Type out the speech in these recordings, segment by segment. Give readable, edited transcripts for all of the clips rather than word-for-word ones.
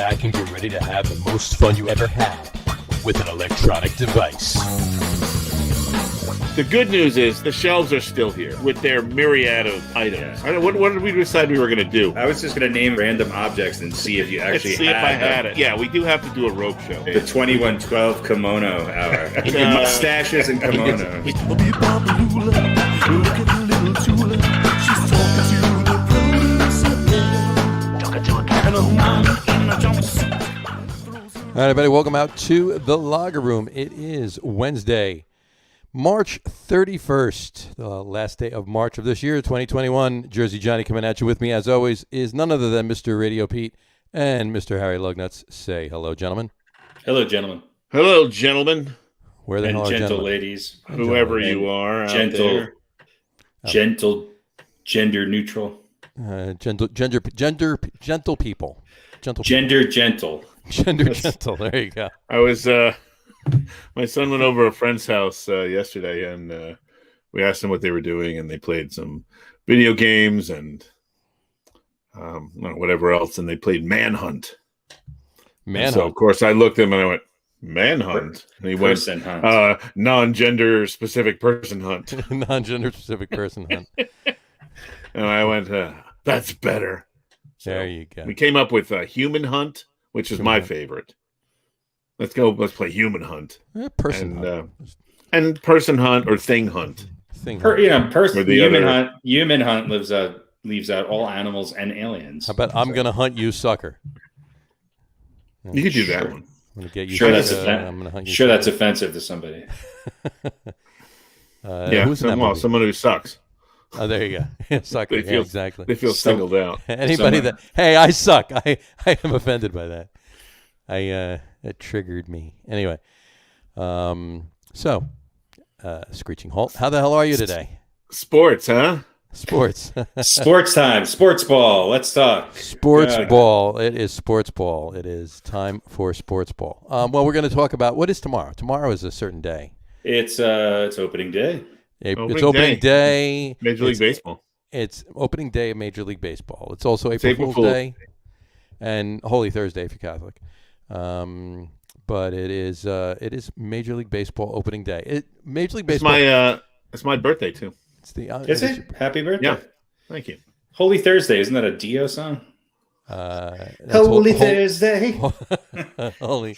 back and get ready to have the most fun you ever had with an electronic device. The good news is the shelves are still here with their myriad of items. Yeah. What did we decide we were going to do? I was just going to name random objects and see if you actually if I had it. Yeah, we do have to do a rope show. The 2112 kimono hour. Mustaches and kimono. All right, everybody, welcome out to the Lager Room. It is Wednesday, March 31st, the last day of March of this year, 2021. Jersey Johnny coming at you with me, as always, is none other than Mr. RadioPete and Mr. Harry Lug Nutz. Say hello, gentlemen. Hello, gentlemen. Hello, gentlemen. Where the hell are gentle gentlemen? ladies. Whoever you are out Gentle, there. gentle, gender neutral. Gentle people. Gender gentle. Gender gentle. There you go. I was, my son went over a friend's house yesterday, and we asked them what they were doing, and they played some video games and whatever else, and they played Manhunt. Manhunt. So, of course, I looked at him and I went, Manhunt? And he went, non-gender specific person hunt. Non-gender specific person hunt. And I went, that's better. So there you go. We came up with Human Hunt, which is my favorite. Let's play Human Hunt. Person hunt. And Person Hunt or Thing Hunt. Human Hunt leaves out all animals and aliens. How about I'm going to hunt you, sucker? You could do that one. I'm gonna get you. That's offensive to somebody. Someone who sucks. Oh, there you go. Sucker. Exactly. They feel singled out. Anybody hey, I suck. I am offended by that. It triggered me. Anyway, screeching halt. How the hell are you today? Sports, huh? Sports. Sports time. Sports ball. Let's talk. Sports ball. It is sports ball. It is time for sports ball. Well, we're going to talk about what is tomorrow. Tomorrow is a certain day. It's opening day. It's opening day. Major League Baseball. It's opening day of Major League Baseball. It's also April Fool's Day and Holy Thursday if you're Catholic. But it is Major League Baseball opening day. Major League Baseball. It's my birthday too. Is it? Happy birthday! Yeah, thank you. Holy Thursday, isn't that a Dio song? Holy Thursday. Holy.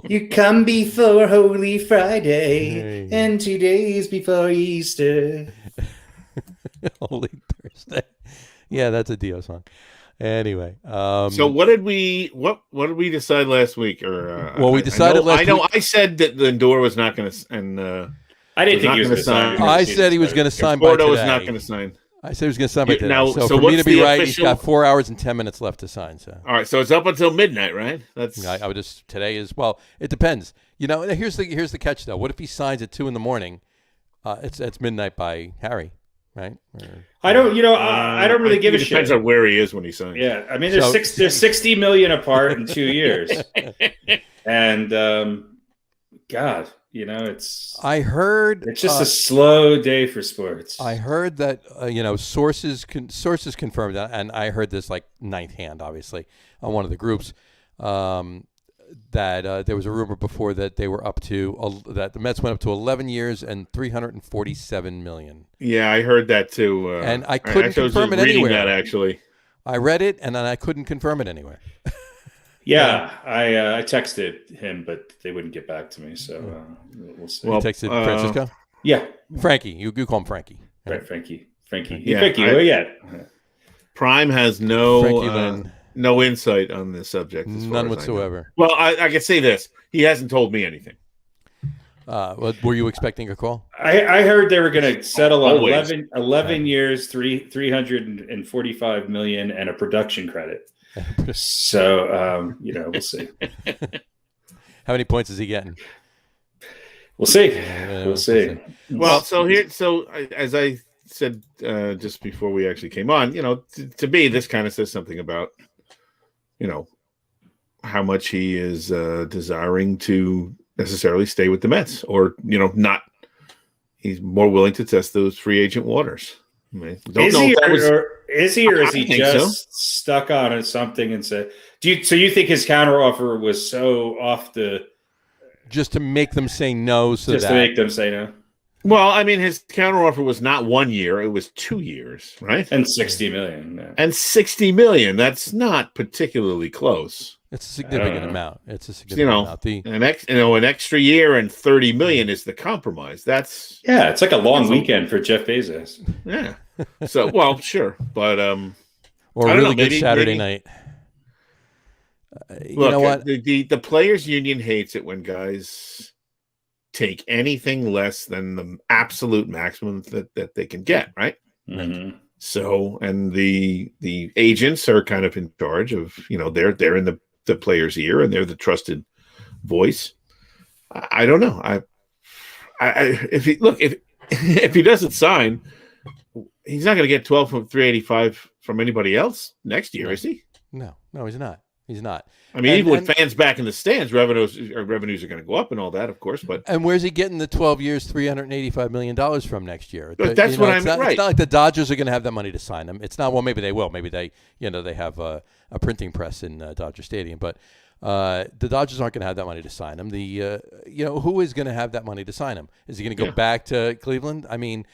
You come before Holy Friday and 2 days before Easter. Holy Thursday. Yeah, that's a Dio song. Anyway, so what did we decide last week? Or we decided last week. I know I said that Lindor was not going to, and I didn't think he was going to sign. I said he was going to sign by today. Porto was not going to sign. I said he was going to sign by today. Now, so for me to be right, he's got 4 hours and 10 minutes left to sign. So all right, so it's up until midnight, right? I would just today is it depends. Here's the catch though. What if he signs at 2 a.m? It's midnight by Harry, right? I don't really give a shit. Depends on where he is when he signs. Yeah, I mean, there's 60 million apart in 2 years, and God. I heard it's just a slow day for sports. I heard that sources confirmed that, and I heard this like ninth hand, obviously, on one of the groups, that there was a rumor before that they were up to that the Mets went up to 11 years and $347 million. Yeah, I heard that too, and I couldn't confirm it anywhere. That actually, I read it and then I couldn't confirm it anywhere. Yeah, I texted him, but they wouldn't get back to me, so we'll see. You texted Francisco? Yeah. Frankie. You call him Frankie. Right, Frankie. Yeah, Frankie, where you at? Prime has no insight on this subject. None whatsoever. Well, I can say this. He hasn't told me anything. Were you expecting a call? I heard they were going to settle on 11 years, $345 million, and a production credit. So, we'll see. How many points is he getting? We'll see. We'll see. Well, so as I said just before we actually came on, to me, this kind of says something about, how much he is desiring to necessarily stay with the Mets, or not. He's more willing to test those free agent waters. Is he, or is he just stuck on something and said, So you think his counteroffer was so off the just to make them say no, to make them say no? Well, I mean, his counteroffer was not 1 year; it was 2 years, right? And $60 million. Yeah. And $60 million. That's not particularly close. It's a significant amount. It's a significant amount. An extra year and $30 million is the compromise. It's like a long weekend for Jeff Bezos. Yeah. So, well, sure, but or a really good Saturday night. Look, you know what? The players' union hates it when guys take anything less than the absolute maximum that they can get, right? Mm-hmm. So, and the agents are kind of in charge of, they're in the player's ear and they're the trusted voice. I don't know. If he doesn't sign, he's not going to get 12 from 385 from anybody else next year, is he? No, he's not. He's not. I mean, even with fans back in the stands, revenues are going to go up and all that, of course. But where's he getting the 12 years, $385 million from next year? That's what I mean. Right. It's not like the Dodgers are going to have that money to sign him. It's not. Well, maybe they will. Maybe they have a printing press in Dodger Stadium, but the Dodgers aren't going to have that money to sign him. Who is going to have that money to sign him? Is he going to go back to Cleveland? I mean.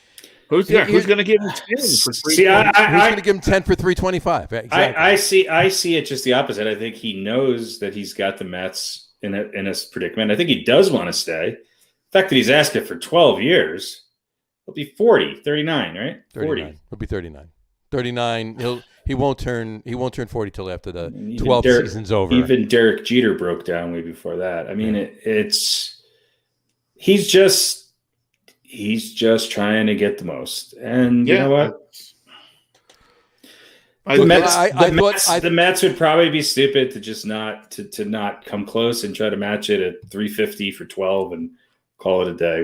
Who's going to give him 10 for 325? Who's going to give him 10 for 325? Exactly. I see it just the opposite. I think he knows that he's got the Mets in a predicament. I think he does want to stay. The fact that he's asking for 12 years, he'll be 39, right? 40. He'll be 39. 39. He won't turn 40 till after the 12th season's over. Even Derek Jeter broke down way before that. I mean, he's just trying to get the most. And you know what? The Mets would probably be stupid to just not come close and try to match it at 350 for 12 and call it a day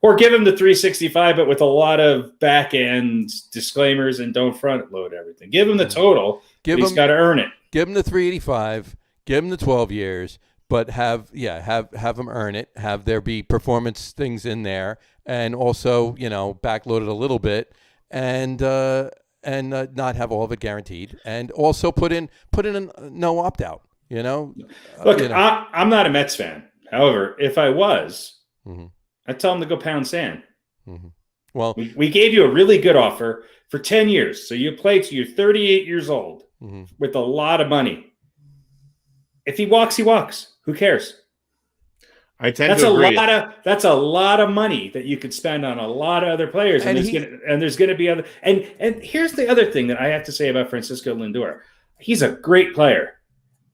or give him the 365, but with a lot of back end disclaimers and don't front load everything. Give him the total. He's got to earn it. Give him the 385. Give him the 12 years. But have him earn it. Have there be performance things in there, and also backload it a little bit, and not have all of it guaranteed, and also put in a no opt out. Look, I'm not a Mets fan. However, if I was, I'd tell him to go pound sand. Mm-hmm. Well, we gave you a really good offer for 10 years, so you play till you're 38 years old with a lot of money. If he walks, he walks. Who cares? I tend to agree. That's a lot of money that you could spend on a lot of other players, and there's going to be other. And here's the other thing that I have to say about Francisco Lindor. He's a great player.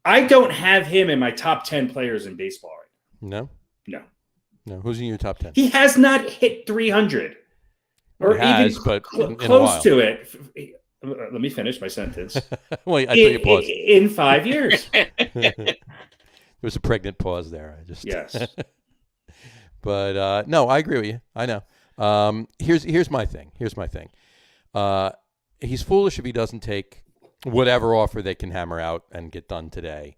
I don't have him in my top 10 players in baseball right now. No. Who's in your top 10? He has not hit 300, or close to it. Let me finish my sentence. Wait, I thought you paused. In 5 years. There was a pregnant pause there. Yes. But no, I agree with you. I know. Here's my thing. He's foolish if he doesn't take whatever offer they can hammer out and get done today.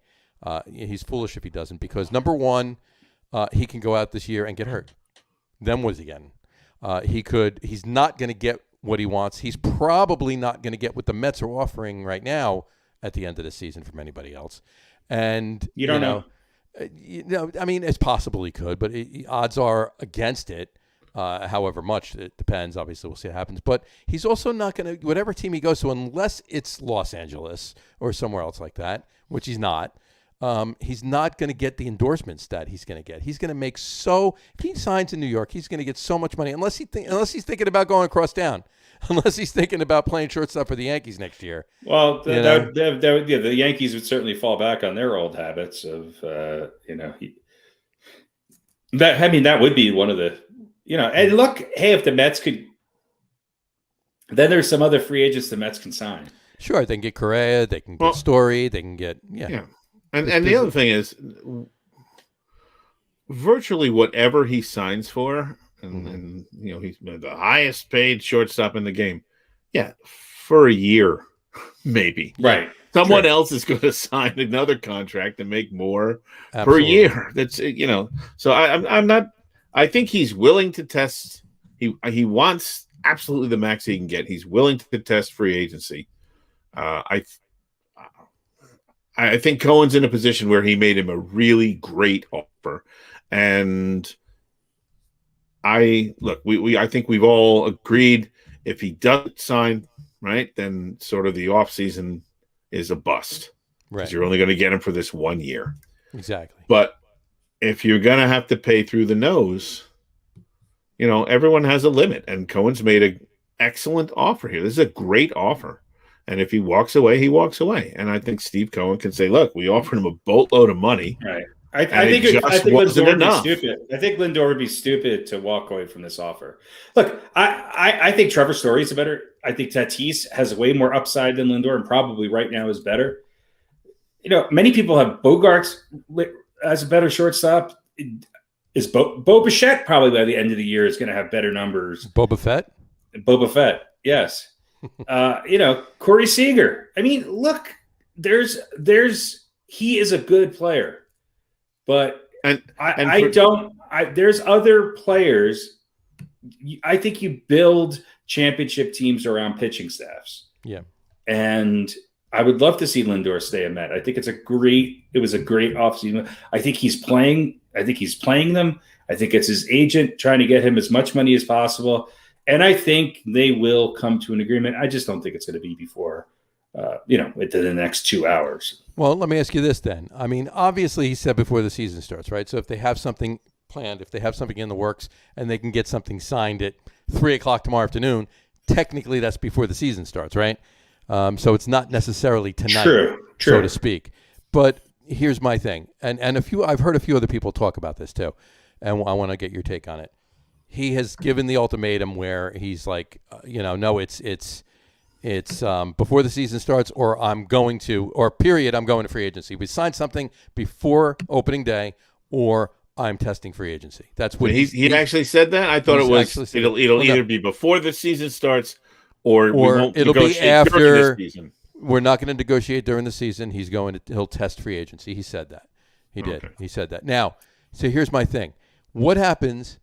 He's foolish if he doesn't, because number one, he can go out this year and get hurt. Then what is he getting? He's not going to get what he wants. He's probably not going to get what the Mets are offering right now at the end of the season from anybody else. And you don't know. I mean, it's possible he could, but odds are against it. However much, it depends. Obviously, we'll see what happens. But he's also not going to, whatever team he goes to, unless it's Los Angeles or somewhere else like that, which he's not going to get the endorsements that he's going to get. He's going to make if he signs in New York, he's going to get so much money, unless he's thinking about going across town. Unless he's thinking about playing shortstop for the Yankees next year. Well, the Yankees would certainly fall back on their old habits of, that would be one of the, and look, hey, if the Mets could, then there's some other free agents the Mets can sign. Sure, they can get Correa, they can get Story, they can get, And the other thing is, virtually whatever he signs for, and he's the highest paid shortstop in the game. Yeah, for a year, maybe. Right. Someone else is going to sign another contract and make more per year. That's So I'm not. I think he's willing to test. He wants absolutely the max he can get. He's willing to test free agency. I I think Cohen's in a position where he made him a really great offer. And I think we've all agreed if he doesn't sign, right, then sort of the offseason is a bust. Right. Because you're only going to get him for this 1 year. Exactly. But if you're going to have to pay through the nose, everyone has a limit. And Cohen's made an excellent offer here. This is a great offer. And if he walks away, he walks away. And I think Steve Cohen can say, look, we offered him a boatload of money. Right. I think Lindor would be stupid. I think Lindor would be stupid to walk away from this offer. Look, I think Trevor Story is better. I think Tatis has way more upside than Lindor, and probably right now is better. Many people have Bogarts as a better shortstop. Is Bo Bichette probably by the end of the year is going to have better numbers? Boba Fett, yes. Corey Seager. I mean, look, there's he is a good player. But there's other players. I think you build championship teams around pitching staffs. Yeah. And I would love to see Lindor stay a Met. I think it was a great offseason. I think he's playing them. I think it's his agent trying to get him as much money as possible. And I think they will come to an agreement. I just don't think it's going to be before, within the next 2 hours. Well, let me ask you this then. I mean, obviously he said before the season starts, right? So if they have something planned, if they have something in the works and they can get something signed at 3:00 tomorrow afternoon, technically that's before the season starts, right? So it's not necessarily tonight, True. so to speak. But here's my thing. And I've heard a few other people talk about this too. And I want to get your take on it. He has given the ultimatum where he's like, no, it's before the season starts, or I'm going to free agency. We signed something before opening day, or I'm testing free agency. That's what he actually said that. I thought it was it'll either be before the season starts, or we won't it'll be after during the season. We're not going to negotiate during the season. He'll test free agency. He said that. He did. Okay. He said that. Now, so here's my thing. What happens,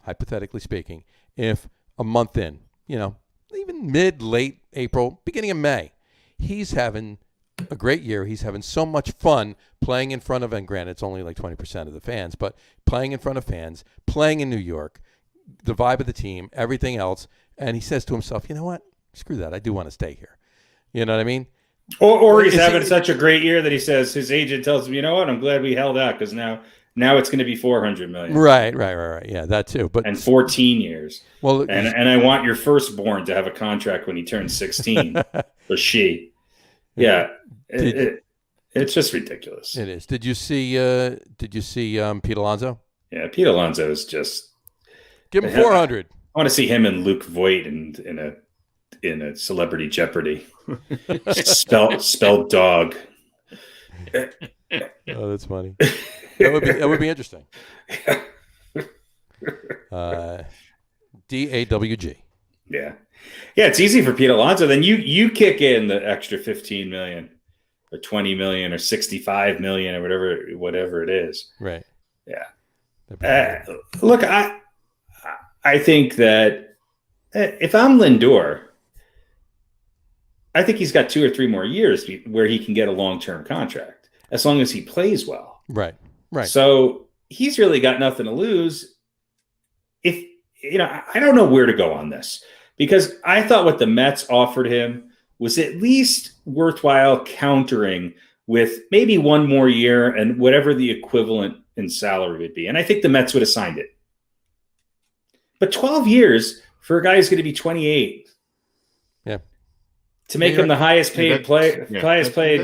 hypothetically speaking, if a month in, even late April, beginning of May, he's having a great year. He's having so much fun playing in front of, and granted, it's only like 20% of the fans, but playing in front of fans, playing in New York, the vibe of the team, everything else. And he says to himself, you know what? Screw that. I do want to stay here. You know what I mean? Or he's having such a great year that he says his agent tells him, you know what? I'm glad we held out because now it's going to be $400 million. Right. Yeah, that too. But 14 years. Well, and I want your firstborn to have a contract when he turns 16 or she. Yeah, it's just ridiculous. It is. Did you see Pete Alonso? Yeah, Pete Alonso is just give him 400. I want to see him and Luke Voigt in a Celebrity Jeopardy. spelled dog. Oh, that's funny. That would be interesting. DAWG. Yeah, it's easy for Pete Alonso. Then you kick in the extra $15 million or $20 million or $65 million or whatever it is. Right. Yeah. Look, I think that if I'm Lindor, I think he's got 2 or 3 more years where he can get a long-term contract as long as he plays well. Right. So he's really got nothing to lose. I don't know where to go on this because I thought what the Mets offered him was at least worthwhile countering with maybe 1 more year and whatever the equivalent in salary would be. And I think the Mets would have signed it. But 12 years for a guy who's going to be 28. Yeah. To make him the highest paid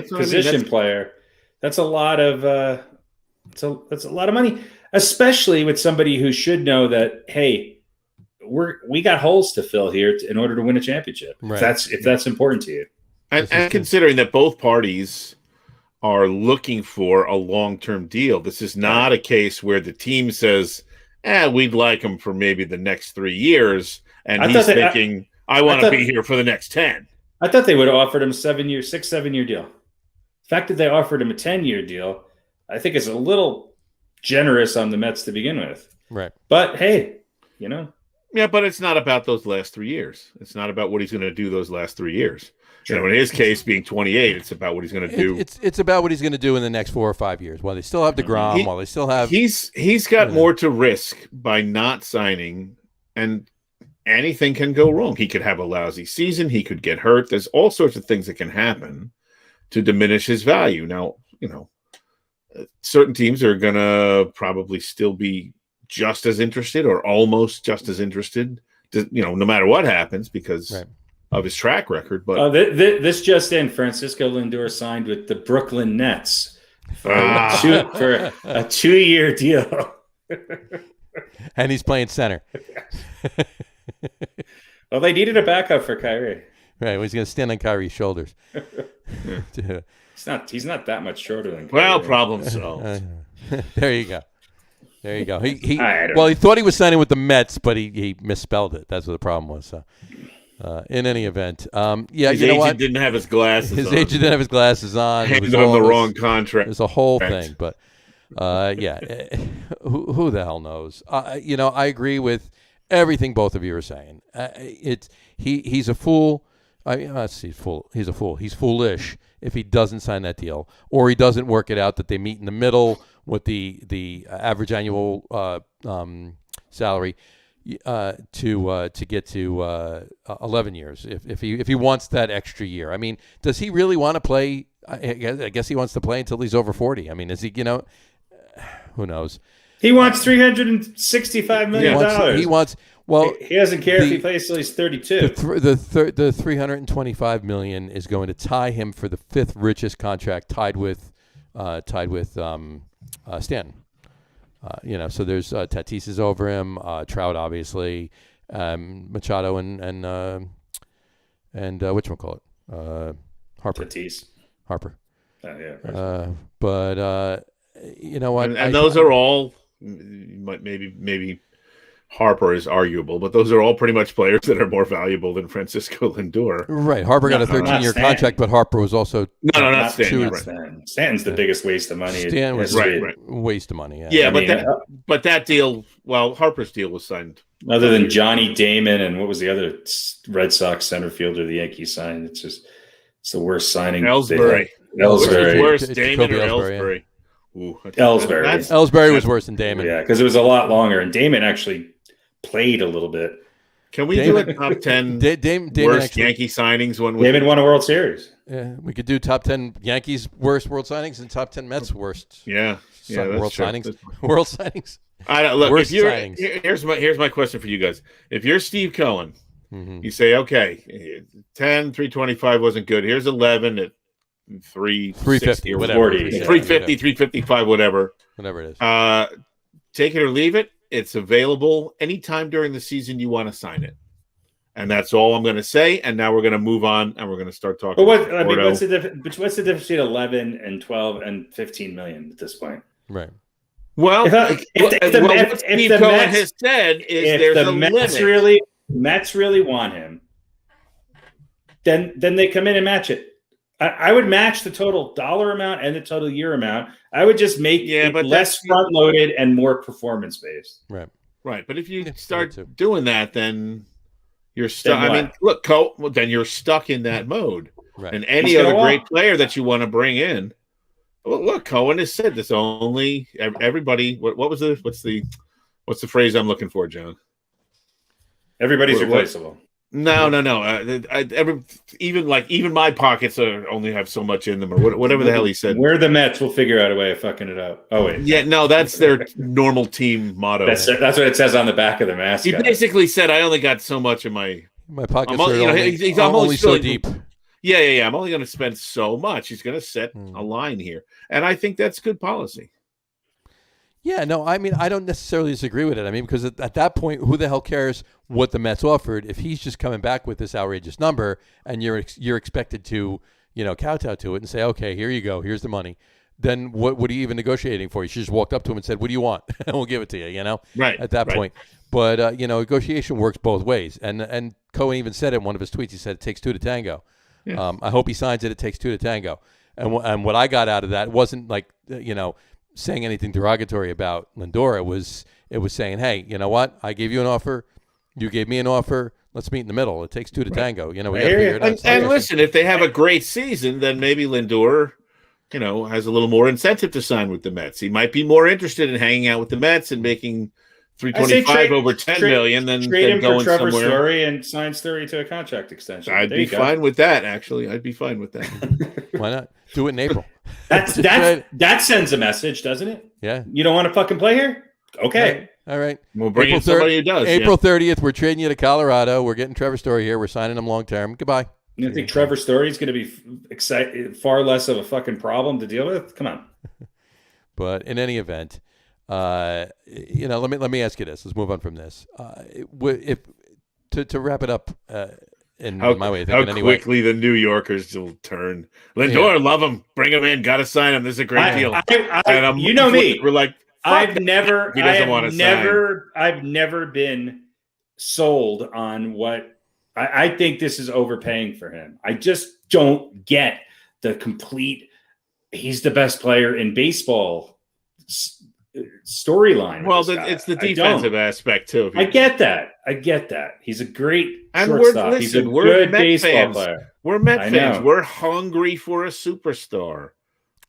position player. That's a lot of that's a lot of money, especially with somebody who should know that, hey, we got holes to fill here in order to win a championship. Right. If that's important to you. And considering that both parties are looking for a long-term deal, this is not a case where the team says, we'd like him for maybe the next 3 years, and he's thinking, I want to be here for the next 10. I thought they would have offered him a 7-year deal. The fact that they offered him a 10-year deal, I think is a little generous on the Mets to begin with. Right. But hey, Yeah, but it's not about those last 3 years. It's not about what he's going to do those last 3 years. Sure. In his case, being 28, it's about what he's going to do. It's about what he's going to do in the next 4 or 5 years. While they still have DeGrom, while they still have... He's got more to risk by not signing, and anything can go wrong. He could have a lousy season. He could get hurt. There's all sorts of things that can happen to diminish his value. Now, certain teams are going to probably still be just as interested or almost just as interested, no matter what happens because of his track record. But this just in, Francisco Lindor signed with the Brooklyn Nets for a 2-year deal. And he's playing center. Well, they needed a backup for Kyrie. Right, well, he's going to stand on Kyrie's shoulders. He's not that much shorter than Kyrie. Well, problem solved. There you go. He thought he was signing with the Mets, but he misspelled it. That's what the problem was. So, in any event, his agent didn't have his glasses. His agent didn't have his glasses on. Handed him the wrong contract. It was a whole thing, but who the hell knows? I agree with everything both of you are saying. He's a fool. He's a fool. He's foolish if he doesn't sign that deal, or he doesn't work it out that they meet in the middle with the average annual salary to get to 11 years. If he wants that extra year, I mean, does he really want to play? I guess he wants to play until he's over 40. I mean, is he? Who knows? He wants $365 million. He wants. Well, he doesn't care if he plays till he's 32. The $325 million is going to tie him for the 5th richest contract, tied with Stanton. So there's Tatis is over him, Trout obviously, Machado and whatchamacallit? Harper. Tatis. Harper. Yeah. But you know what? And those are all maybe Harper is arguable, but those are all pretty much players that are more valuable than Francisco Lindor. Right. Harper got a 13-year contract, but Harper was also not Stanton. Stanton's the biggest waste of money. Stanton was waste of money. Yeah, but that deal, Harper's deal was signed. Other than Johnny Damon and what was the other Red Sox center fielder the Yankees signed? It's the worst signing. Ellsbury. Worse, Damon or Ellsbury? Ellsbury. Ellsbury was worse than Damon. Yeah, because it was a lot longer, and Damon actually played a little bit. Can we do a top 10 worst Yankee signings one week? Damon won a World Series. Yeah, we could do top 10 Yankees worst world signings and top 10 Mets worst. World signings. World signings. Here's my question for you guys. If you're Steve Cohen, you say, okay, 10, 325 wasn't good. Here's 11 at 350 or whatever. 350, 355, whatever it is. Take it or leave it. It's available anytime during the season you want to sign it. And that's all I'm going to say. And now we're going to move on and we're going to start talking. But what's the difference between 11 and 12 and 15 million at this point? Right. Well, what Steve Cohen has said is there's a limit. Mets really want him, then they come in and match it. I would match the total dollar amount and the total year amount. I would just make it less front loaded and more performance based. Right. But if you start doing that, then you're stuck. I mean, look, then you're stuck in that mode. Right. And any other great player that you want to bring in. Well, look, Cohen has said this only everybody. What's the phrase I'm looking for, John? Everybody's replaceable. No. Even my pockets only have so much in them, or whatever the hell he said. We're the Mets. We'll figure out a way of fucking it up. Oh wait, yeah, no, that's their normal team motto. That's what it says on the back of the mask. He basically said, "I only got so much in my pockets. I'm only so deep." Yeah. I'm only going to spend so much. He's going to set a line here, and I think that's good policy. Yeah, no, I mean, I don't necessarily disagree with it. I mean, because at that point, who the hell cares what the Mets offered if he's just coming back with this outrageous number and you're expected to, kowtow to it and say, okay, here you go, here's the money. Then what are you even negotiating for? You should just walked up to him and said, what do you want? And we'll give it to you, Right. At that point. But, negotiation works both ways. And Cohen even said it in one of his tweets. He said, it takes two to tango. Yeah. I hope he signs it. It takes two to tango. And what I got out of that wasn't like, saying anything derogatory about Lindor. It was saying, hey, you know what? I gave you an offer. You gave me an offer. Let's meet in the middle. It takes two to tango. You know, we I got to hear figure you. it out. And listen, if they have a great season, then maybe Lindor, has a little more incentive to sign with the Mets. He might be more interested in hanging out with the Mets and making $325 over $10 million than trade him going for Trevor somewhere. Story and sign Story to a contract extension. I'd be fine with that. Actually, I'd be fine with that. Why not? Do it in April. That sends a message, doesn't it? Yeah. You don't want to fucking play here? Okay. All right. We'll bring in somebody who does. April 30th, we're trading you to Colorado. We're getting Trevor Story here. We're signing him long term. Goodbye. You think Trevor Story is going to be far less of a fucking problem to deal with? Come on. But in any event, let me ask you this. Let's move on from this. If to wrap it up in my way of thinking, how quickly the New Yorkers will turn. Lindor, love him. Bring him in. Got to sign him. This is a great deal. You know me. We're like, I've never been sold on what I think this is overpaying for him. I just don't get the complete. He's the best player in baseball storyline. Well, it's the defensive aspect too. I get that. He's a great shortstop. He's a good baseball player. We're Met fans. We're hungry for a superstar.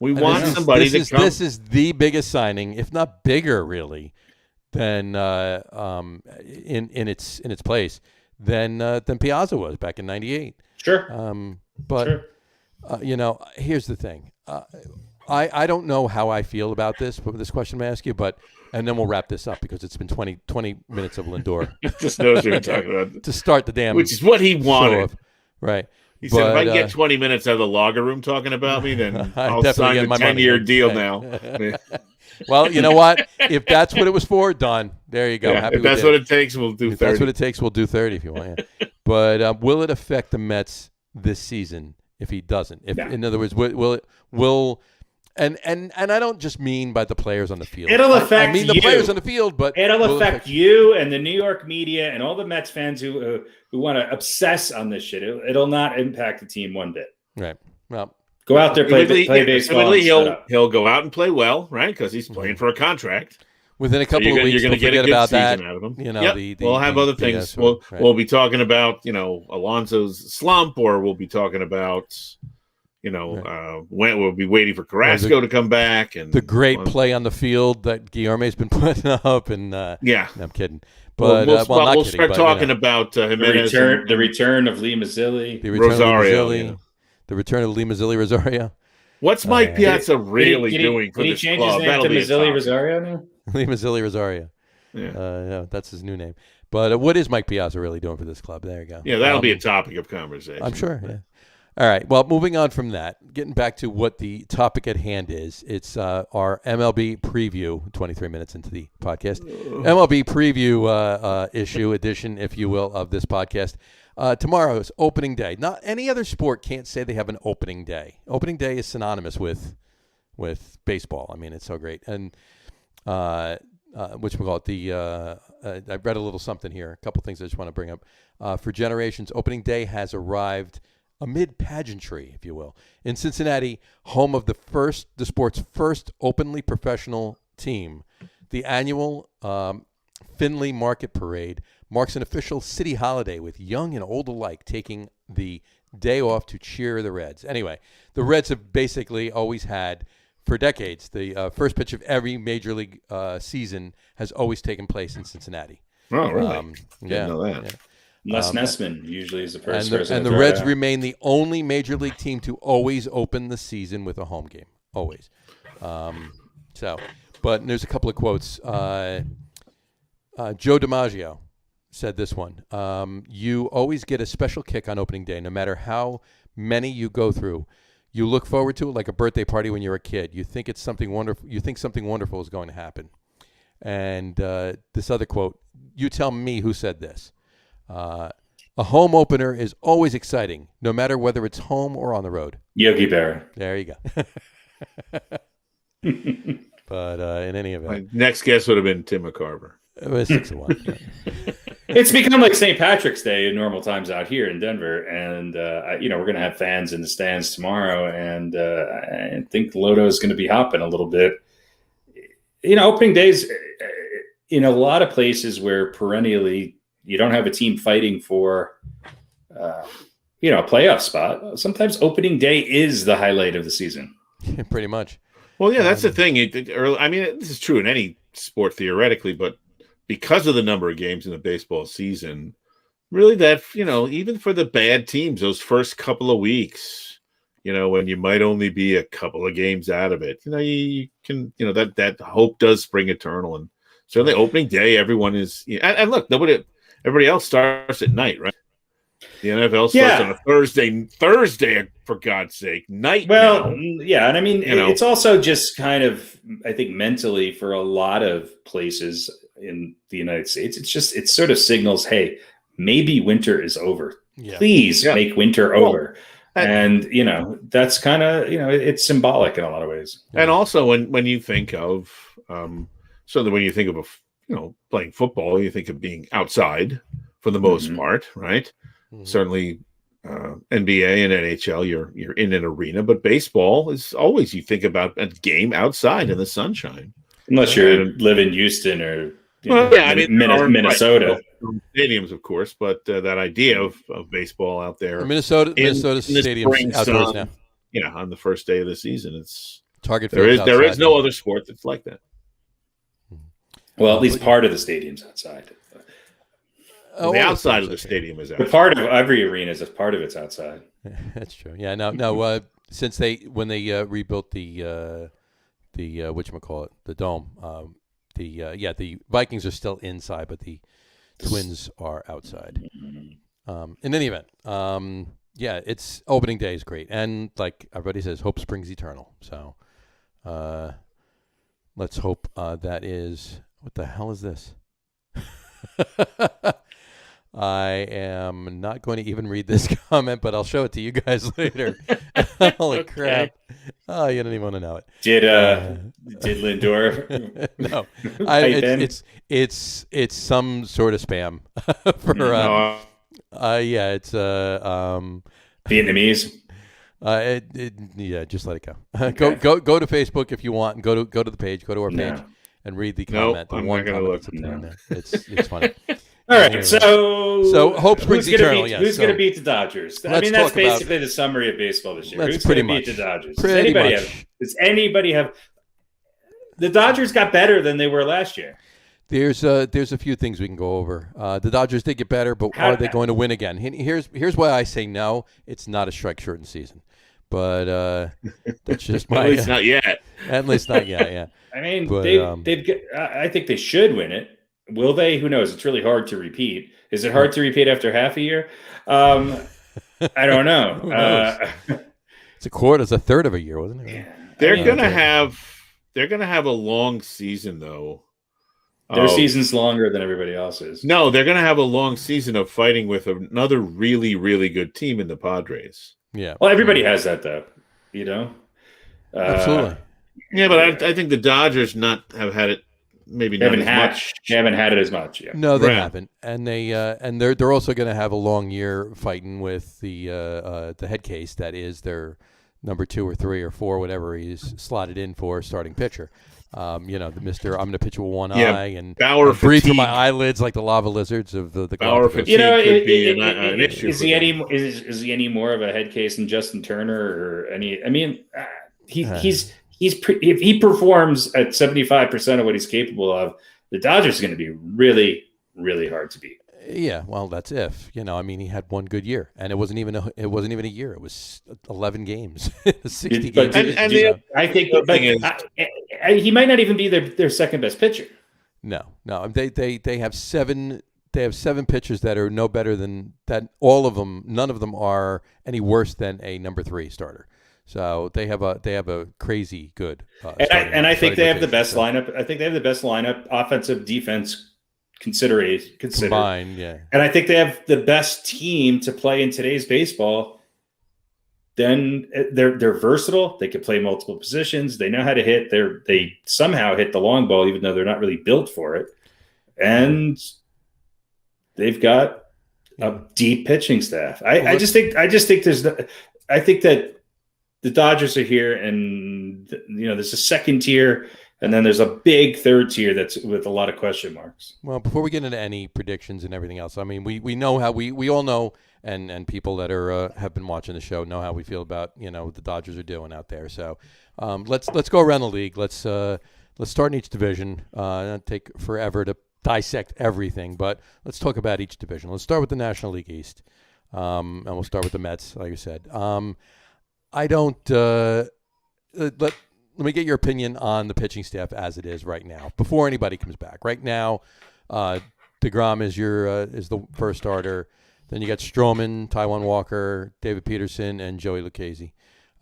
We want somebody to come. This is the biggest signing, if not bigger, really, than in its place than Piazza was back in '98. Sure. Here's the thing. I don't know how I feel about this question I'm going to ask you, and then we'll wrap this up because it's been 20 minutes of Lindor. Just knows what you're talking about. To start the damn. Which is what he wanted. Right. He said, if I can get 20 minutes out of the locker room talking about me, then I'll sign a 10-year deal now. Well, you know what? If that's what it was for, done. There you go. Yeah, if that's what it takes, we'll do 30. If that's what it takes, we'll do 30 if you want. Yeah. But will it affect the Mets this season if he doesn't? In other words, will and I don't just mean by the players on the field. It'll affect I mean the players on the field, but it'll affect you and the New York media and all the Mets fans who want to obsess on this shit. It'll not impact the team one bit. Right. Well, go out there, play baseball. He'll go out and play well, right? Because he's playing for a contract. Within a couple of weeks, you're going to get a good season out of him. We'll have other things. We'll be talking about Alonso's slump, or we'll be talking about when we'll be waiting for Carrasco to come back, and the great play on the field that Guillorme's been putting up. And no, I'm kidding. But we'll start talking about Jimenez, the return of Lee Mazzilli, the return of Lee Mazzilli Rosario. What's Mike Piazza really doing for this club? Did he change his name to Mazzilli Rosario now? Lee Mazzilli Rosario. Yeah, that's his new name. But what is Mike Piazza really doing for this club? There you go. Yeah, that'll be a topic of conversation. I'm sure. Yeah. All right. Well, moving on from that, getting back to what the topic at hand is, it's our MLB Preview, 23 minutes into the podcast, MLB Preview edition, if you will, of this podcast. Tomorrow is opening day. Not any other sport can't say they have an opening day. Opening day is synonymous with baseball. I mean, it's so great. And I read a little something here, a couple things I just want to bring up. For generations, opening day has arrived amid pageantry, if you will, in Cincinnati, home of the sport's first openly professional team. The annual Findlay Market Parade marks an official city holiday with young and old alike taking the day off to cheer the Reds. Anyway, the Reds have basically always had, for decades, the first pitch of every major league season has always taken place in Cincinnati. Oh, really? Didn't know that. Yeah. Les Nessman usually is the first. And the Reds remain the only major league team to always open the season with a home game. Always. But there's a couple of quotes. Joe DiMaggio said this one. You always get a special kick on opening day, no matter how many you go through. You look forward to it like a birthday party when you're a kid. You think it's something wonderful. You think something wonderful is going to happen. And this other quote, you tell me who said this. A home opener is always exciting, no matter whether it's home or on the road. Yogi Berra. There you go. But in any event, my next guess would have been Tim McCarver. It was 6-1. It's become like St. Patrick's Day in normal times out here in Denver, and we're going to have fans in the stands tomorrow, and I think Lodo is going to be hopping a little bit. Opening days in a lot of places where perennially you don't have a team fighting for, a playoff spot, sometimes opening day is the highlight of the season. Pretty much. Well, yeah, that's the thing. This is true in any sport theoretically, but because of the number of games in the baseball season, really that, even for the bad teams, those first couple of weeks, when you might only be a couple of games out of it, you can, that hope does spring eternal. And certainly opening day, everyone is, and look, everybody else starts at night, right? The NFL starts on a Thursday, for God's sake, night. Well, now. Yeah. And I mean, it's also just kind of, I think mentally for a lot of places in the United States, it sort of signals, hey, maybe winter is over. Yeah. Please make winter over. And, that's kind of, it's symbolic in a lot of ways. And also when you think of, when you think of, playing football, you think of being outside for the most part, right? Mm-hmm. Certainly NBA and NHL, you're in an arena, but baseball is always, you think about a game outside in the sunshine. Unless you live in Houston or Minnesota. Stadiums, of course, but that idea of baseball out there. Minnesota stadiums outdoors now. On the first day of the season, it's target. There is no other sport that's like that. Well, at least part of the stadium's outside. The outside of the stadium is outside. But part of every arena is part of it's outside. That's true. Yeah. No. Since when they rebuilt the whatchamacallit, the dome, the Vikings are still inside, but the Twins are outside. In any event, it's opening day is great, and like everybody says, hope springs eternal. So, let's hope that is. What the hell is this? I am not going to even read this comment, but I'll show it to you guys later. Holy crap! Oh, you don't even want to know it. Did Lindor? No, it's some sort of spam for. It's Vietnamese. Just let it go. Okay. Go to Facebook if you want, and go to the page, go to our page, and read the comment. I'm not going to look. It's funny. All right, so hope springs eternal. Who's going to beat the Dodgers? I mean, that's basically the summary of baseball this year. Who's going to beat the Dodgers? Does anybody have? The Dodgers got better than they were last year. There's a few things we can go over. The Dodgers did get better, but are they going to win again? Here's why I say no. It's not a strike-shortened season, but that's just my. At least not yet. At least not yet. Yeah. I mean, I think they should win it. Will they? Who knows? It's really hard to repeat. Is it hard to repeat after half a year? I don't know. It's a third of a year, wasn't it? Yeah. They're gonna have a long season though. Their season's longer than everybody else's. No, they're gonna have a long season of fighting with another really, really good team in the Padres. Yeah. Well, everybody has that though. Absolutely. Yeah, but I think the Dodgers have had it. Maybe not as much. They haven't had it as much. Yeah. No, they haven't, and they're also going to have a long year fighting with the head case that is their number 2 or 3 or 4, whatever he's slotted in for starting pitcher. The Mr. I'm going to pitch with one eye and breathe through my eyelids like the lava lizards of the Bauer fatigue could be an issue. Is he any more of a head case than Justin Turner or any? I mean, if he performs at 75% of what he's capable of, the Dodgers are going to be really, really hard to beat. Yeah, well, that's if. He had one good year, and it wasn't even a year. It was 11 games, 60 games. I think he might not even be their second best pitcher. No. They have 7. They have 7 pitchers that are no better than that. All of them, none of them are any worse than a number 3 starter. So they have a crazy good. I think they have the best lineup. I think they have the best lineup, offensive, defense considered. Combined, yeah. And I think they have the best team to play in today's baseball. Then they're versatile. They can play multiple positions. They know how to hit. They somehow hit the long ball, even though they're not really built for it. And they've got a deep pitching staff. I just think that the Dodgers are here, and there's a second tier And then there's a big third tier that's with a lot of question marks. Well, before we get into any predictions and everything else, I mean, we know how we all know, and people that are have been watching the show know how we feel about what the Dodgers are doing out there. So let's go around the league. Let's start in each division. Not take forever to dissect everything, but let's talk about each division. Let's start with the National League East, and we'll start with the Mets, like you said. I don't let me get your opinion on the pitching staff as it is right now, before anybody comes back. Right now, DeGrom is the first starter. Then you got Stroman, Taijuan Walker, David Peterson, and Joey Lucchesi.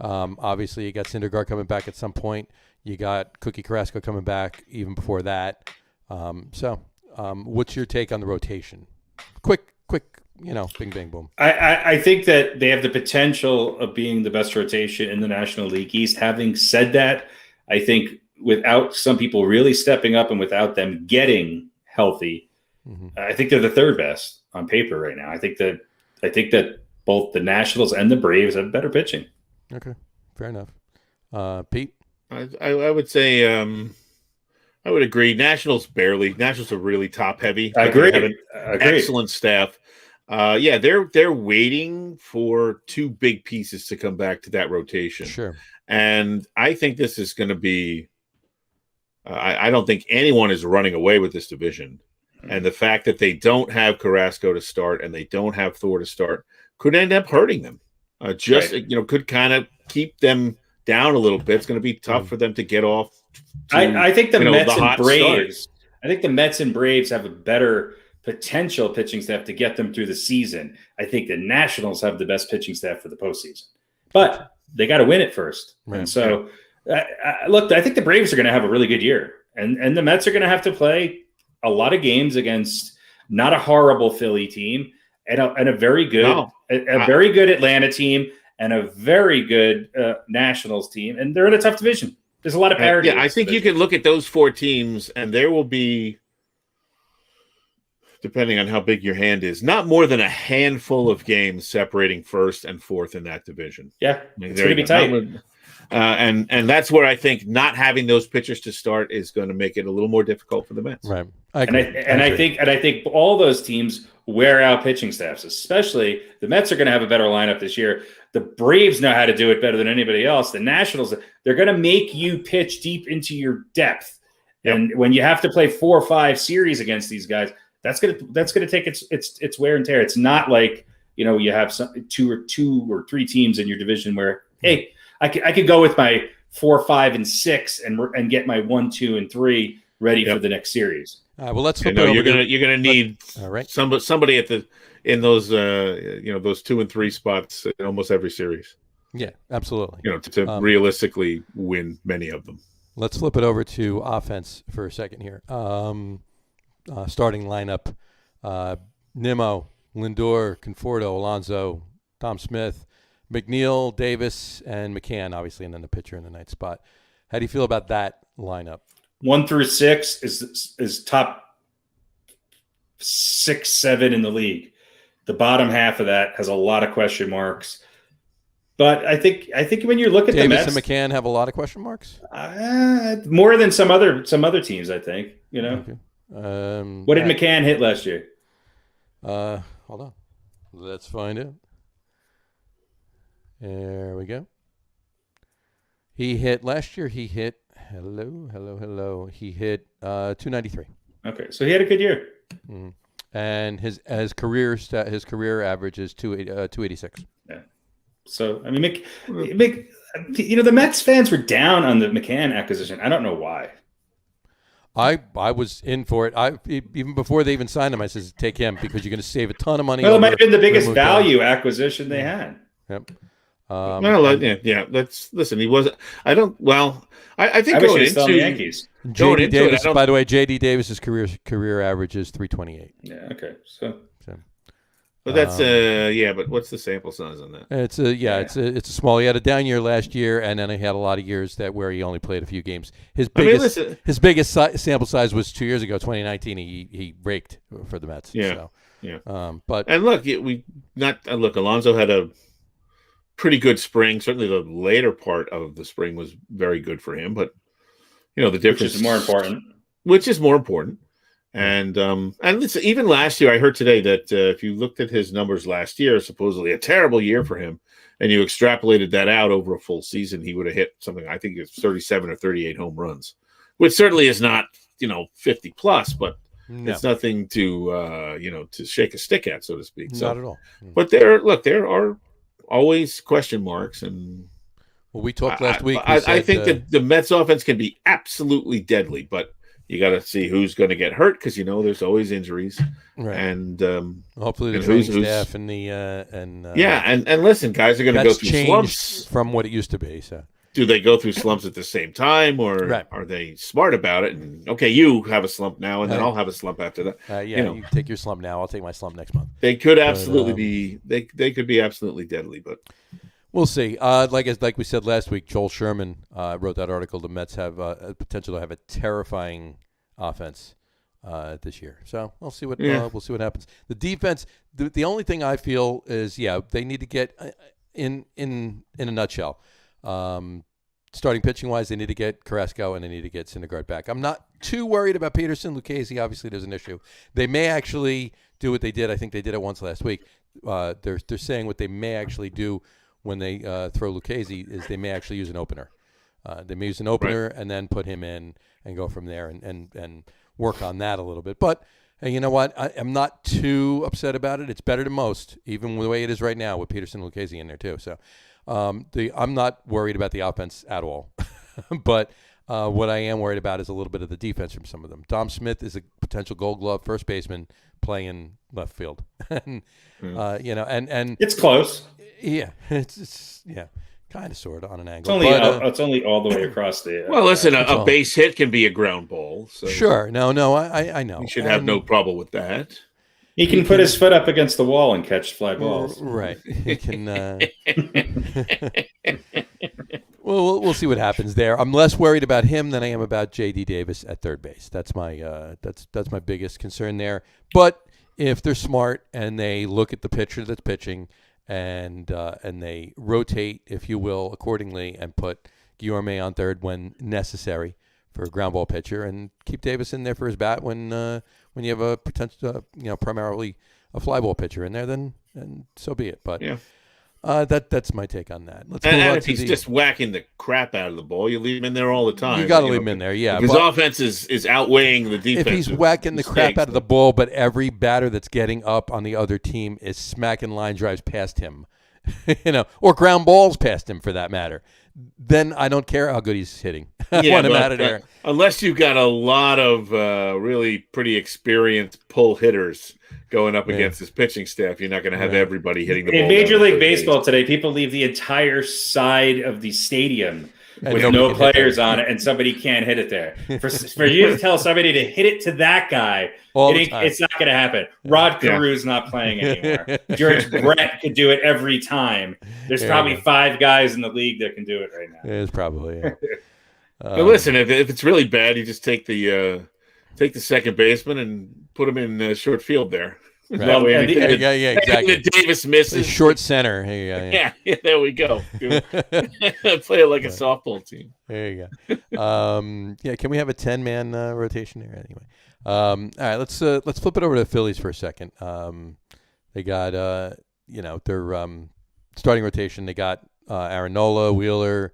Obviously, you got Syndergaard coming back at some point. You got Cookie Carrasco coming back even before that. What's your take on the rotation? Quick, bing, bang, boom. I think that they have the potential of being the best rotation in the National League East. Having said that, I think without some people really stepping up and without them getting healthy, I think they're the third best on paper right now. I think that both the Nationals and the Braves have better pitching. Okay, fair enough. Pete? I would say I would agree. Nationals are really top heavy. I agree. They have an excellent staff. They're waiting for two big pieces to come back to that rotation. Sure. And I think this is going to be I don't think anyone is running away with this division. And the fact that they don't have Carrasco to start and they don't have Thor to start could end up hurting them. Could kind of keep them down a little bit. It's going to be tough for them to get off. I think the Mets and Braves. I think the Mets and Braves have a better potential pitching staff to get them through the season. I think the Nationals have the best pitching staff for the postseason, but they got to win it first. Right. And so, look, I think the Braves are going to have a really good year, and the Mets are going to have to play a lot of games against not a horrible Philly team and a very good, very good Atlanta team and a very good Nationals team, and they're in a tough division. There's a lot of parity. Yeah, I think you can look at those four teams, and there will be, depending on how big your hand is, not more than a handful of games separating first and fourth in that division. Yeah, it's going to be tight. And that's where I think not having those pitchers to start is going to make it a little more difficult for the Mets. Right. I think all those teams wear out pitching staffs, especially the Mets are going to have a better lineup this year. The Braves know how to do it better than anybody else. The Nationals, they're going to make you pitch deep into your depth. Yep. And when you have to play 4 or 5 series against these guys, that's going to take its wear and tear. It's not like, you have two or three teams in your division where, hey, I could go with my 4, 5, and 6 and get my 1, 2, and 3 ready for the next series. Well, let's flip you're gonna need somebody in those those 2 and 3 spots in almost every series. Yeah, absolutely. To realistically win many of them. Let's flip it over to offense for a second here. Starting lineup: Nimmo, Lindor, Conforto, Alonso, Tom Smith, McNeil, Davis, and McCann, obviously, and then the pitcher in the ninth spot. How do you feel about that lineup? 1 through 6 is top 6, 7 in the league. The bottom half of that has a lot of question marks. But I think when you look at Davis the Mets, and McCann have a lot of question marks. More than some other teams, I think. Okay. What did McCann hit last year? Hold on, let's find it. There we go. He hit last year. He hit He hit 293. Okay, so he had a good year. Mm-hmm. And his career average is 286. Yeah. So I mean, the Mets fans were down on the McCann acquisition. I don't know why. I was in for it. Even before they even signed him, I said, take him because you're going to save a ton of money. Well, it might have been the biggest value acquisition they had. Yep. Let's listen. He wasn't. I don't. Well, I think going into the Yankees. J.D. Davis. By the way, J.D. Davis's career average is 328. Yeah. Okay. So. But that's But what's the sample size on that? It's a small. He had a down year last year, and then he had a lot of years where he only played a few games. His biggest sample size was 2 years ago, 2019. He raked for the Mets. Yeah. So, but look, Alonso had a pretty good spring. Certainly, the later part of the spring was very good for him. But the difference. Which is more important. Which is more important. And listen, even last year, I heard today that if you looked at his numbers last year, supposedly a terrible year for him, and you extrapolated that out over a full season, he would have hit something, I think it's 37 or 38 home runs, which certainly is not, 50 plus, but it's nothing to, to shake a stick at, so to speak. So, not at all. But there are always question marks. And well, we talked last week. I think that the Mets offense can be absolutely deadly, but you got to see who's going to get hurt because there's always injuries, right? And hopefully the training staff and the and listen, guys are going to go through slumps from what it used to be. So, do they go through slumps at the same time, or are they smart about it? And okay, you have a slump now, and then I'll have a slump after that. You take your slump now. I'll take my slump next month. They could absolutely be. They could be absolutely deadly, but. We'll see. Like we said last week, Joel Sherman wrote that article. The Mets have a potential to have a terrifying offense this year. So we'll see what happens. The defense. The only thing I feel is they need to get in a nutshell. Starting pitching wise, they need to get Carrasco and they need to get Syndergaard back. I'm not too worried about Peterson. Lucchesi, obviously, there's an issue. They may actually do what they did. I think they did it once last week. They're saying what they may actually do when they throw Lucchesi is they may actually use an opener. They may use an opener and then put him in and go from there and work on that a little bit. But hey, you know what? I'm not too upset about it. It's better than most, even the way it is right now with Peterson and Lucchesi in there too. So I'm not worried about the offense at all. But what I am worried about is a little bit of the defense from some of them. Dom Smith is a potential Gold Glove first baseman playing left field. And it's close. Yeah, it's kind of sort of on an angle. It's only all the way across the. Well, listen, a base hit can be a ground ball. So sure, no, I know. You should have no trouble with that. He can put his foot up against the wall and catch fly balls. Right, he can. Well, we'll see what happens there. I'm less worried about him than I am about J.D. Davis at third base. That's my that's my biggest concern there. But if they're smart and they look at the pitcher that's pitching. And they rotate, if you will, accordingly, and put Guillorme on third when necessary for a ground ball pitcher, and keep Davis in there for his bat when you have a potential, primarily a fly ball pitcher in there. Then so be it. But that's my take on that. Let's move on if he's just whacking the crap out of the ball, you leave him in there all the time. You got to leave him in there, yeah. If his offense is outweighing the defense. If he's whacking the crap out of the ball, but every batter that's getting up on the other team is smacking line drives past him, or ground balls past him for that matter, then I don't care how good he's hitting. I want him out of there. Unless you've got a lot of really pretty experienced pull hitters going up against his pitching staff, you're not going to have everybody hitting the ball. In Major League Baseball today, people leave the entire side of the stadium with no players on it, and somebody can't hit it there. For you to tell somebody to hit it to that guy, it's not going to happen. Rod Carew's not playing anymore. George Brett could do it every time. There's probably 5 guys in the league that can do it right now. It's probably. But listen, if it's really bad, you just take the second baseman and put him in short field there. Right. Well, exactly. Davis misses. Short center. Yeah, there we go. Play it like a softball team. There you go. Can we have a 10-man rotation here anyway? All right, let's flip it over to the Phillies for a second. They got their starting rotation. They got Aaron Nola, Wheeler,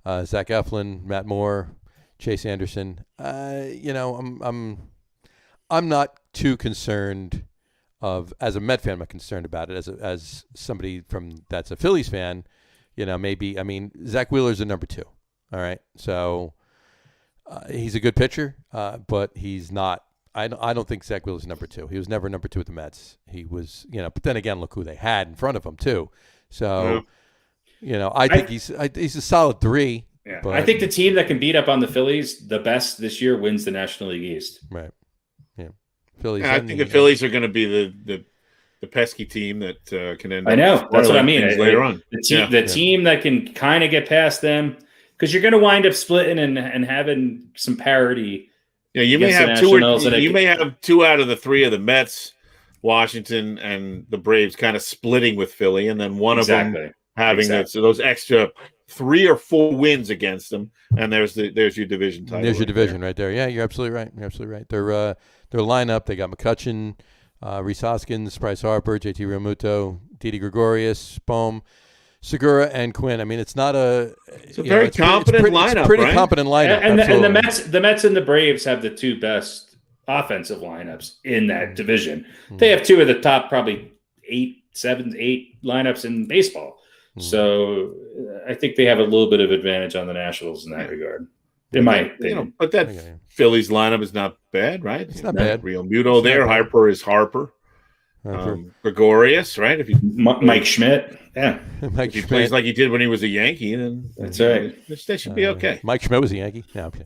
Zach Eflin, Matt Moore, Chase Anderson. I'm not too concerned. As a Met fan, I'm concerned about it. As somebody that's a Phillies fan, maybe. I mean, Zach Wheeler's a number 2. All right, so he's a good pitcher, but he's not. I don't think Zach Wheeler's number 2. He was never number 2 at the Mets. He was, But then again, look who they had in front of him too. So, I think he's a solid 3. Yeah, but I think the team that can beat up on the Phillies the best this year wins the National League East. Right. Phillies. I think the Phillies are going to be the pesky team that can end up. I know. That's what I mean. Later on. The team that can kind of get past them, because you're going to wind up splitting and having some parity. Yeah, you may have 2 out of the 3 of the Mets, Washington, and the Braves kind of splitting with Philly, and then one of them having those extra 3 or 4 wins against them, and there's your division title. There's your division right there. Yeah, you're absolutely right. You're absolutely right. Their lineup, they got McCutchen, Rhys Hoskins, Bryce Harper, JT Realmuto, Didi Gregorius, Bohm, Segura, and Quinn. I mean, it's not it's a very competent lineup. It's a pretty right? competent lineup. And the Mets and the Braves have the 2 best offensive lineups in that division. They have 2 of the top probably 7, 8 lineups in baseball. So I think they have a little bit of advantage on the Nationals in that regard. In my opinion. But that Phillies lineup is not bad, right? It's not bad. Realmuto there. Harper is Harper. Gregorius, right? If you Mike Schmidt, Mike if he Schmidt plays like he did when he was a Yankee, then that's right. That should be okay. Mike Schmidt was a Yankee. No, okay.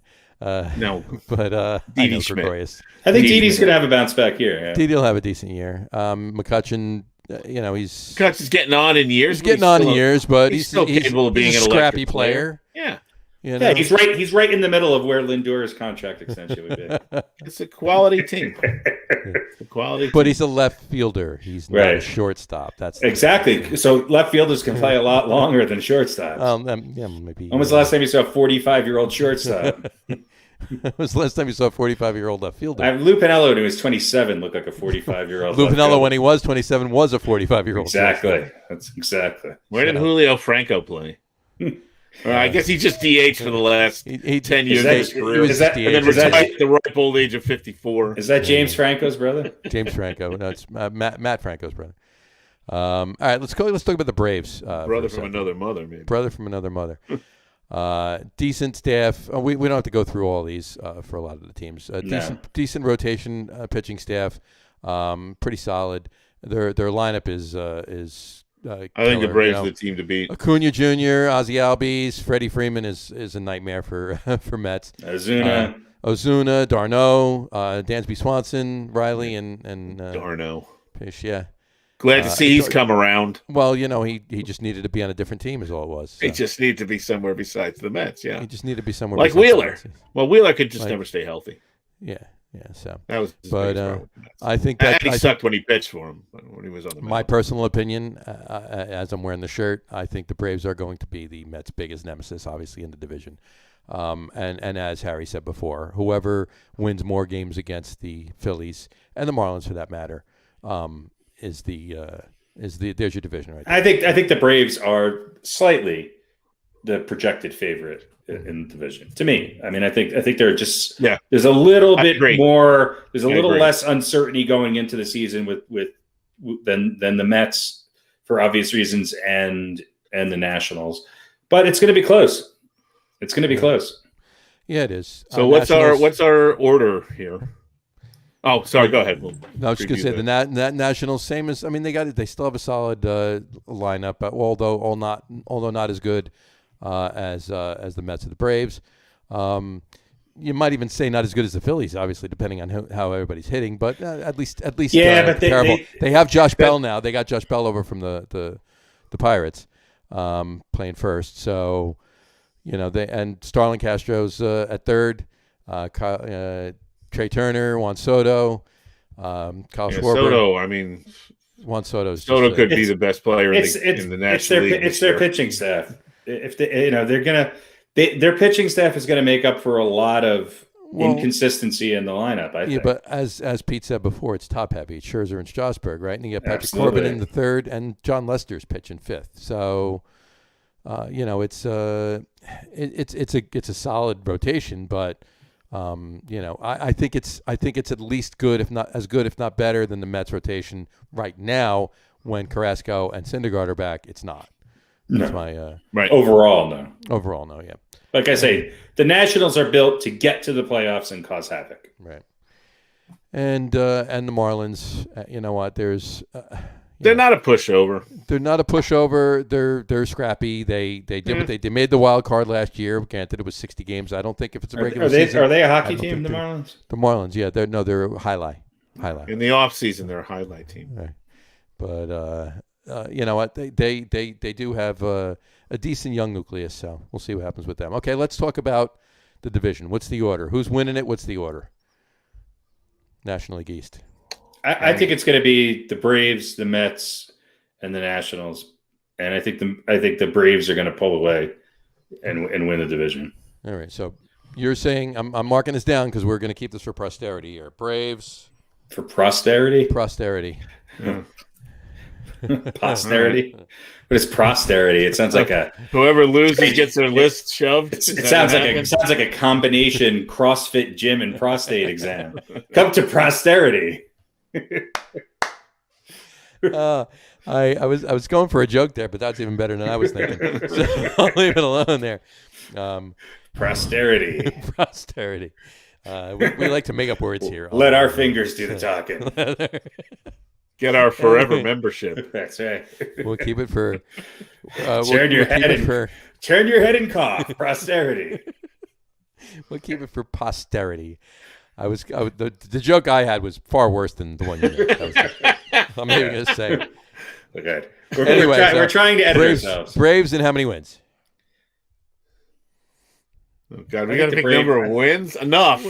No, but Didi Schmidt. Gregorius. I think Didi's going to have a bounce back here. Yeah. Didi will have a decent year. McCutchen, McCutchen's getting on in years. He's getting on in years, but he's still capable of being a an scrappy electric player. Yeah. Yeah, he's right. He's right in the middle of where Lindor's contract extension would be. It's a quality team. It's a quality but team. he's a left fielder. He's not a shortstop. That's exactly. So left fielders can play a lot longer than shortstops. Maybe. When was the last time you saw a 45-year-old shortstop? When was the last time you saw a 45-year-old left fielder? Lou Piniella, when he was 27, looked like a 45-year-old. Lou Piniella, when he was 27, was a 45-year-old. Exactly. Shortstop. That's exactly. Where did Julio Franco play? I guess he just DH for the last 10 years of his career. And then retired at the ripe old age of 54. Is that James Franco's brother? James Franco. No, it's Matt Franco's brother. All right, let's talk about the Braves. Brother from another mother, maybe. Brother from another mother. Decent staff. We don't have to go through all these for a lot of the teams. Decent rotation pitching staff. Pretty solid. Their lineup is I think the Braves are the team to beat. Acuna Jr., Ozzie Albies, Freddie Freeman is a nightmare for Mets. Ozuna, d'Arnaud, Dansby Swanson, Riley, and d'Arnaud. Pish, yeah. Glad to see he's come around. Well, he just needed to be on a different team is all it was. So. He just needed to be somewhere besides the Mets, yeah. He just needed to be somewhere like Wheeler. Well, Wheeler could just never stay healthy. Yeah. Yeah, so that was his biggest problem. I think that he sucked when he pitched for him when he was on the mound. My personal opinion, as I'm wearing the shirt, I think the Braves are going to be the Mets' biggest nemesis, obviously in the division. And as Harry said before, whoever wins more games against the Phillies and the Marlins, for that matter, there's your division right there. I think the Braves are slightly the projected favorite in the division. To me, I mean, I think they're just There's a little bit more. There's a little less uncertainty going into the season than the Mets for obvious reasons and the Nationals, but it's going to be close. It's going to be close. Yeah, it is. So what's our order here? Oh, sorry. Go ahead. I was just going to say the Nationals, same as they still have a solid lineup, although not as good as the Mets or the Braves. You might even say not as good as the Phillies, obviously, depending on how everybody's hitting. But at least but they have Josh Bell now. They got Josh Bell over from the Pirates playing first. So and Starlin Castro's at third. Trey Turner, Juan Soto, Kyle Schwarber. Juan Soto could be the best player in the National League. It's their pitching staff. If their pitching staff is gonna make up for a lot of inconsistency in the lineup. I think. But as Pete said before, it's top heavy. It's Scherzer and Strasburg, right? And you got Patrick Corbin in the third, and John Lester's pitching fifth. So, it's a solid rotation, but. I think it's at least good, if not better than the Mets rotation right now. When Carrasco and Syndergaard are back, it's not. That's right. Overall, no. Overall, no. Yeah. Like I say, the Nationals are built to get to the playoffs and cause havoc. Right. And the Marlins, they're not a pushover. They're not a pushover. They're scrappy. They did what they made the wild card last year. Granted, it was 60 games. I don't think if it's a regular season. Are they a hockey team? The Marlins. The Marlins, yeah. They're a highlight. In the off season, they're a highlight team. Right. But you know what? They do have a decent young nucleus. So we'll see what happens with them. Okay, let's talk about the division. What's the order? Who's winning it? What's the order? National League East. I think it's going to be the Braves, the Mets, and the Nationals. and I think the Braves are going to pull away and win the division. All right, so you're saying I'm marking this down because we're going to keep this for posterity here. Braves for posterity. Posterity. But it's posterity. It sounds like whoever loses gets their list shoved. It sounds like a combination CrossFit gym and prostate exam. Come to posterity. I was going for a joke there, but that's even better than I was thinking. So I'll leave it alone there. Posterity. Posterity. We like to make up words here. Let our fingers do the talking. Get our forever membership. That's right. We'll keep it for. Turn your head and cough. Posterity. We'll keep it for posterity. The joke I had was far worse than the one you made. I'm even going to say. Okay. We're trying to edit ourselves. Braves and how many wins? Oh God, we got to pick number of wins. Enough.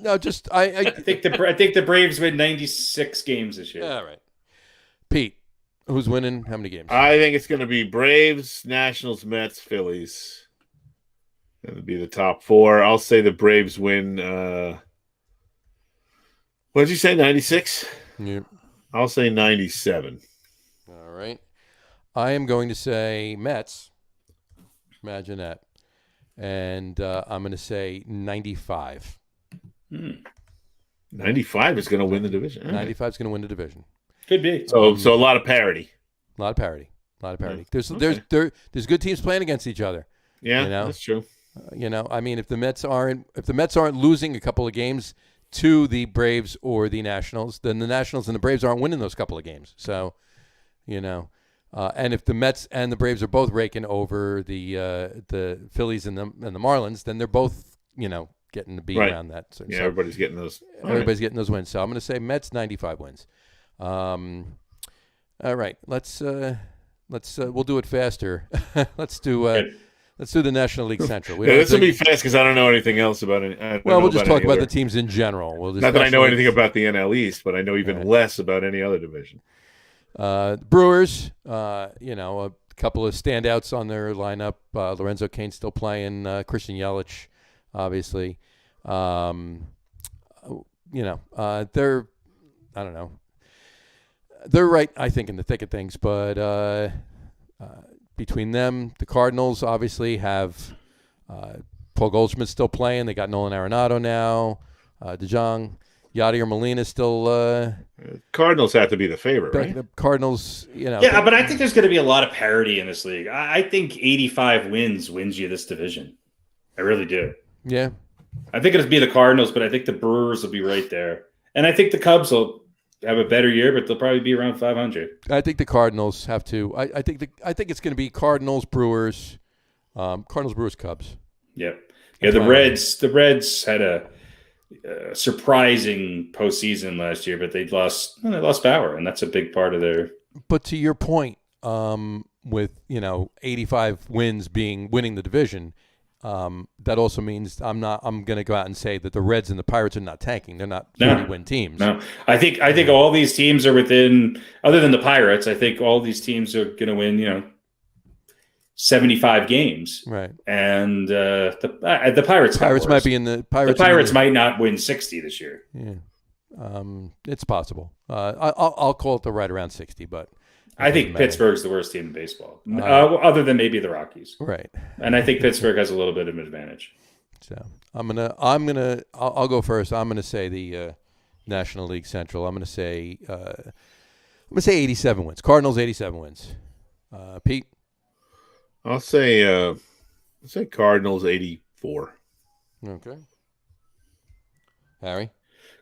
No, just I think the Braves win 96 games this year. All right. Pete, who's winning? How many games? I think it's going to be Braves, Nationals, Mets, Phillies. That would be the top four. I'll say the Braves win. What did you say? 96? Yep. I'll say 97. All right. I am going to say Mets. Imagine that. And I'm going to say 95. 95 is going to win the division. 95 is going to win the division. Could be. So a lot of parity. A lot of parity. There's good teams playing against each other. Yeah, that's true. I mean, if the Mets aren't losing a couple of games to the Braves or the Nationals, then the Nationals and the Braves aren't winning those couple of games. So, and if the Mets and the Braves are both raking over the Phillies and the Marlins, then they're both, getting the beat around that. So, everybody's getting those. Getting those wins. So I'm going to say Mets 95 wins. All right, let's we'll do it faster. Let's do the National League Central. This will be fast because I don't know anything else about it. We'll just talk about the teams in general. Not that I know anything about the NL East, but I know even less about any other division. Brewers, a couple of standouts on their lineup. Lorenzo Cain still playing. Christian Yelich, obviously. They're, I don't know. They're right, I think, in the thick of things. But between them, the Cardinals obviously have Paul Goldschmidt still playing. They got Nolan Arenado now. DeJong. Yadier Molina still. Cardinals have to be the favorite, right? The Cardinals, Yeah, but I think there's going to be a lot of parity in this league. I think 85 wins you this division. I really do. Yeah. I think it'll be the Cardinals, but I think the Brewers will be right there. And I think the Cubs will have a better year, but they'll probably be around 500. I think the Cardinals have to. I think it's going to be Cardinals, Brewers, Cubs. Yep. Yeah, the Reds had a surprising postseason last year, but they lost power, and that's a big part of their. But to your point, with 85 wins winning the division, that also means I'm going to go out and say that the Reds and the Pirates are not tanking. They're not 30-win teams. No, I think all these teams are within. Other than the Pirates, I think all these teams are going to win. 75 games, right? And the Pirates might be in the Pirates. The Pirates might not win 60 this year. Yeah, it's possible. I'll call it right around 60, but I think Pittsburgh's the worst team in baseball, other than maybe the Rockies. Right. And I think Pittsburgh has a little bit of an advantage. So I'll go first. I'm gonna say the National League Central. I'm gonna say 87 wins. Cardinals 87 wins. Pete. I'll say Cardinals 84. Okay. Harry?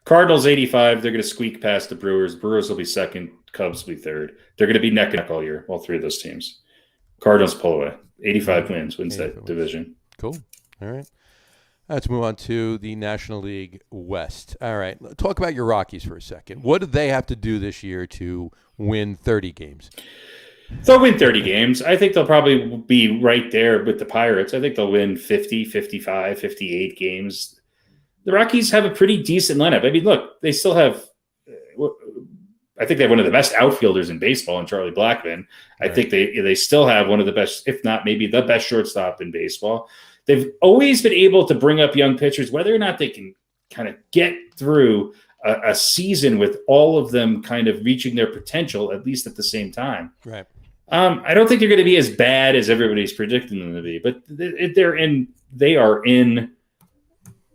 Cardinals 85. They're going to squeak past the Brewers. Brewers will be second. Cubs will be third. They're going to be neck and neck all year, all three of those teams. Cardinals pull away. 85 wins that division. Cool. All right. Let's move on to the National League West. All right. Talk about your Rockies for a second. What do they have to do this year to win 30 games? They'll win 30 games. I think they'll probably be right there with the Pirates. I think they'll win 50, 55, 58 games. The Rockies have a pretty decent lineup. I mean, look, they still have I think they have one of the best outfielders in baseball in Charlie Blackmon. Right. I think they still have one of the best, if not maybe the best shortstop in baseball. They've always been able to bring up young pitchers, whether or not they can kind of get through a season with all of them kind of reaching their potential, at least at the same time. Right. I don't think they're going to be as bad as everybody's predicting them to be, but they are in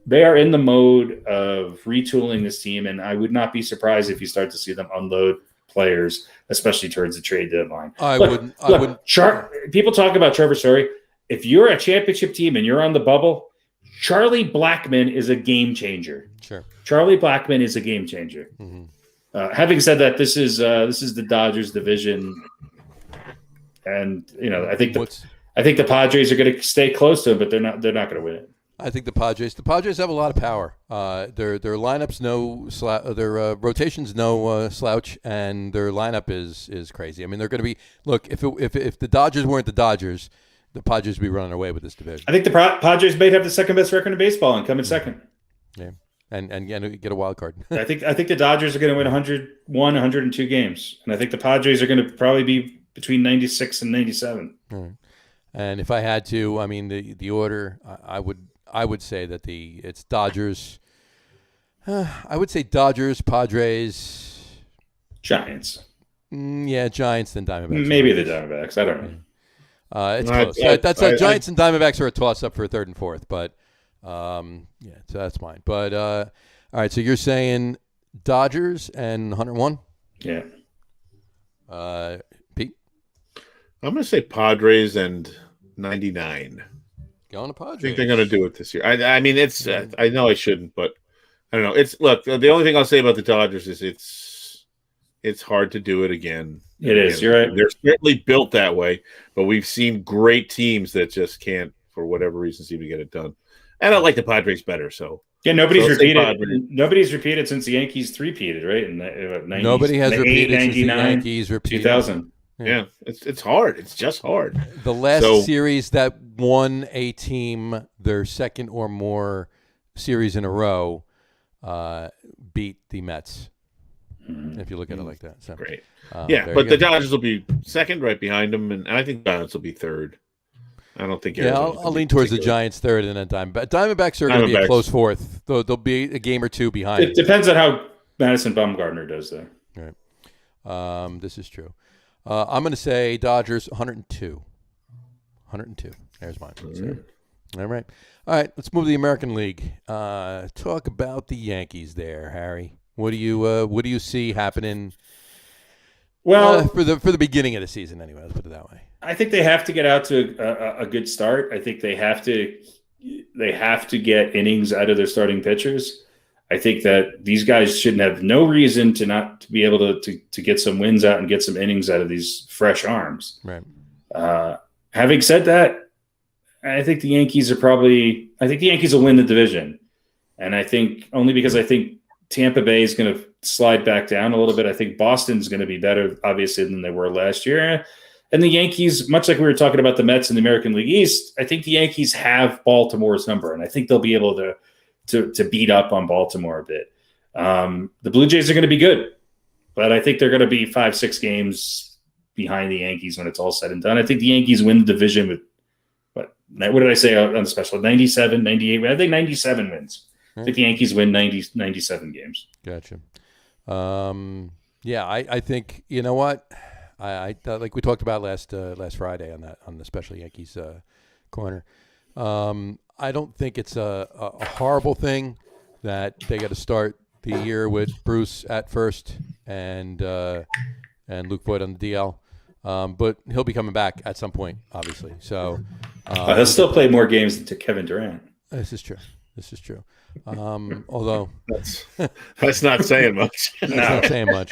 the mode of retooling this team, and I would not be surprised if you start to see them unload players, especially towards the trade deadline. I wouldn't. People talk about Trevor Story. If you're a championship team and you're on the bubble, Charlie Blackmon is a game changer. Sure. Charlie Blackmon is a game changer. Mm-hmm. Having said that, this is the Dodgers division, and I think the Padres are going to stay close to it, but they're not going to win it. I think the Padres have a lot of power. Their lineups their rotations slouch, and their lineup is crazy. I mean, they're going to be if the Dodgers weren't the Dodgers, the Padres would be running away with this division. I think the Padres may have the second best record in baseball and come in second. Yeah, and get a wild card. I think the Dodgers are going to win 101, 102 games, and I think the Padres are going to probably be between 96 and 97. All right. And if I had to, I mean, the order, I would say that it's Dodgers. I would say Dodgers, Padres, Giants. Giants, then Diamondbacks. Maybe the Diamondbacks. I don't know. It's close. Giants and Diamondbacks are a toss-up for a third and fourth, but so that's mine. But all right, so you're saying Dodgers and 101? Yeah. Pete? I'm going to say Padres and 99. Going to Padres. I think they're going to do it this year. I mean, it's. I know I shouldn't, but I don't know. The only thing I'll say about the Dodgers is it's hard to do it again. It is. You're right. They're certainly built that way, but we've seen great teams that just can't, for whatever reason, seem to get it done. And I like the Padres better. So nobody's repeated. Nobody's repeated since the Yankees three-peated, right? In 90s, nobody has repeated since the Yankees repeated. 2000. Yeah, it's hard. It's just hard. The last series that won a team their second or more series in a row beat the Mets. If you look at it like that. So, great. But the Dodgers will be second right behind them, and I think the Giants will be third. I don't think. I'll lean towards the Giants third and then Diamondbacks are going to be a close fourth. Though they'll be a game or two behind. It depends on how Madison Bumgarner does there. Right. This is true. I'm going to say Dodgers 102. 102. There's mine. All right. All right. Let's move to the American League. Talk about the Yankees there, Harry. What do you see happening? Well, for the beginning of the season, anyway. Let's put it that way. I think they have to get out to a good start. I think they have to get innings out of their starting pitchers. I think that these guys shouldn't have no reason to not to be able to get some wins out and get some innings out of these fresh arms. Right. Having said that, I think the Yankees will win the division. And I think only because I think Tampa Bay is going to slide back down a little bit. I think Boston's going to be better, obviously, than they were last year. And the Yankees, much like we were talking about the Mets in the American League East, I think the Yankees have Baltimore's number, and I think they'll be able to beat up on Baltimore a bit. The Blue Jays are going to be good, but I think they're going to be 5-6 games behind the Yankees when it's all said and done. I think the Yankees win the division with, what did I say on the special? 97, 98? I think 97 wins. I think the Yankees win 97 games. Gotcha. I think, you know what? I like we talked about last Friday on the special Yankees corner. I don't think it's a horrible thing that they got to start the year with Bruce at first and Luke Voigt on the DL. But he'll be coming back at some point, obviously. So he'll still play more games than Kevin Durant. This is true. Although that's not saying much. No. That's not saying much.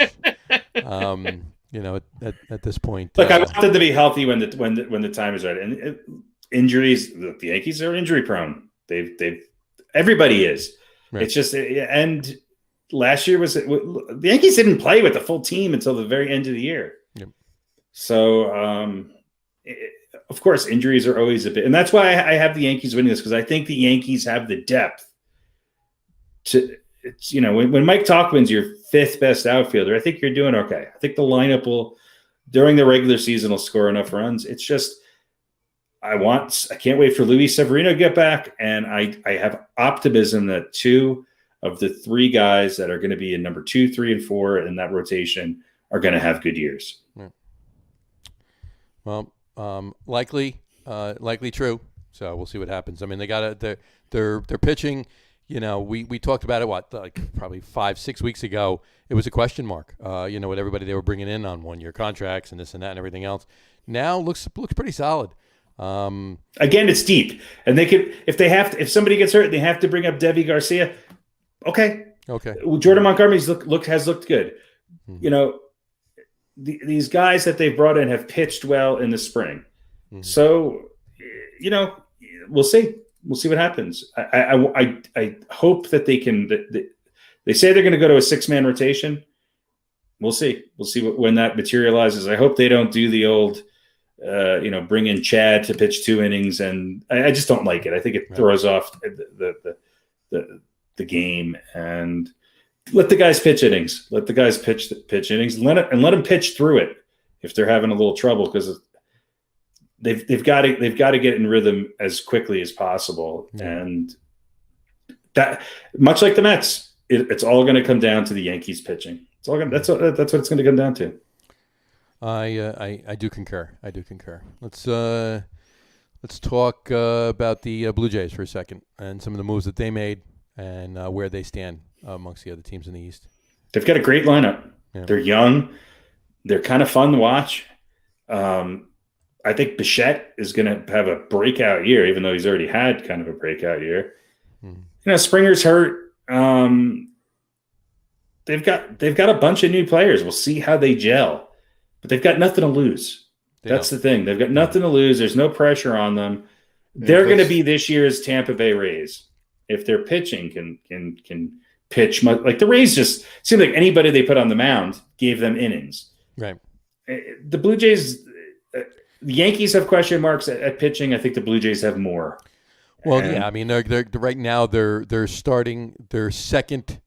At this point, look, I want them to be healthy when the time is right. And injuries, the Yankees are injury prone. Everybody is. Right. It's just, and last year the Yankees didn't play with the full team until the very end of the year. Yep. So, of course, injuries are always a bit, and that's why I have the Yankees winning this, because I think the Yankees have the depth to, when Mike Talk wins your fifth best outfielder, I think you're doing okay. I think the lineup will, during the regular season, will score enough runs. It's just, I can't wait for Luis Severino to get back, and I have optimism that 2 of the 3 guys that are going to be in number 2, 3, and 4 in that rotation are going to have good years. Yeah. Well, likely true. So we'll see what happens. I mean, they got they're pitching. You know, we talked about it probably 5-6 weeks ago. It was a question mark. You know, with everybody they were bringing in on 1-year contracts and this and that and everything else. Now looks pretty solid. Again, it's deep, and they could if somebody gets hurt and they have to bring up Devi Garcia. Okay. Jordan Montgomery's has looked good. Mm-hmm. You know, these guys that they've brought in have pitched well in the spring. Mm-hmm. So, you know, we'll see. We'll see what happens. I hope that they can. They say they're going to go to a 6-man rotation. We'll see. We'll see when that materializes. I hope they don't do the old, bring in Chad to pitch 2 innings, and I just don't like it. I think it throws off the game, and let the guys pitch innings. Let the guys pitch innings, and let them pitch through it if they're having a little trouble, because they've got to get in rhythm as quickly as possible. Yeah. And that, much like the Mets, it's all going to come down to the Yankees pitching. It's all that's what it's going to come down to. I do concur. Let's talk about the Blue Jays for a second and some of the moves that they made and where they stand amongst the other teams in the East. They've got a great lineup. Yeah. They're young. They're kind of fun to watch. I think Bichette is going to have a breakout year, even though he's already had kind of a breakout year. You know, Springer's hurt. They've got a bunch of new players. We'll see how they gel, but they've got nothing to lose. That's the thing. They've got nothing to lose. There's no pressure on them. They're going to be this year's Tampa Bay Rays if their pitching can pitch much. Like the Rays just seemed like anybody they put on the mound gave them innings. Right. The Blue Jays, the Yankees have question marks at pitching. I think the Blue Jays have more. Well, yeah. I mean, they're right now they're starting their second.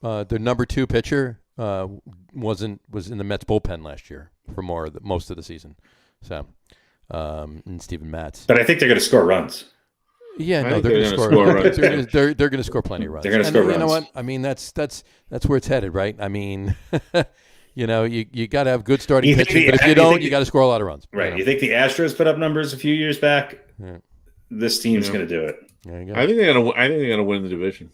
Their number 2 pitcher was in the Mets bullpen last year for most of the season. So, and Steven Matz. But I think they're going to score runs. Yeah, no, they're going to score runs. They're going to score plenty of runs. They're going to score runs. You know what? I mean, that's where it's headed, right? I mean, you know, you got to have good starting pitching, but if you don't, you got to score a lot of runs. Right. You think the Astros put up numbers a few years back? Yeah. This team's going to do it. There you go. I think they're going to win the division.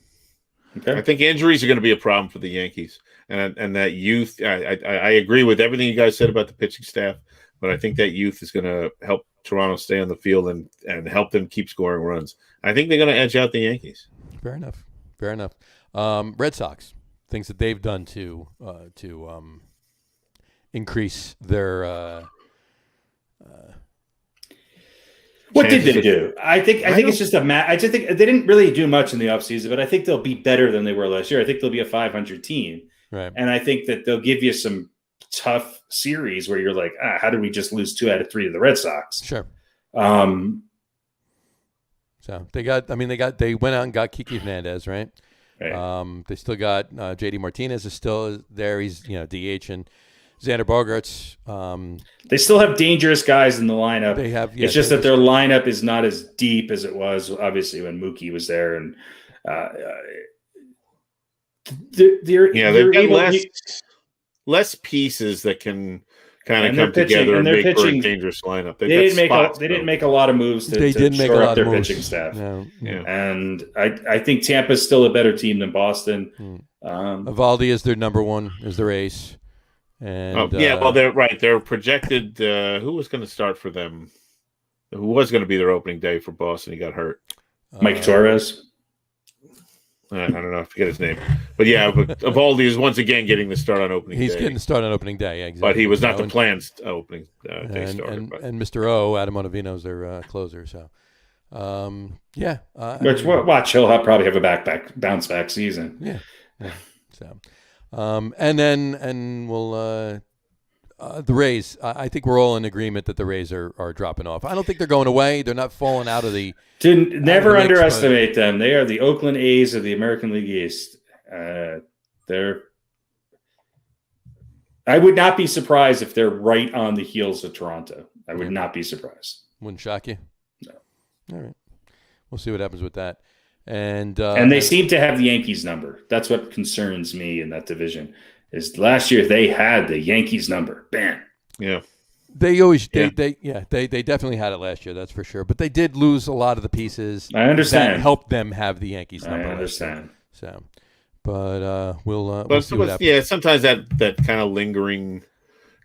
Okay. I think injuries are going to be a problem for the Yankees, and that youth. I agree with everything you guys said about the pitching staff, but I think that youth is going to help Toronto stay on the field and help them keep scoring runs. I think they're going to edge out the Yankees. Fair enough. Red Sox, things that they've done to increase their. What did they do? I think it's just I just think they didn't really do much in the offseason, but I think they'll be better than they were last year. I think they'll be a 500 team. Right. And I think that they'll give you some tough series where you're like, how did we just lose 2 out of 3 to the Red Sox? Sure. So they went out and got Kiki Hernandez, right? Right. They still got JD Martinez is still there. He's DH, and Xander Bogaerts. They still have dangerous guys in the lineup. They have. It's just that their lineup is not as deep as it was, obviously, when Mookie was there. And they've got less pieces that can kind of come together and make for a dangerous lineup. They didn't make a lot of moves to shore up their pitching staff. No. Yeah. And I think Tampa's still a better team than Boston. Evaldi is their number 1, is their ace. And they're right. They're projected. Who was going to start for them? Who was going to be their opening day for Boston? He got hurt. Mike Torres. I don't know. I forget his name. But yeah, Evaldi is once again getting the start on opening day. He's getting the start on opening day, yeah, exactly. But he was not the planned opening day starter. And Mr. O, Adam Ottavino, is their closer. So, watch, he'll probably have a bounce back season. Yeah. So. And we'll the Rays. I think we're all in agreement that the Rays are dropping off. I don't think they're going away. They're not falling out of the. Never underestimate them. They are the Oakland A's of the American League East. They're I would not be surprised if they're right on the heels of Toronto. I would not be surprised. Wouldn't shock you? No. All right. We'll see what happens with that. And they seem to have the Yankees number. That's what concerns me in that division. Is last year they had the Yankees number. Bam. Yeah. They definitely had it last year, that's for sure. But they did lose a lot of the pieces. I understand. That helped them have the Yankees number. I understand. So, but we'll see what happens. Yeah, sometimes that kind of lingering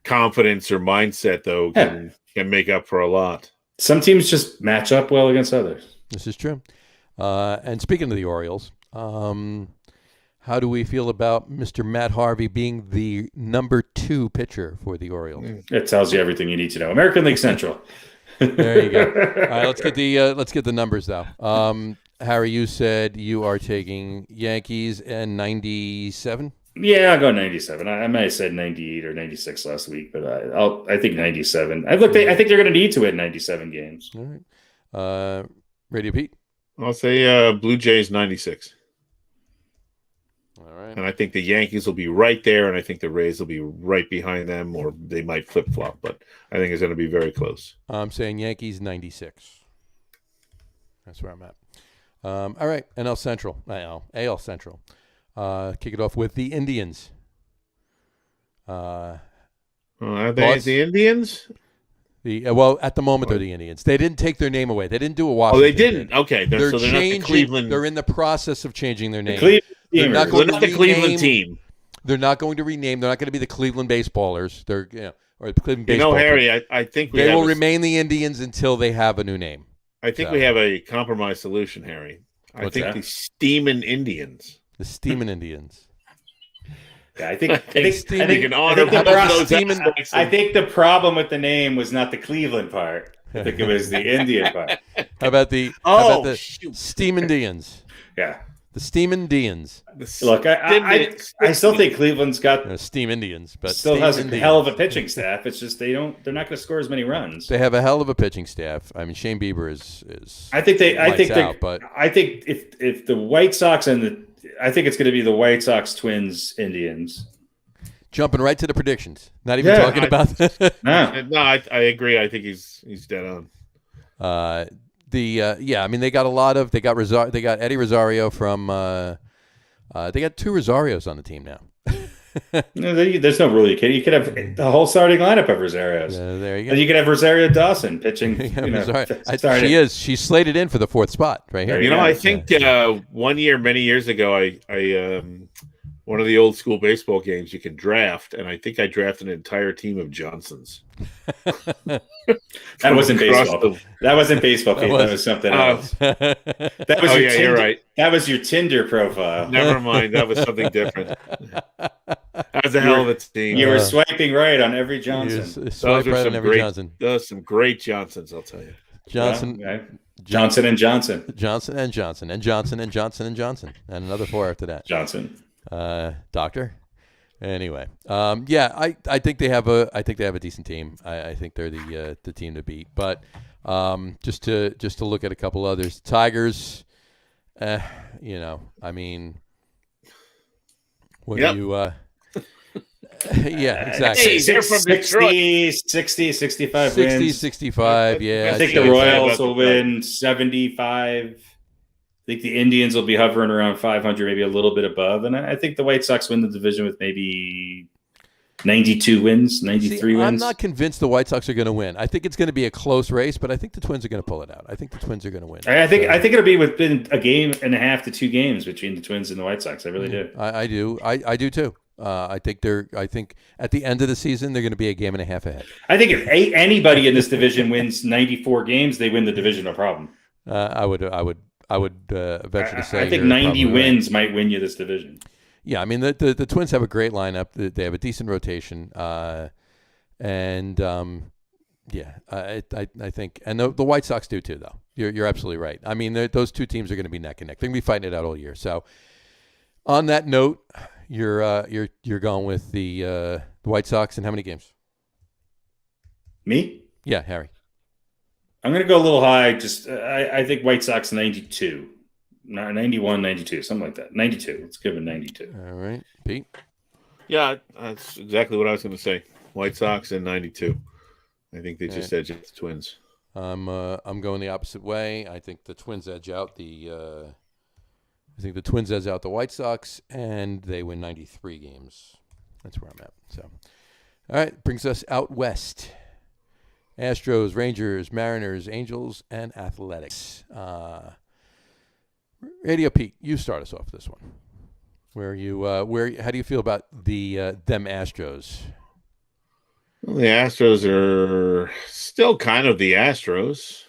confidence or mindset though can make up for a lot. Some teams just match up well against others. This is true. And speaking of the Orioles, how do we feel about Mr. Matt Harvey being the number 2 pitcher for the Orioles? It tells you everything you need to know. American League Central. There you go. All right, let's get the numbers though. Harry, you said you are taking Yankees and 97. Yeah, I'll go 97. I might have said 98 or 96 last week, but I think 97. I think they're going to need to win 97 games. All right. RadioPete. I'll say Blue Jays 96. All right. And I think the Yankees will be right there, and I think the Rays will be right behind them, or they might flip-flop, but I think it's going to be very close. I'm saying Yankees 96. That's where I'm at. All right, AL Central. Kick it off with the Indians. Are they the Indians? Well, at the moment, they're the Indians. They didn't take their name away. They didn't do a Washington. Oh, they didn't? Okay. They're not changing. the Cleveland. They're in the process of changing their name. They're not the Cleveland team. They're not going to rename. They're not going to be the Cleveland Baseballers. They're or the Cleveland Baseball. Harry, I think they will remain the Indians until they have a new name. I think we have a compromise solution, Harry. I think the Steamin' Indians. The Steamin' Indians. Yeah, I think the problem with the name was not the Cleveland part. I think it was the Indian part. How about the Steam Indians? Yeah. The Steam Indians. Look, I still think Cleveland's got Steam Indians, but still has a hell of a pitching staff. It's just they're not going to score as many runs. They have a hell of a pitching staff. I mean, Shane Bieber is. I think if the White Sox I think it's going to be the White Sox, Twins, Indians. Jumping right to the predictions. Not even talking about that. No, I agree. I think he's dead on. I mean, they got they got Eddie Rosario from they got 2 Rosarios on the team now. No, there's no rule. You could have the whole starting lineup of Rosarios. There you go. And you could have Rosario Dawson pitching. She's slated in for the 4th spot right here. I think 1 year, many years ago, I one of the old school baseball games you can draft, and I think I drafted an entire team of Johnsons. That wasn't baseball. That wasn't baseball. That was something else. That was you're right. That was your Tinder profile. Never mind. That was something different. That was a hell of a team. You were swiping right on every Johnson. Swipe right on every Johnson. Those some great Johnsons, I'll tell you. Johnson and Johnson. Johnson and Johnson and Johnson and Johnson and Johnson. And another 4 after that. Johnson. Doctor. Anyway, I think they have a decent team. I think they're the team to beat. But just to look at a couple others, Tigers. I mean, what do you? Yeah, exactly. Hey, they're from 60, 65 60, wins. 65, yeah. I think the Royals will win 75. I think the Indians will be hovering around 500, maybe a little bit above. And I think the White Sox win the division with maybe 92 wins, 93 wins. I'm not convinced the White Sox are going to win. I think it's going to be a close race, but I think the Twins are going to pull it out. I think the Twins are going to win. I think it'll be within a game and a half to 2 games between the Twins and the White Sox. I really do. I do. I do too. I think at the end of the season they're going to be a game and a half ahead. I think if anybody in this division wins 94 games, they win the division, no problem. I would venture to say I think 90 wins might win you this division. Yeah, I mean the Twins have a great lineup. They have a decent rotation, I think, and the White Sox do too. Though you're absolutely right. I mean those 2 teams are going to be neck and neck. They're going to be fighting it out all year. So on that note, you're going with the White Sox in how many games? Me? Yeah, Harry. I'm going to go a little high. Just I think White Sox 92, 91, 92, something like that. 92. Let's give it 92. All right, Pete. Yeah, that's exactly what I was going to say. White Sox in 92. I think they just edged the Twins. I'm going the opposite way. I think the Twins edge out the White Sox, and they win 93 games. That's where I'm at. So, all right, brings us out west. Astros, Rangers, Mariners, Angels, and Athletics. RadioPete, you start us off this one. How do you feel about them Astros? Well, the Astros are still kind of the Astros.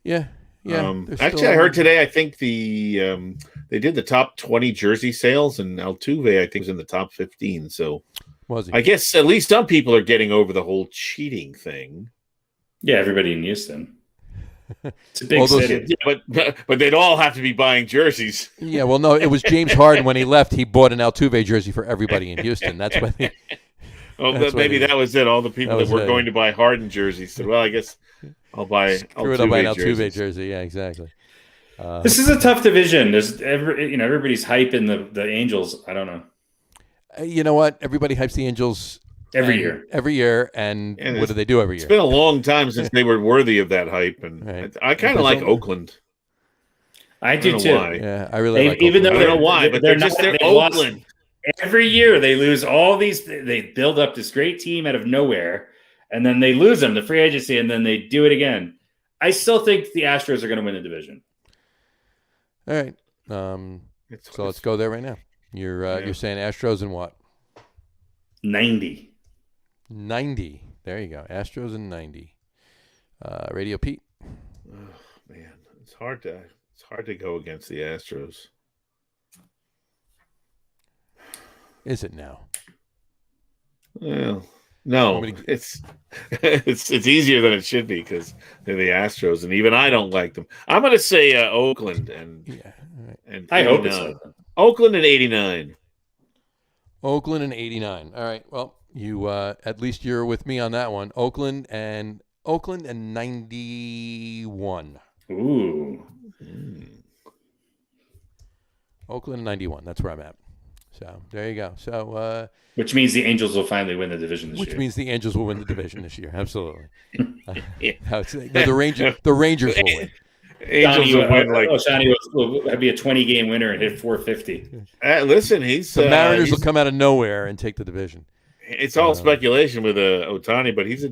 Yeah. Actually, I heard today. I think they did the top 20 jersey sales, and Altuve I think was in the top 15. So, was he? I guess at least some people are getting over the whole cheating thing. Yeah, everybody in Houston. It's a big city. Yeah, but they'd all have to be buying jerseys. Yeah, well, no, it was James Harden when he left. He bought an Altuve jersey for everybody in Houston. That's what. Maybe that was it. All the people that were going to buy Harden jerseys said, "Well, I guess I'll buy Altuve jersey." Yeah, exactly. This is a tough division. There's everybody's hyping the Angels. I don't know. You know what? Everybody hypes the Angels every year, and what do they do every year? It's been a long time since they were worthy of that hype, and right. I kind of like Oakland. I do too. Why. Yeah, I really like even Oakland. though I don't know why, but they're Oakland. Every year they lose all these. They build up this great team out of nowhere, and then they lose them, the free agency, and then they do it again. I still think the Astros are going to win the division. All right. So let's go there right now. You're saying Astros and what? 90. 90. There you go. Astros and 90. RadioPete. Oh, man, it's hard to go against the Astros. Is it now? Well, no. It's easier than it should be because they're the Astros, and even I don't like them. I'm going to say Oakland and I hope it's Oakland and 89. Oakland and 89. All right. Well, you at least you're with me on that one. Oakland and 91. Ooh. Oakland and 91. That's where I'm at. So there you go. So which means the Angels will finally win the division this year. Which means the Angels will win the division this year. Absolutely. The Rangers will win. Angels will win Ohtani will be a 20-game winner and hit 450. Listen, the Mariners will come out of nowhere and take the division. It's all speculation with Ohtani, but he's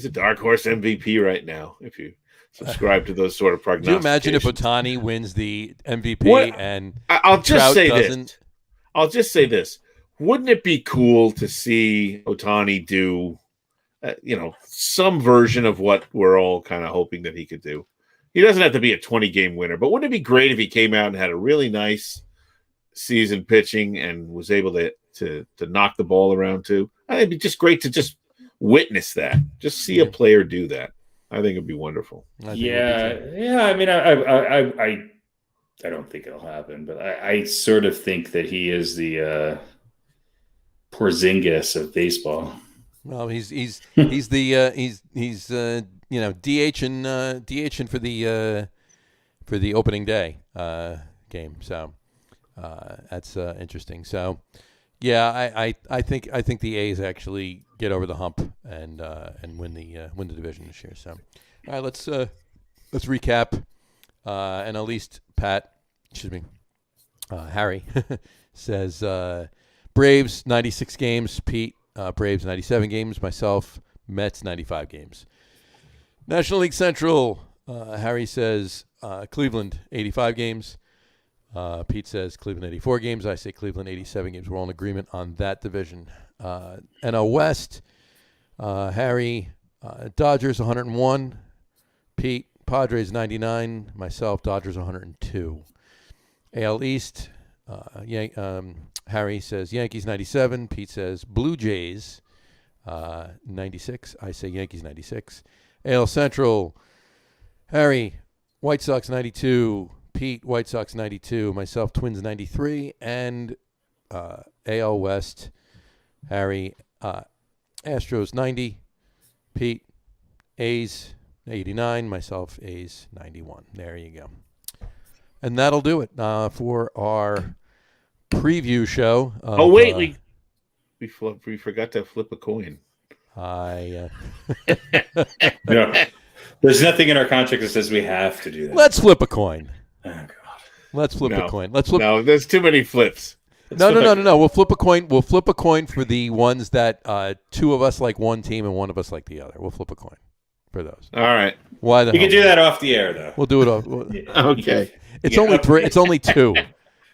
a dark horse MVP right now. If you subscribe to those sort of prognostications. Can you imagine if Ohtani wins the MVP and I'll just say doesn't? This. I'll just say this: wouldn't it be cool to see Ohtani do, some version of what we're all kind of hoping that he could do? He doesn't have to be a 20-game winner, but wouldn't it be great if he came out and had a really nice season pitching and was able to knock the ball around too? I think it'd be just great to just witness that, just see a player do that. I think it'd be wonderful. Yeah. I mean, I don't think it'll happen, but I sort of think that he is the Porzingis of baseball. Well, he's DHing for the opening day game. So that's interesting. So yeah, I think the A's actually get over the hump and win the division this year. So all right, let's recap. And at least Harry says Braves 96 games. Pete, Braves 97 games. Myself, Mets 95 games. National League Central, Harry says Cleveland 85 games. Pete says Cleveland 84 games. I say Cleveland 87 games. We're all in agreement on that division. NL West, Harry, Dodgers 101. Pete, Padres 99. Myself, Dodgers 102. AL East, Harry says Yankees 97. Pete says Blue Jays 96. I say Yankees 96. AL Central, Harry, White Sox 92. Pete, White Sox 92. Myself, Twins 93. And AL West, Harry, Astros 90. Pete, A's 89. Myself, A's 91. There you go. And that'll do it for our preview show. We forgot to flip a coin. No, there's nothing in our contract that says we have to do that. Let's flip a coin. Oh God. Let's flip a coin. Let's flip. No, there's too many flips. No. We'll flip a coin. We'll flip a coin for the ones that two of us like one team and one of us like the other. We'll flip a coin for those. All right. Why the You can do that off the air, though. We'll do it off. Okay. It's only three. It's only two.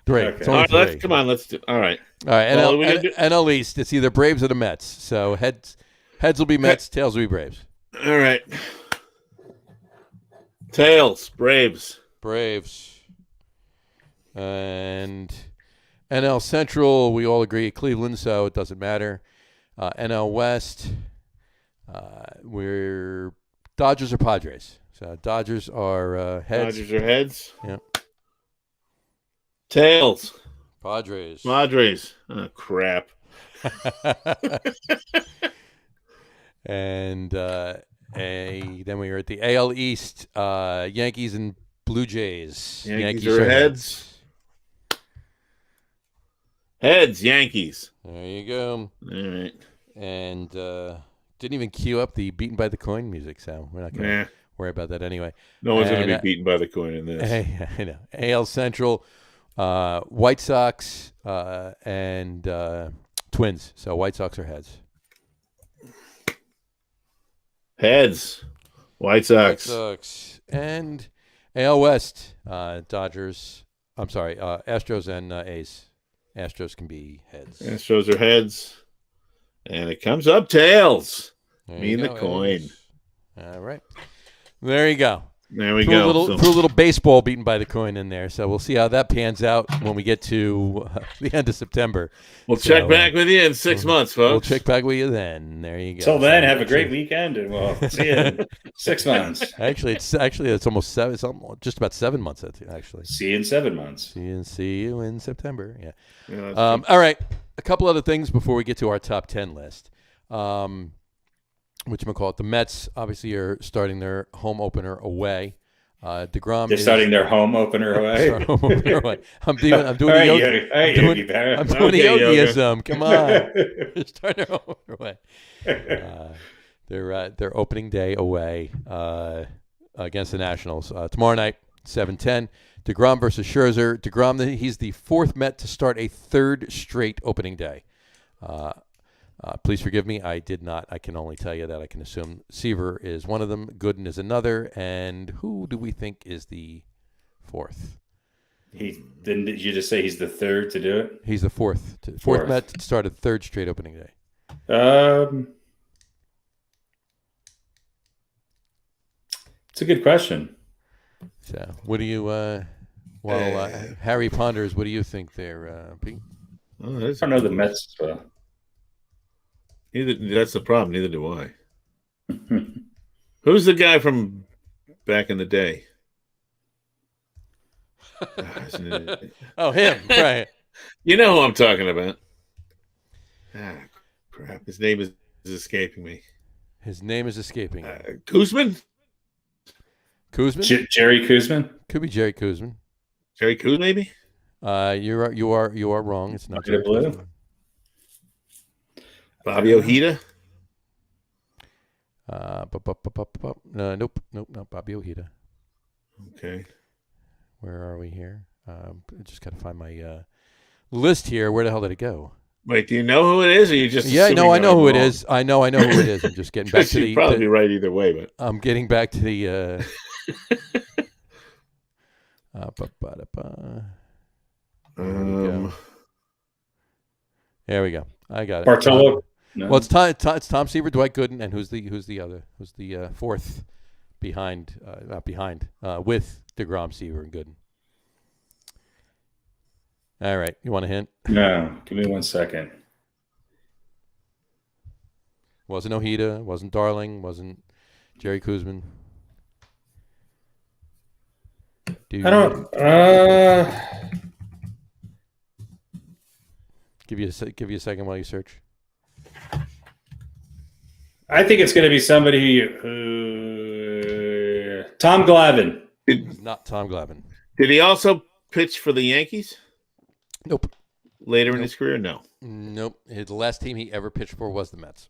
Three. Okay. It's only three. Come on. Let's do. All right. All right. NL East. It's either Braves or the Mets. So heads will be Mets. Tails will be Braves. All right. Tails. Braves. And NL Central, we all agree Cleveland, so it doesn't matter. NL West, we're Dodgers or Padres. So Dodgers are heads. Dodgers are heads. Yep. Tails. Padres. Oh, crap. And then we were at the AL East, Yankees and Blue Jays. Yankees are heads. Heads, Yankees. There you go. All right. And didn't even cue up the beaten by the coin music, so we're not going to worry about that anyway. No one's going to be beaten by the coin in this. I know. AL Central, White Sox and Twins. So White Sox are heads. Heads. White Sox. And AL West, Dodgers. I'm sorry, Astros and A's. Astros can be heads. Astros are heads. And it comes up tails. Mean the coin. All right. There you go. There we go. Threw a little baseball beaten by the coin in there. So we'll see how that pans out when we get to the end of September. We'll check back with you in 6 months, folks. We'll check back with you then. There you go. Till then, have a great weekend, and we'll see you in 6 months. Actually, it's almost seven. It's just about 7 months. Actually, see you in 7 months. See you in September. Yeah. All right. A couple other things before we get to our top 10 list. Whatchamacallit, the Mets obviously are starting their home opener away. DeGrom. They're starting their home opener away. I'm doing the Yogi. I'm doing the Yogiism. Come on. They're starting their home opener away. They're opening day away against the Nationals tomorrow night, 7:10. DeGrom versus Scherzer. DeGrom, he's the fourth Met to start a third straight opening day. Please forgive me. I did not. I can only tell you that I can assume Seaver is one of them, Gooden is another, and who do we think is the fourth? Didn't you just say he's the third to do it? He's the fourth Met to start a third straight opening day. It's a good question. So, what do you? Harry ponders. What do you think there, Pete? I don't know the Mets. That's the problem. Neither do I. Who's the guy from back in the day? Oh, him, right. You know who I'm talking about. Crap. His name is escaping me. Koosman? Koosman? Jerry Koosman? Could be Jerry Koosman. Jerry Koosman, maybe? You are wrong. It's not Jerry Koosman. Bobby Ojeda? Nope, not Bobby Ojeda. Okay. Where are we here? I just got to find my list here. Where the hell did it go? Wait, do you know who it is, or you just? Yeah, no, I know who it is. I know who it is. I'm just getting back to the. You'd probably be right either way, but I'm getting back to the. There we go. I got it. Bartolo. No. Well, it's Tom Seaver, Dwight Gooden, and who's the other? Who's the fourth behind? Not behind. With DeGrom, Seaver, and Gooden. All right. You want a hint? No. Give me 1 second. Wasn't Ojeda. Wasn't Darling. Wasn't Jerry Koosman. I don't. Give you a second while you search. I think it's going to be somebody who. Tom Glavine. Not Tom Glavine. Did he also pitch for the Yankees? Nope. Later in his career? No. Nope. The last team he ever pitched for was the Mets.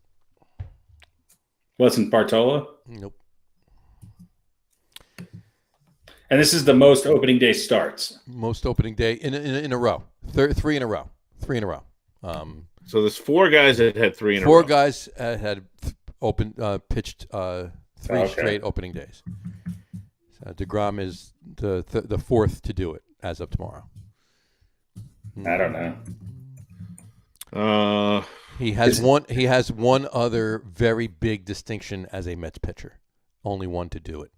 Wasn't Bartola? Nope. And this is the most opening day starts. Most opening day in a row. Three in a row. So there's 4 guys that had 3 in a row. 4 guys had pitched 3 straight opening days. So DeGrom is the 4th to do it as of tomorrow. I don't know. He has one other very big distinction as a Mets pitcher. Only one to do it.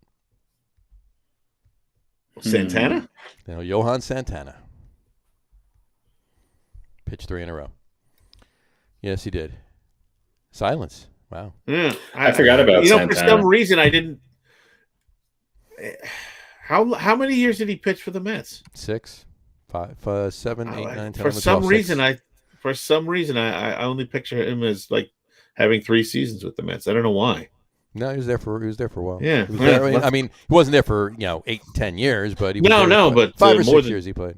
Santana? No, Johan Santana. Pitched 3 in a row. Yes, he did. Silence. Wow. Yeah, I forgot about Santana. For some reason, I didn't. How many years did he pitch for the Mets? 6, 5, 7, 8, 9, 10. For some reason, I only picture him as like having 3 seasons with the Mets. I don't know why. No, he was there for a while. Yeah. I mean, he wasn't there for 8, 10 years, but he was but 5 or more 6 years he played.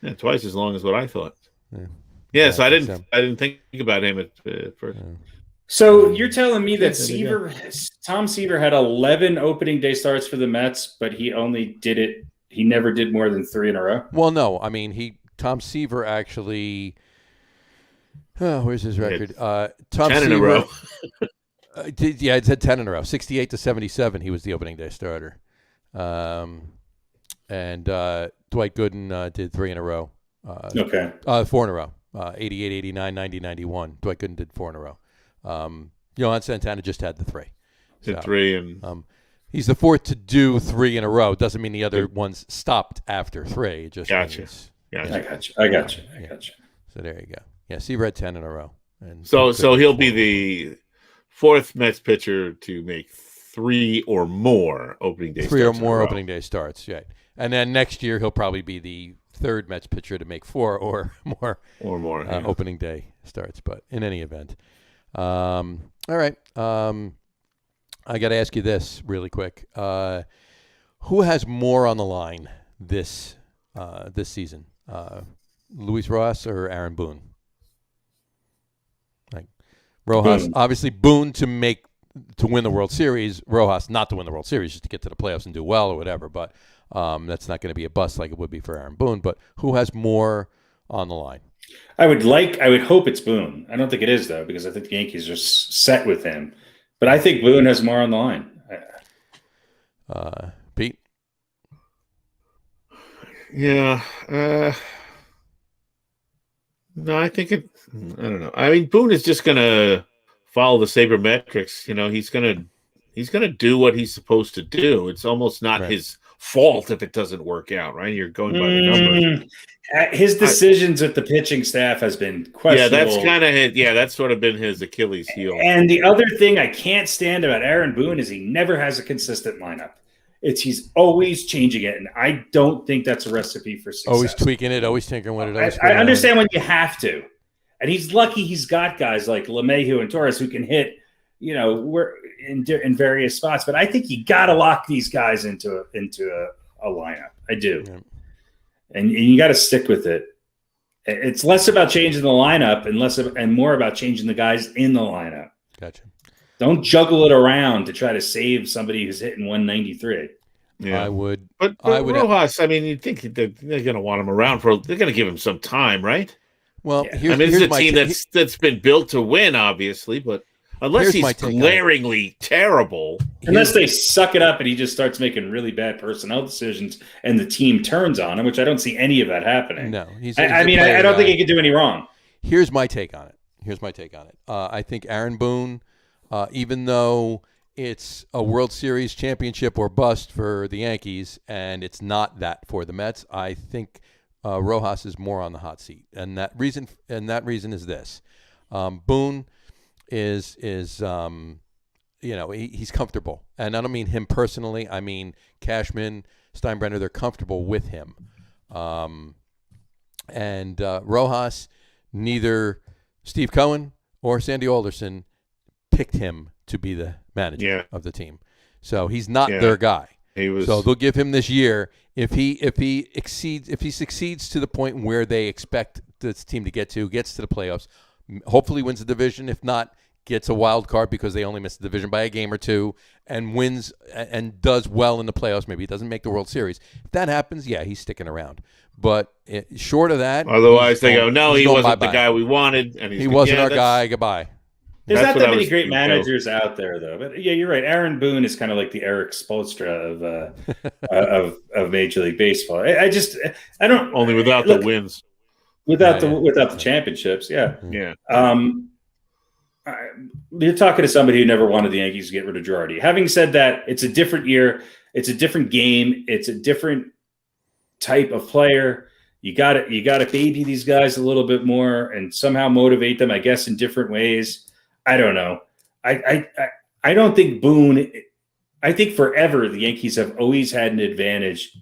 Yeah. Twice as long as what I thought. Yeah. So I didn't think about him at first. So you're telling me that Tom Seaver had 11 opening day starts for the Mets, but he never did more than 3 in a row? Well, no. I mean, Tom Seaver actually. Where's his record? Tom 10 Seaver, in a row. It said 10 in a row. 68 to 77, he was the opening day starter. And Dwight Gooden did 3 in a row. 4 in a row. 88, 89, 90, 91. Dwight Gooden did 4 in a row. Johan Santana just had the 3. Did 3 and he's the 4th to do 3 in a row. Doesn't mean the other ones stopped after 3. It just gotcha. I got you. So there you go. Yeah, Seaver had 10 in a row. And so he'll be the 4th Mets pitcher to make 3 or more opening day starts. 3 or more opening day starts, right. And then next year he'll probably be the 3rd Mets pitcher to make 4 or more opening day starts. But in any event, all right. I got to ask you this really quick: who has more on the line this season, Luis Rojas or Aaron Boone? Like Rojas, Boone. Obviously Boone to win the World Series. Rojas not to win the World Series, just to get to the playoffs and do well or whatever. But that's not going to be a bust like it would be for Aaron Boone. But who has more on the line? I would hope it's Boone. I don't think it is, though, because I think the Yankees are set with him. But I think Boone has more on the line. Pete? Yeah. No, I think it. I don't know. I mean, Boone is just going to follow the sabermetrics. He's gonna do what he's supposed to do. It's almost not his fault if it doesn't work out, right? You're going by the numbers. His decisions with the pitching staff has been questionable. That's sort of been his Achilles heel. And the other thing I can't stand about Aaron Boone is he never has a consistent lineup. He's always changing it, and I don't think that's a recipe for success. Always tweaking it, always tinkering with it. I understand when you have to, and he's lucky he's got guys like LeMahieu and Torres who can hit, we're in various spots. But I think you got to lock these guys into a lineup. I do. Yeah. And you got to stick with it. It's less about changing the lineup and more about changing the guys in the lineup. Gotcha. Don't juggle it around to try to save somebody who's hitting 193. Yeah, I would. But Rojas, you'd think they're going to want him around they're going to give him some time, right? Well, this is a team that's been built to win, obviously, but unless he's glaringly terrible. Unless they suck it up and he just starts making really bad personnel decisions and the team turns on him, which I don't see any of that happening. No. I don't think he could do any wrong. Here's my take on it. I think Aaron Boone, even though it's a World Series championship or bust for the Yankees and it's not that for the Mets, I think Rojas is more on the hot seat. And that reason is this. Boone is he's comfortable, and I don't mean him personally. I mean Cashman, Steinbrenner. They're comfortable with him, and Rojas. Neither Steve Cohen or Sandy Alderson picked him to be the manager of the team, so he's not their guy. he was. So they'll give him this year if he succeeds to the point where they expect this team to gets to the playoffs. Hopefully wins the division. If not, gets a wild card because they only missed the division by a game or two, and wins and does well in the playoffs. Maybe he doesn't make the World Series. If that happens, yeah, he's sticking around. But short of that, otherwise they go, no, he wasn't the guy we wanted, and he wasn't our guy. Goodbye. There's not that many great managers out there, though. But yeah, you're right. Aaron Boone is kind of like the Eric Spoelstra of Major League Baseball. I don't only without the wins, without the championships. Yeah. You're talking to somebody who never wanted the Yankees to get rid of Girardi. Having said that, it's a different year. It's a different game. It's a different type of player. You got to baby these guys a little bit more and somehow motivate them, I guess, in different ways. I don't know. I don't think Boone. I think forever the Yankees have always had an advantage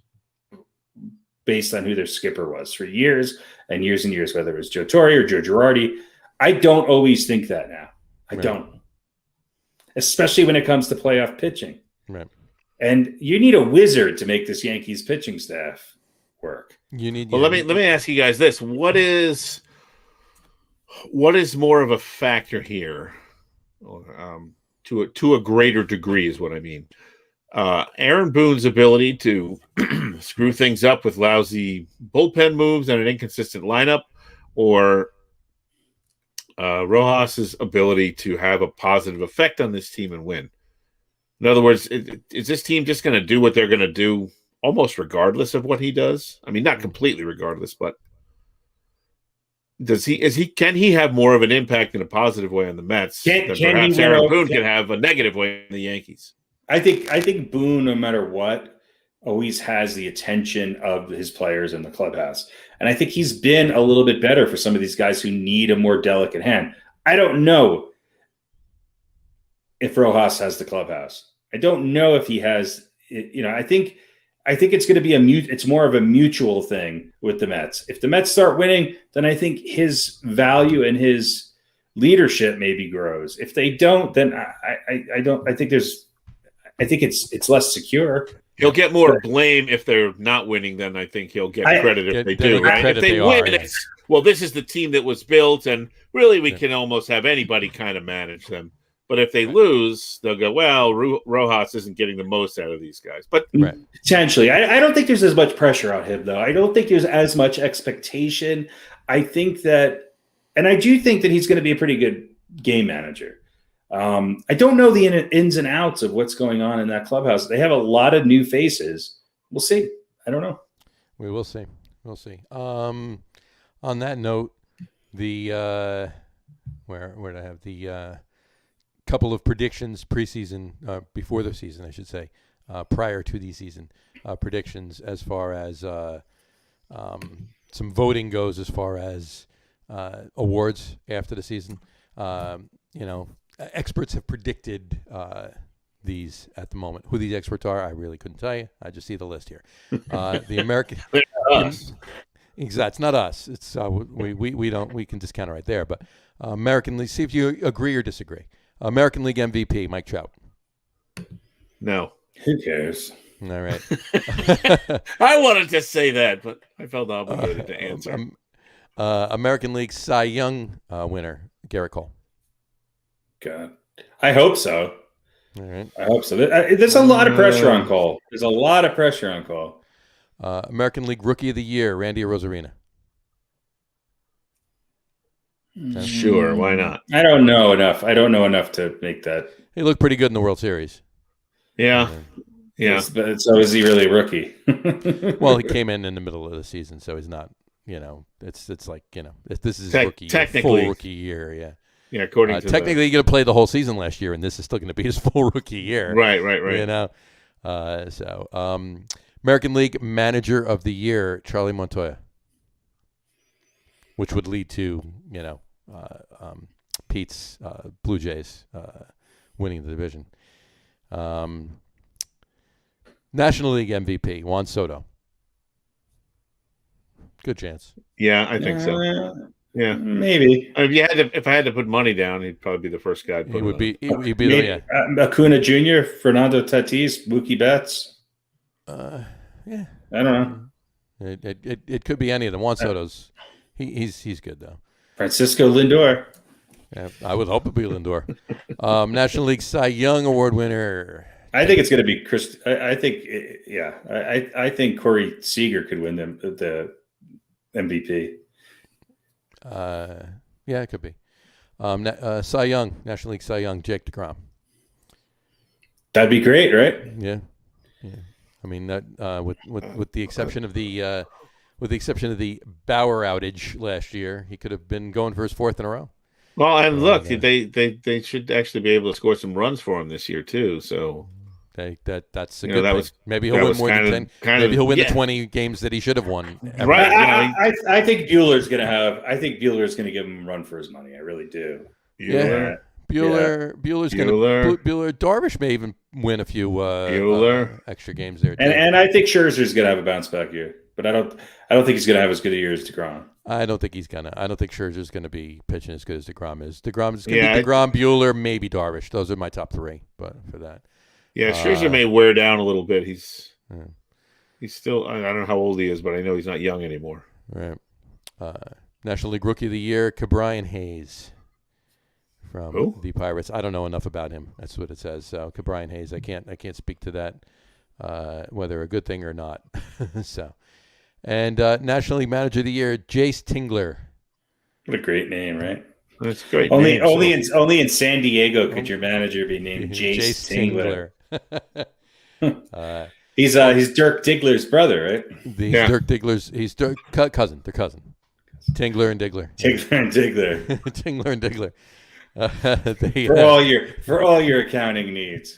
based on who their skipper was for years and years, whether it was Joe Torre or Joe Girardi. I don't always think that now. I don't, especially when it comes to playoff pitching. Right. And you need a wizard to make this Yankees pitching staff work. Well, let me ask you guys this: what is more of a factor here, to a greater degree, is what I mean. Aaron Boone's ability to screw things up with lousy bullpen moves and an inconsistent lineup, or Rojas's ability to have a positive effect on this team and win. In other words, is this team just going to do what they're going to do almost regardless of what he does? I mean, not completely regardless, but can he have more of an impact in a positive way on the Mets than perhaps Aaron Boone can have a negative way in the Yankees? I think Boone, no matter what, always has the attention of his players in the clubhouse. And I think he's been a little bit better for some of these guys who need a more delicate hand. I don't know if Rojas has the clubhouse. I don't know if he has, I think it's going to be it's more of a mutual thing with the Mets. If the Mets start winning, then I think his value and his leadership maybe grows. If they don't, then I think it's less secure. He'll get more blame if they're not winning than I think he'll get credit if they do, right? If they win, this is the team that was built, and really we can almost have anybody kind of manage them. But if they lose, they'll go, well, Rojas isn't getting the most out of these guys. But potentially, I don't think there's as much pressure on him, though. I don't think there's as much expectation. I think that, and I do think that he's going to be a pretty good game manager. I don't know the ins and outs of what's going on in that clubhouse. They have a lot of new faces. We'll see. I don't know. We will see. We'll see. On that note, the where did I have the couple of predictions preseason, before the season, I should say, prior to the season predictions as far as some voting goes, as far as awards after the season. Experts have predicted these at the moment. Who these experts are, I really couldn't tell you. I just see the list here. The American, exactly. It's not us. It's we can discount it right there. But American League. See if you agree or disagree. American League MVP, Mike Trout. No. Who cares? All right. I wanted to say that, but I felt obligated to answer. American League Cy Young winner, Garrett Cole. God, I hope so. All right. I hope so. There's a lot of pressure on Cole. There's a lot of pressure on Cole. American League Rookie of the Year, Randy Arozarena. Sure, why not? I don't know enough. To make that. He looked pretty good in the World Series. Yeah. But so is he really a rookie? Well, he came in the middle of the season, so he's not. It's like this is rookie, technically full rookie year. Yeah. Yeah, according to technically, he's going to play the whole season last year, and this is still going to be his full rookie year. Right. American League Manager of the Year, Charlie Montoya, which would lead to Pete's Blue Jays winning the division. National League MVP, Juan Soto. Good chance. Yeah, I think so. Yeah, maybe. If I had to put money down, he'd probably be the first guy. He'd be Acuna Jr., Fernando Tatis, Mookie Betts. Yeah, I don't know. It could be any of them. Juan Soto's he's good though. Francisco Lindor. Yeah, I would hope it'd be Lindor. National League Cy Young Award winner. I think it's going to be Chris. I think Corey Seager could win the MVP. Yeah, it could be. Cy Young, National League Cy Young, Jake DeGrom. That'd be great, right? Yeah. I mean, with the exception of the Bauer outage last year, he could have been going for his fourth in a row. Well, and look, they should actually be able to score some runs for him this year too. So that's a good thing. Maybe he'll win more than 10. Maybe he'll win the 20 games that he should have won. Right. I think Bueller's going to give him a run for his money. I really do. Bueller. Darvish may even win a few extra games there. And I think Scherzer's going to have a bounce back year, but I don't think he's going to have as good a year as DeGrom. I don't think Scherzer's going to be pitching as good as DeGrom is. DeGrom's going to be DeGrom, Bueller, maybe Darvish. Those are my top three. But for that, yeah, Scherzer may wear down a little bit. He's still. I don't know how old he is, but I know he's not young anymore. Right. National League Rookie of the Year, Ke'Bryan Hayes. From the Pirates. I don't know enough about him. That's what it says. So Ke'Bryan Hayes, I can't speak to that, whether a good thing or not. So, and National League Manager of the Year, Jace Tingler. What a great name, right? That's great. Only in San Diego could your manager be named Jace Tingler. He's Dirk Diggler's brother, right? Dirk Diggler's. He's Dirk cousin. They're cousin. Tingler and Diggler. Tingler and Diggler. For all your accounting needs,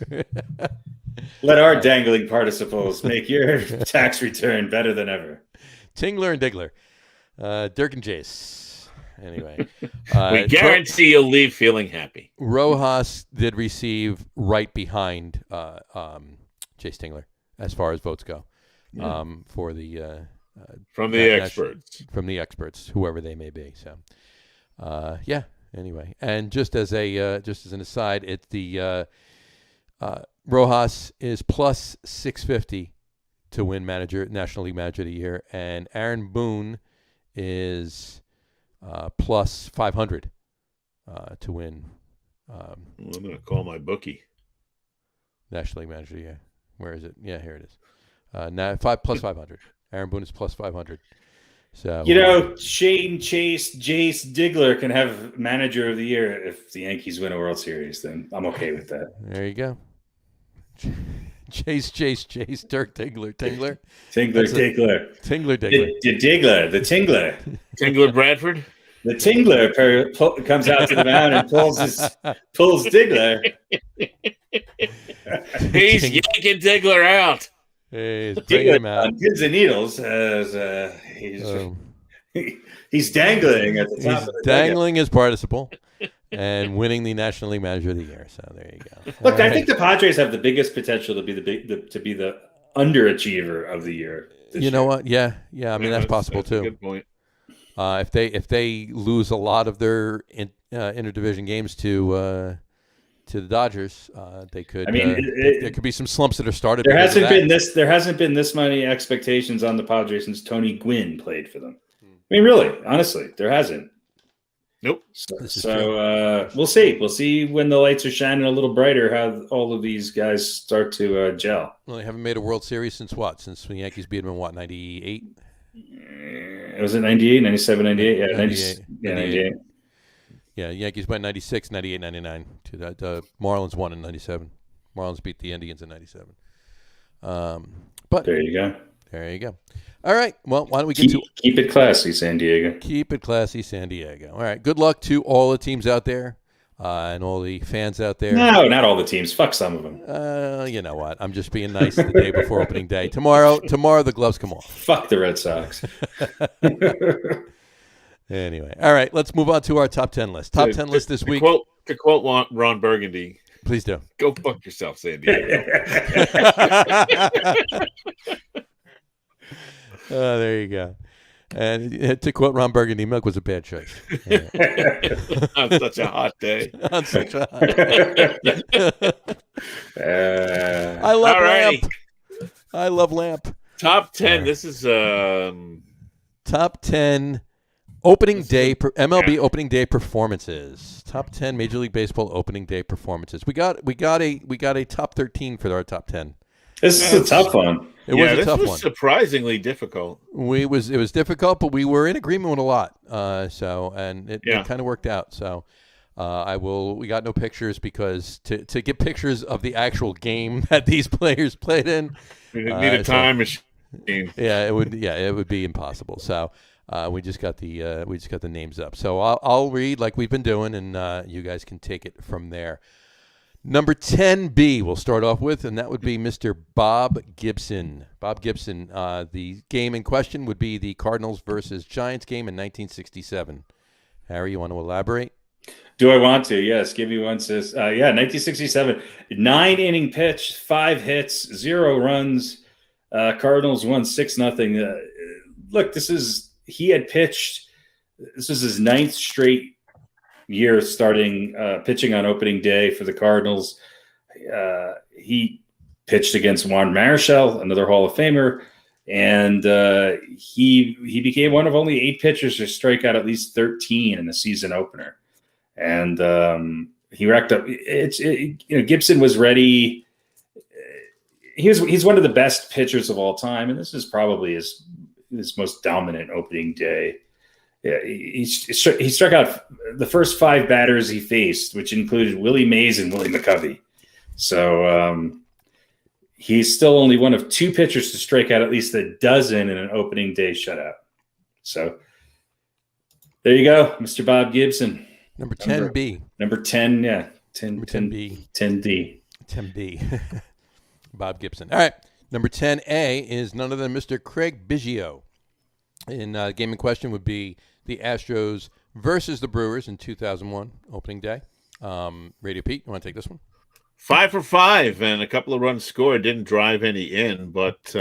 let our dangling participles make your tax return better than ever. Tingler and Diggler, Dirk and Jace. Anyway, we guarantee you'll leave feeling happy. Rojas did receive right behind Jace Tingler as far as votes go, for the from the experts, whoever they may be. So, yeah. Anyway, and just as an aside, it's the Rojas is plus 650 to win National League Manager of the Year, and Aaron Boone is plus 500 to win. I'm going to call my bookie. National League Manager of the Year. Where is it? Yeah, here it is. Plus 500. Aaron Boone is plus 500. So Shane Chase, Jace Diggler can have Manager of the Year if the Yankees win a World Series. Then I'm okay with that. There you go. Chase, Dirk Diggler, Diggler. The Tingler Bradford. The Tingler comes out to the mound and pulls Diggler. He's yanking Diggler out. He's bringing him out. On pins and needles, he's dangling at the top. He's dangling his participle and winning the National League Manager of the Year. So there you go. Look, I think the Padres have the biggest potential to be the underachiever of the year. You know what? Yeah. I mean, that's possible too. A good point. If they lose a lot of their interdivision games to the Dodgers, they could. I mean, there could be some slumps that are started. There hasn't been this many expectations on the Padres since Tony Gwynn played for them. I mean, really, honestly, there hasn't. Nope. So we'll see. We'll see when the lights are shining a little brighter how all of these guys start to gel. Well, they haven't made a World Series since what? Since the Yankees beat them in 98? Was it 98, 97, 98? Yeah, 98. 98. Yeah, Yankees went 96, 98, 99. The Marlins won in 97. Marlins beat the Indians in 97. But there you go. There you go. All right. Well, why don't we keep it classy, San Diego. Keep it classy, San Diego. All right. Good luck to all the teams out there and all the fans out there. No, not all the teams. Fuck some of them. You know what? I'm just being nice the day before opening day. Tomorrow the gloves come off. Fuck the Red Sox. Anyway, all right, let's move on to our top 10 list. Top 10 list this week. To quote Ron Burgundy. Please do. Go fuck yourself, San Diego. Oh, there you go. And to quote Ron Burgundy, milk was a bad choice. On such a hot day. On such a hot day. I love All Lamp. I love Lamp. Top 10. This is top 10 opening day MLB Opening Day Performances. Top 10 Major League Baseball Opening Day Performances. We got a top 13 for our top 10. This is a tough one. It was a tough one. One. Surprisingly difficult. It was difficult, but we were in agreement with a lot. It kind of worked out. So we got no pictures because to get pictures of the actual game that these players played in, we need a time machine. Yeah, it would be impossible. So we just got the names up. So I'll read like we've been doing, and you guys can take it from there. Number 10B we'll start off with, and that would be Mr. Bob Gibson. Bob Gibson, the game in question would be the Cardinals versus Giants game in 1967. Harry, you want to elaborate? Do I want to? Yes. Give me one, sis. 1967. 9-inning pitch, 5 hits, 0 runs. Cardinals won 6-0. Look, he had pitched. This was his 9th straight year starting pitching on opening day for the Cardinals. He pitched against Juan Marichal, another Hall of Famer, and he became one of only 8 pitchers to strike out at least 13 in the season opener. And he racked up. Gibson was ready. He's one of the best pitchers of all time, and this is probably his most dominant opening day. Yeah, he struck out the first 5 batters he faced, which included Willie Mays and Willie McCovey. So he's still only one of 2 pitchers to strike out at least a dozen in an opening day shutout. So there you go, Mr. Bob Gibson. Number 10B. Number 10, yeah. 10B. 10D. 10B. Bob Gibson. All right. Number 10A is none other than Mr. Craig Biggio. In game in question would be the Astros versus the Brewers in 2001 opening day. RadioPete, you want to take this one? 5 for 5 and a couple of runs scored. Didn't drive any in, but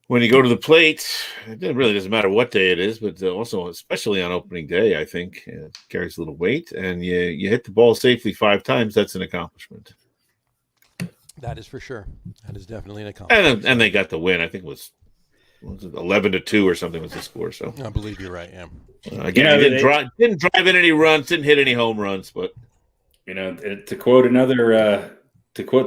when you go to the plate, it really doesn't matter what day it is, but also especially on opening day, I think it carries a little weight. And you hit the ball safely 5 times. That's an accomplishment. That is for sure. That is definitely an accomplishment. And they got the win. I think it was 11-2 or something was the score. So I believe you're right. Yeah. Again, didn't drive in any runs, didn't hit any home runs, but to quote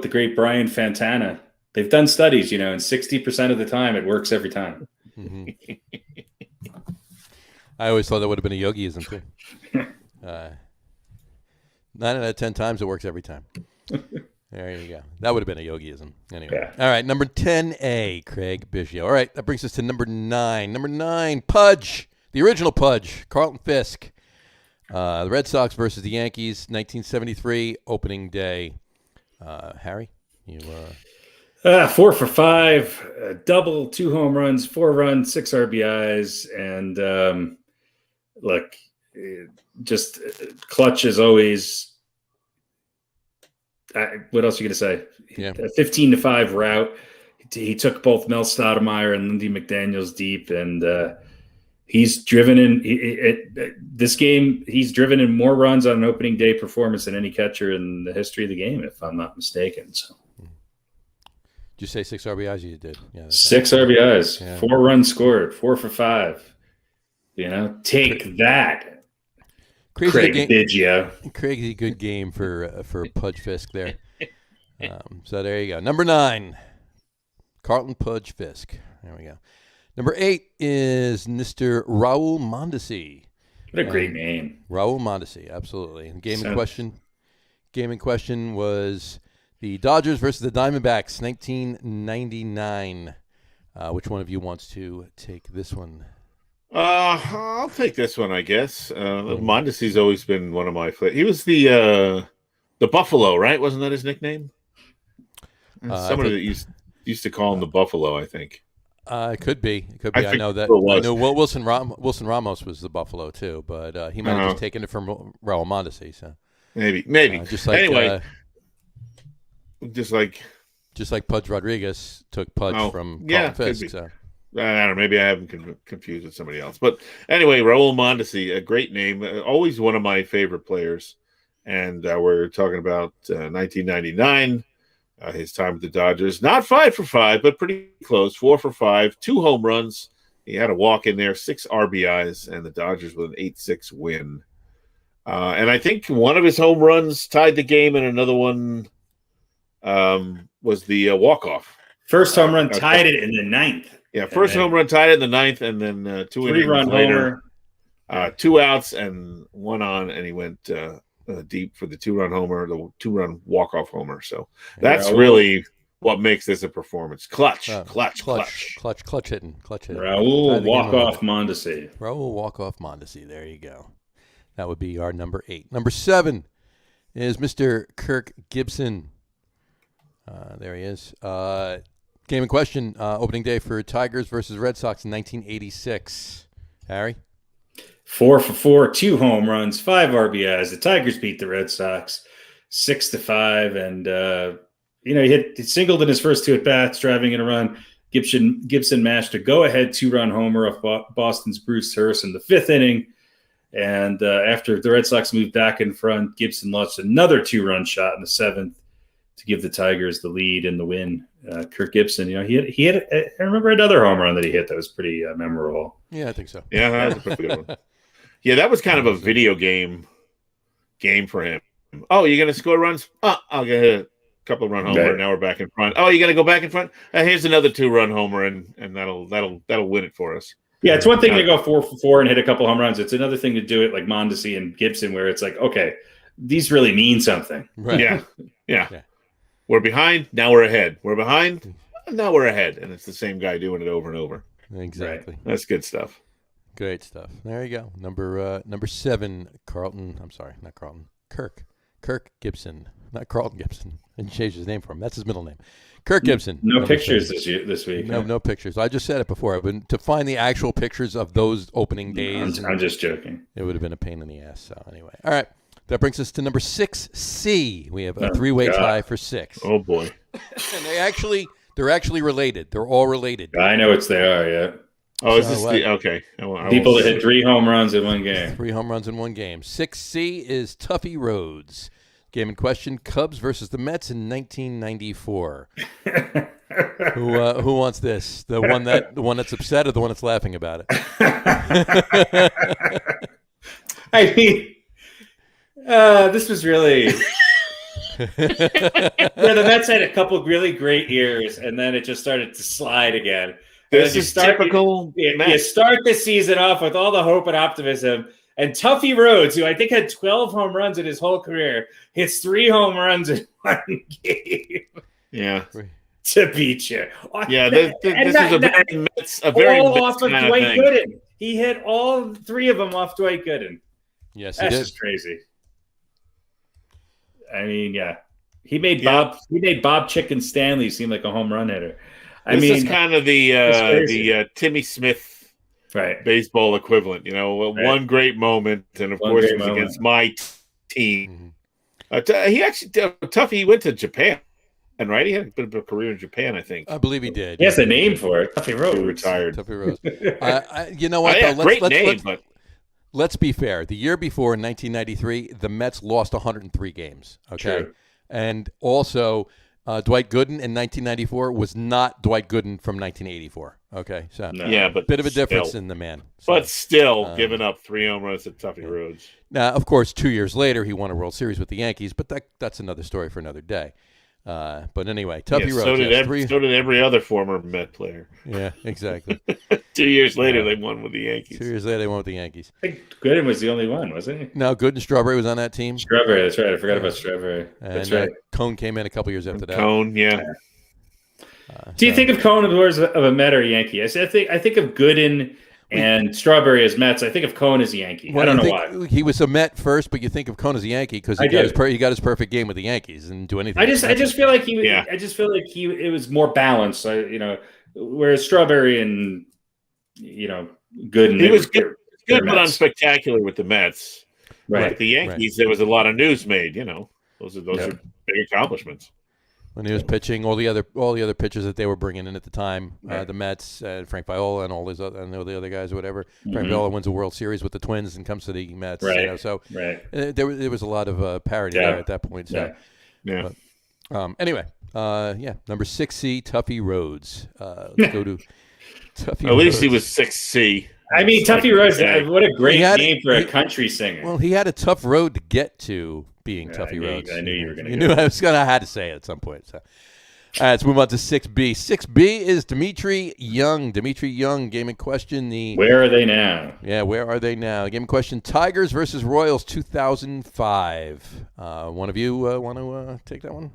the great Brian Fantana, they've done studies. And 60% of the time it works every time. Mm-hmm. I always thought that would have been a Yogiism too. 9 out of 10 times it works every time. There you go. That would have been a Yogiism. Anyway. Yeah. All right, number 10A, Craig Biggio. All right, that brings us to number 9. Number 9, Pudge, the original Pudge, Carlton Fisk. The Red Sox versus the Yankees, 1973, opening day. Harry, you... 4 for 5, double, 2 home runs, 4 runs, 6 RBIs, and just clutch as always. What else are you going to say? Yeah. A 15-5 route. He took both Mel Stoudemire and Lindy McDaniels deep, and he's driven in this game. He's driven in more runs on an opening day performance than any catcher in the history of the game, if I'm not mistaken. So, did you say 6 RBIs? You did. Yeah. 6 RBIs, yeah. 4 runs scored, 4 for 5. Take that. Craig Biggio. Crazy good game for Pudge Fisk there. So there you go. Number 9, Carlton Pudge Fisk. There we go. Number 8 is Mr. Raul Mondesi. What a great name. Raul Mondesi, absolutely. And game in question was the Dodgers versus the Diamondbacks, 1999. Which one of you wants to take this one? I'll take this one, I guess. Mondesi's always been one of my favorites. He was the Buffalo, right? Wasn't that his nickname? Somebody that used to call him the Buffalo, I think. It could be. It could be. I know that. I know Wilson Ramos was the Buffalo too, but he might have just taken it from Raul Mondesi. So maybe. Just like anyway, just like Pudge Rodriguez took Pudge from Carlton Fisk. So. I don't know. Maybe I have him confused with somebody else. But anyway, Raul Mondesi, a great name. Always one of my favorite players. And we're talking about 1999. his time with the Dodgers. Not 5 for 5, but pretty close. 4 for 5, 2 home runs. He had a walk in there, 6 RBIs, and the Dodgers with an 8-6 win. And I think one of his home runs tied the game, and another one was the walk-off. First home run tied it in the 9th. Yeah, first home run tied it in the 9th, and then 2 innings later, homer. 2 outs and 1 on, and he went deep for the 2-run homer, the 2-run walk-off homer. So that's really what makes this a performance. Clutch hitting. Raul walk-off Mondesi. Raul walk-off Mondesi. There you go. That would be our number 8. Number 7 is Mr. Kirk Gibson. There he is. Game in question, opening day for Tigers versus Red Sox in 1986. Harry? 4 for 4, 2 home runs, 5 RBIs. The Tigers beat the Red Sox 6-5, and he singled in his first 2 at-bats, driving in a run. Gibson mashed a go-ahead 2-run homer off Boston's Bruce Hurst in the 5th inning. And after the Red Sox moved back in front, Gibson launched another 2-run shot in the 7th to give the Tigers the lead and the win. Kirk Gibson, he had. I remember another home run that he hit that was pretty memorable. Yeah, I think so. Yeah, that was a pretty good one. Yeah, that was kind of a video game for him. Oh, you're gonna score runs? Oh, I'll get a couple of run homer. Right. Now we're back in front. Oh, you're gonna go back in front? Here's another 2-run homer, and that'll win it for us. Yeah, it's one thing to go 4 for 4 and hit a couple home runs. It's another thing to do it like Mondesi and Gibson, where it's like, okay, these really mean something. Right. Yeah. We're behind, now we're ahead. We're behind, now we're ahead. And it's the same guy doing it over and over. Exactly. Right. That's good stuff. Great stuff. There you go. Number 7, Kirk Gibson. Not Carlton Gibson. And changed his name for him. That's his middle name. Kirk Gibson. No pictures this week. No pictures. I just said it before. To find the actual pictures of those opening days. I'm just joking. It would have been a pain in the ass. So anyway. All right. That brings us to number 6C. We have a 3-way tie for 6. Oh boy! And they're actually related. They're all related. I know it's they are. Yeah. Oh, is this okay? People that hit 3 home runs in one game. 3 home runs in one game. 6C is Tuffy Rhodes. Game in question: Cubs versus the Mets in 1994. Who wants this? The one that's upset, or the one that's laughing about it? I mean. This was really the Mets had a couple really great years, and then it just started to slide again. This is typical. You start the season off with all the hope and optimism, and Tuffy Rhodes, who I think had 12 home runs in his whole career, hits 3 home runs in one game. Yeah, to beat you. Yeah, this is a very all off of Dwight Gooden. He hit all 3 of them off Dwight Gooden. Yes, that's just crazy. I mean, yeah, he made Bob Chicken Stanley seem like a home run hitter. This is kind of the Timmy Smith baseball equivalent. One great moment, and of course it was against my team. Tuffy went to Japan, right? He had a bit of a career in Japan, I think. I believe he did. He has a name for it. Tuffy Rhodes. He retired. Tuffy Rhodes. You know what? Though? Let's be fair. The year before, in 1993, the Mets lost 103 games. Okay, true. And also Dwight Gooden in 1994 was not Dwight Gooden from 1984. Okay, so but bit of a difference in the man. So, but still, giving up 3 home runs at Tuffy Rhodes. Now, of course, 2 years later, he won a World Series with the Yankees, but that's another story for another day. But anyway, Tuffy Rhodes. So did every other former Met player. Yeah, exactly. 2 years later, they won with the Yankees. 2 years later, they won with the Yankees. I think Gooden was the only one, wasn't he? No, Gooden Strawberry was on that team. Strawberry, that's right. I forgot about Strawberry. That's right. Cone came in a couple years after that. Cone, yeah. Do you think of Cone as of a Met or a Yankee? I think of Gooden and Strawberry as Mets. I think of Cone as a Yankee. Well, I don't know why. He was a Met first, but you think of Cone as a Yankee because he got his perfect game with the Yankees and do anything. I just feel like it was more balanced. Whereas Strawberry and Gooden, he was good but unspectacular with the Mets. Right. With the Yankees, there was a lot of news made. Those are big accomplishments. When he was pitching, all the other pitchers that they were bringing in at the time, the Mets, Frank Viola, and all the other guys or whatever. Mm-hmm. Frank Viola wins a World Series with the Twins and comes to the Mets. Right. So there was a lot of parity there at that point. So. Yeah. Anyway, number 6C, Tuffy Rhodes. Let's go to Tuffy. At least Rhodes. he was 6C. I mean, Tuffy Rhodes. What a great name for a country singer. Well, he had a tough road to get to being Tuffy Rhodes. I knew you were going to. You knew I had to say it at some point. So. All right, let's move on to 6B. 6B is Dimitri Young. Dimitri Young, game in question. Where are they now? Yeah, where are they now? Game in question, Tigers versus Royals 2005. One of you want to take that one?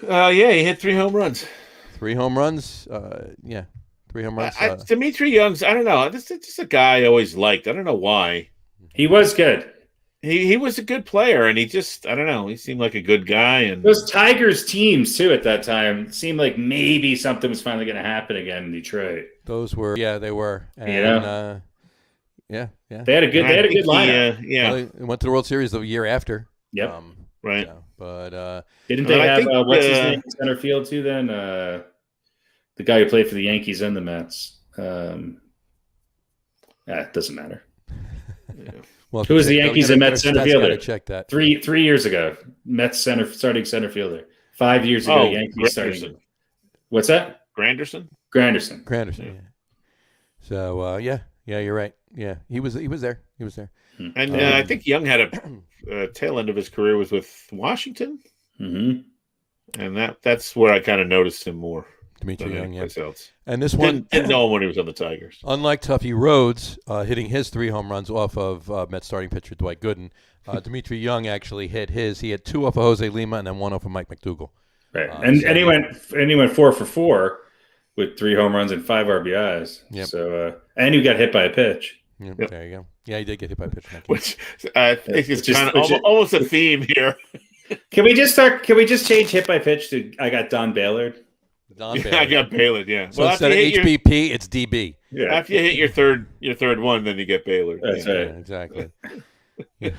Yeah, he hit 3 home runs. 3 home runs? 3 home runs. Dimitri Young's, I don't know. This is just a guy I always liked. I don't know why. He was good. He was a good player, and he just, I don't know, he seemed like a good guy. And those Tigers teams, too, at that time, seemed like maybe something was finally going to happen again in Detroit. Those were, they were. And, They had a good lineup. Well, they went to the World Series the year after. Yep. Right. Yeah, but didn't they have, what's his name in center field, too, then? The guy who played for the Yankees and the Mets. It doesn't matter. Yeah. Well, who was the Yankees and Mets center fielder? Check that. 3 years ago, Mets starting center fielder. 5 years ago, Yankees starting. What's that? Granderson. Yeah. So you're right. Yeah, he was there. And I think Young had a tail end of his career was with Washington. Mm-hmm. And that's where I kind of noticed him more. Dimitri Young, else. And this one didn't know him when he was on the Tigers. Unlike Tuffy Rhodes, hitting his 3 home runs off of Mets starting pitcher Dwight Gooden, Dimitri Young actually hit his. He had 2 off of Jose Lima and then 1 off of Mike McDougal. Right, and he went 4 for 4 with 3 home runs and 5 RBIs. Yep. So and he got hit by a pitch. Yep. There you go. Yeah, he did get hit by a pitch. Which I think is kind of almost a theme here. Can we just change hit by pitch to I got Don Baylord? I got Baylord, yeah. So instead of HBP, it's DB. Yeah. After you hit your third one, then you get Baylord. That's right. Yeah, exactly. You've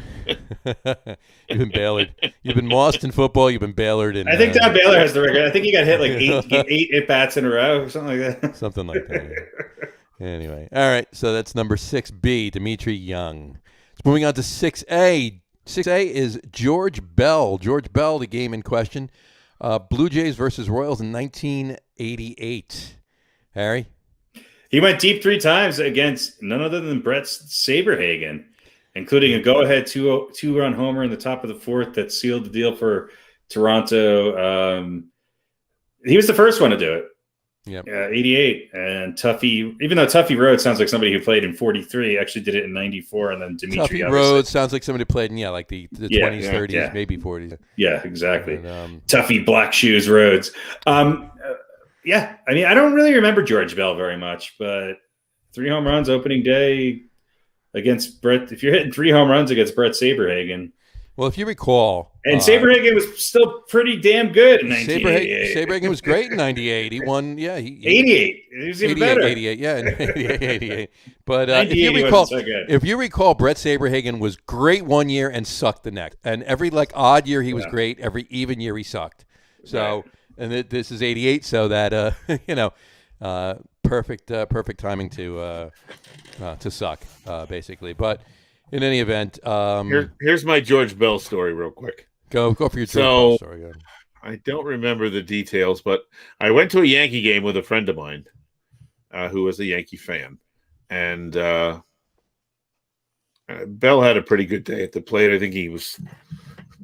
been Baylord. You've been mossed in football. You've been Baylord. I think Don Baylor has the record. I think he got hit like 8 at-bats in a row or something like that. Something like that. Yeah. Anyway. All right. So that's number 6B, Dimitri Young. Moving on to 6A. 6A is George Bell. George Bell, the game in question. Blue Jays versus Royals in 1988. Harry? He went deep 3 times against none other than Brett Saberhagen, including a go-ahead 2-run homer in the top of the 4th that sealed the deal for Toronto. He was the first one to do it. Yep. 88. And Tuffy, even though Tuffy Rhodes sounds like somebody who played in 43, actually did it in 94, and then Dimitri. Tuffy Rhodes sounds like somebody who played in, like the 20s, 30s, maybe 40s. Yeah, exactly. And, Tuffy Black Shoes Rhodes. I mean, I don't really remember George Bell very much, but 3 home runs opening day against Brett. If you're hitting 3 home runs against Brett Saberhagen. Well, if you recall. And Saberhagen was still pretty damn good in 1988. Saberhagen was great in 98. He won, 88. He was even 88, better. 88, yeah. 88. But if you recall, Brett Saberhagen was great one year and sucked the next. And every odd year he was great. Every even year he sucked. So, and this is 88. So that, perfect timing to suck, basically. But in any event, here's my George Bell story real quick. Go for your George Bell story. Go. I don't remember the details, but I went to a Yankee game with a friend of mine who was a Yankee fan. And Bell had a pretty good day at the plate. I think he was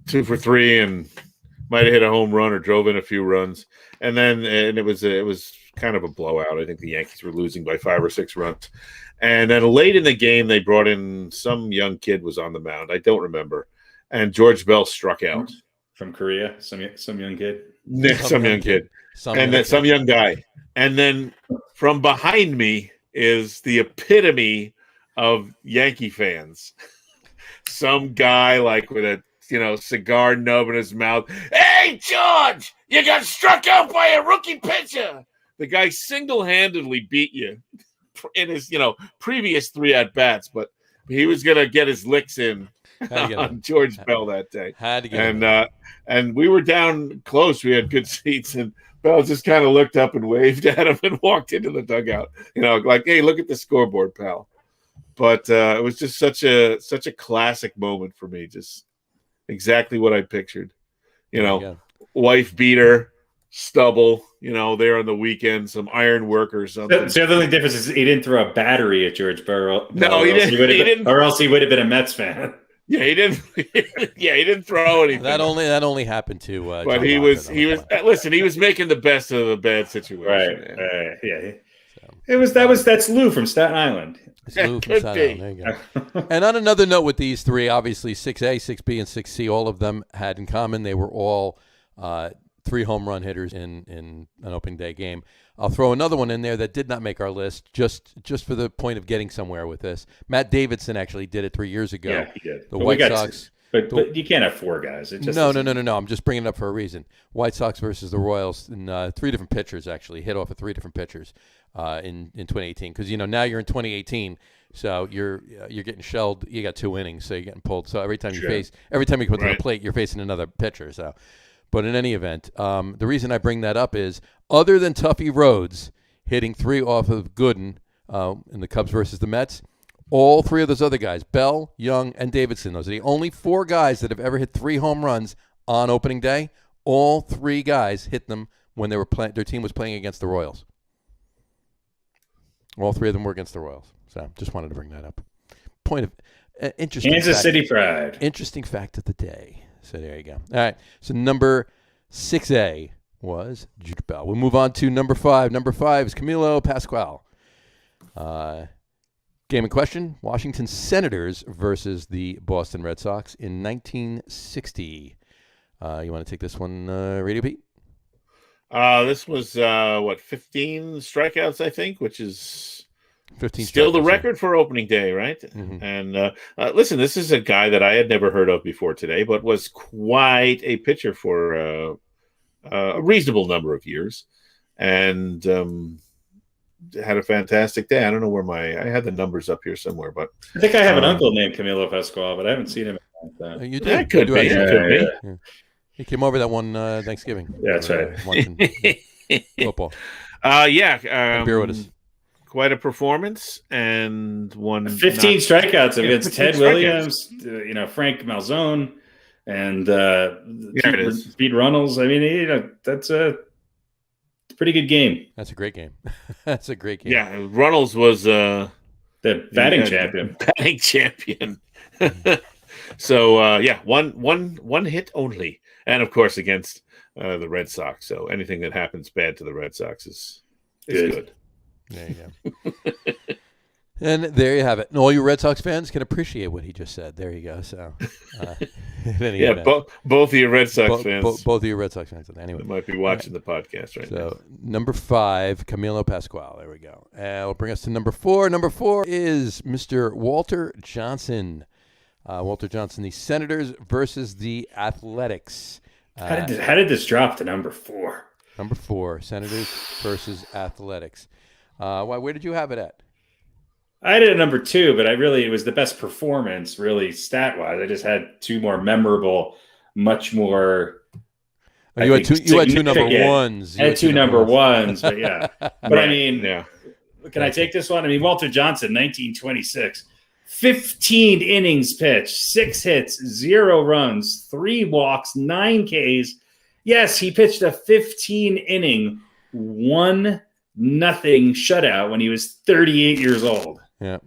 2 for 3 and might have hit a home run or drove in a few runs. And it was kind of a blowout. I think the Yankees were losing by 5 or 6 runs. And then late in the game, they brought in some young kid was on the mound. I don't remember. And George Bell struck out. From Korea, some young kid. Some young kid. Some young guy. And then from behind me is the epitome of Yankee fans. Some guy with a cigar nub in his mouth. Hey, George, you got struck out by a rookie pitcher. The guy single-handedly beat you in his, previous 3 at-bats, but he was going to get his licks in on George Bell that day. And we were down close. We had good seats, and Bell just kind of looked up and waved at him and walked into the dugout, hey, look at the scoreboard, pal. But it was just such a classic moment for me, just exactly what I pictured. wife beater, stubble, there on the weekend, some iron work or something. So the only difference is he didn't throw a battery at George Burrow. No, he didn't. Or else he would have been a Mets fan. Yeah, he didn't. Yeah, he didn't throw anything. That only happened to. But he was. Listen, he was making the best of a bad situation. Right. Yeah. That's Lou from Staten Island. It's Lou from Staten Island. There you go. And on another note, with these three, obviously 6A, 6B, and 6C, all of them had in common they were all 3 home run hitters in an opening day game. I'll throw another one in there that did not make our list, just for the point of getting somewhere with this. Matt Davidson actually did it 3 years ago. Yeah, he did. The White Sox. But you can't have 4 guys. No. I'm just bringing it up for a reason. White Sox versus the Royals, and 3 different pitchers actually hit off of 3 different pitchers in 2018. Because now you're in 2018, so you're getting shelled. You got 2 innings, so you're getting pulled. So every time you come to the plate, you're facing another pitcher. So. But in any event, the reason I bring that up is, other than Tuffy Rhodes hitting 3 off of Gooden in the Cubs versus the Mets, all 3 of those other guys, Bell, Young, and Davidson, those are the only 4 guys that have ever hit 3 home runs on opening day. All 3 guys hit them when they were their team was playing against the Royals. All 3 of them were against the Royals. So just wanted to bring that up. Point of interesting. Kansas City pride. Interesting fact of the day. So there you go. All right. So number 6A was Jude Bell. We'll move on to number 5. Number 5 is Camilo Pascual. Game in question, Washington Senators versus the Boston Red Sox in 1960. You want to take this one, RadioPete? This was, 15 strikeouts, I think, which is 15 still the record for opening day, right? Mm-hmm. And listen, this is a guy that I had never heard of before today, but was quite a pitcher for a reasonable number of years, and had a fantastic day. I don't know where I had the numbers up here somewhere, but I think I have an uncle named Camilo Pascual, but I haven't seen him. You do? That could be. Yeah. He came over that one Thanksgiving. Yeah, that's right. Watching football. Beer with us. Quite a performance, and 15 strikeouts against Ted Williams, Frank Malzone, and Pete Runnels. I mean, that's a pretty good game. That's a great game. That's a great game. Yeah, Runnels was the batting champion. Batting champion. So one hit only, and of course against the Red Sox. So anything that happens bad to the Red Sox is good. There you go. And there you have it. And all you Red Sox fans can appreciate what he just said. There you go. So, both of you Red Sox fans. Both of you Red Sox fans. Anyway, they might be watching the podcast right now. So, number 5, Camilo Pascual. There we go. It'll bring us to number 4. Number 4 is Mr. Walter Johnson. Walter Johnson, the Senators versus the Athletics. How did this drop to number 4? Number 4, Senators versus Athletics. Where did you have it at? I did a number 2, but it was the best performance, really, stat-wise. I just had 2 more memorable, much more. You had 2 number 1s. I had 2 number 1s, but yeah. But I mean, can I take this one? I mean, Walter Johnson, 1926, 15 innings pitched, 6 hits, 0 runs, 3 walks, 9 Ks. Yes, he pitched a 15-inning, 1-0 shutout when he was 38 years old. Yeah.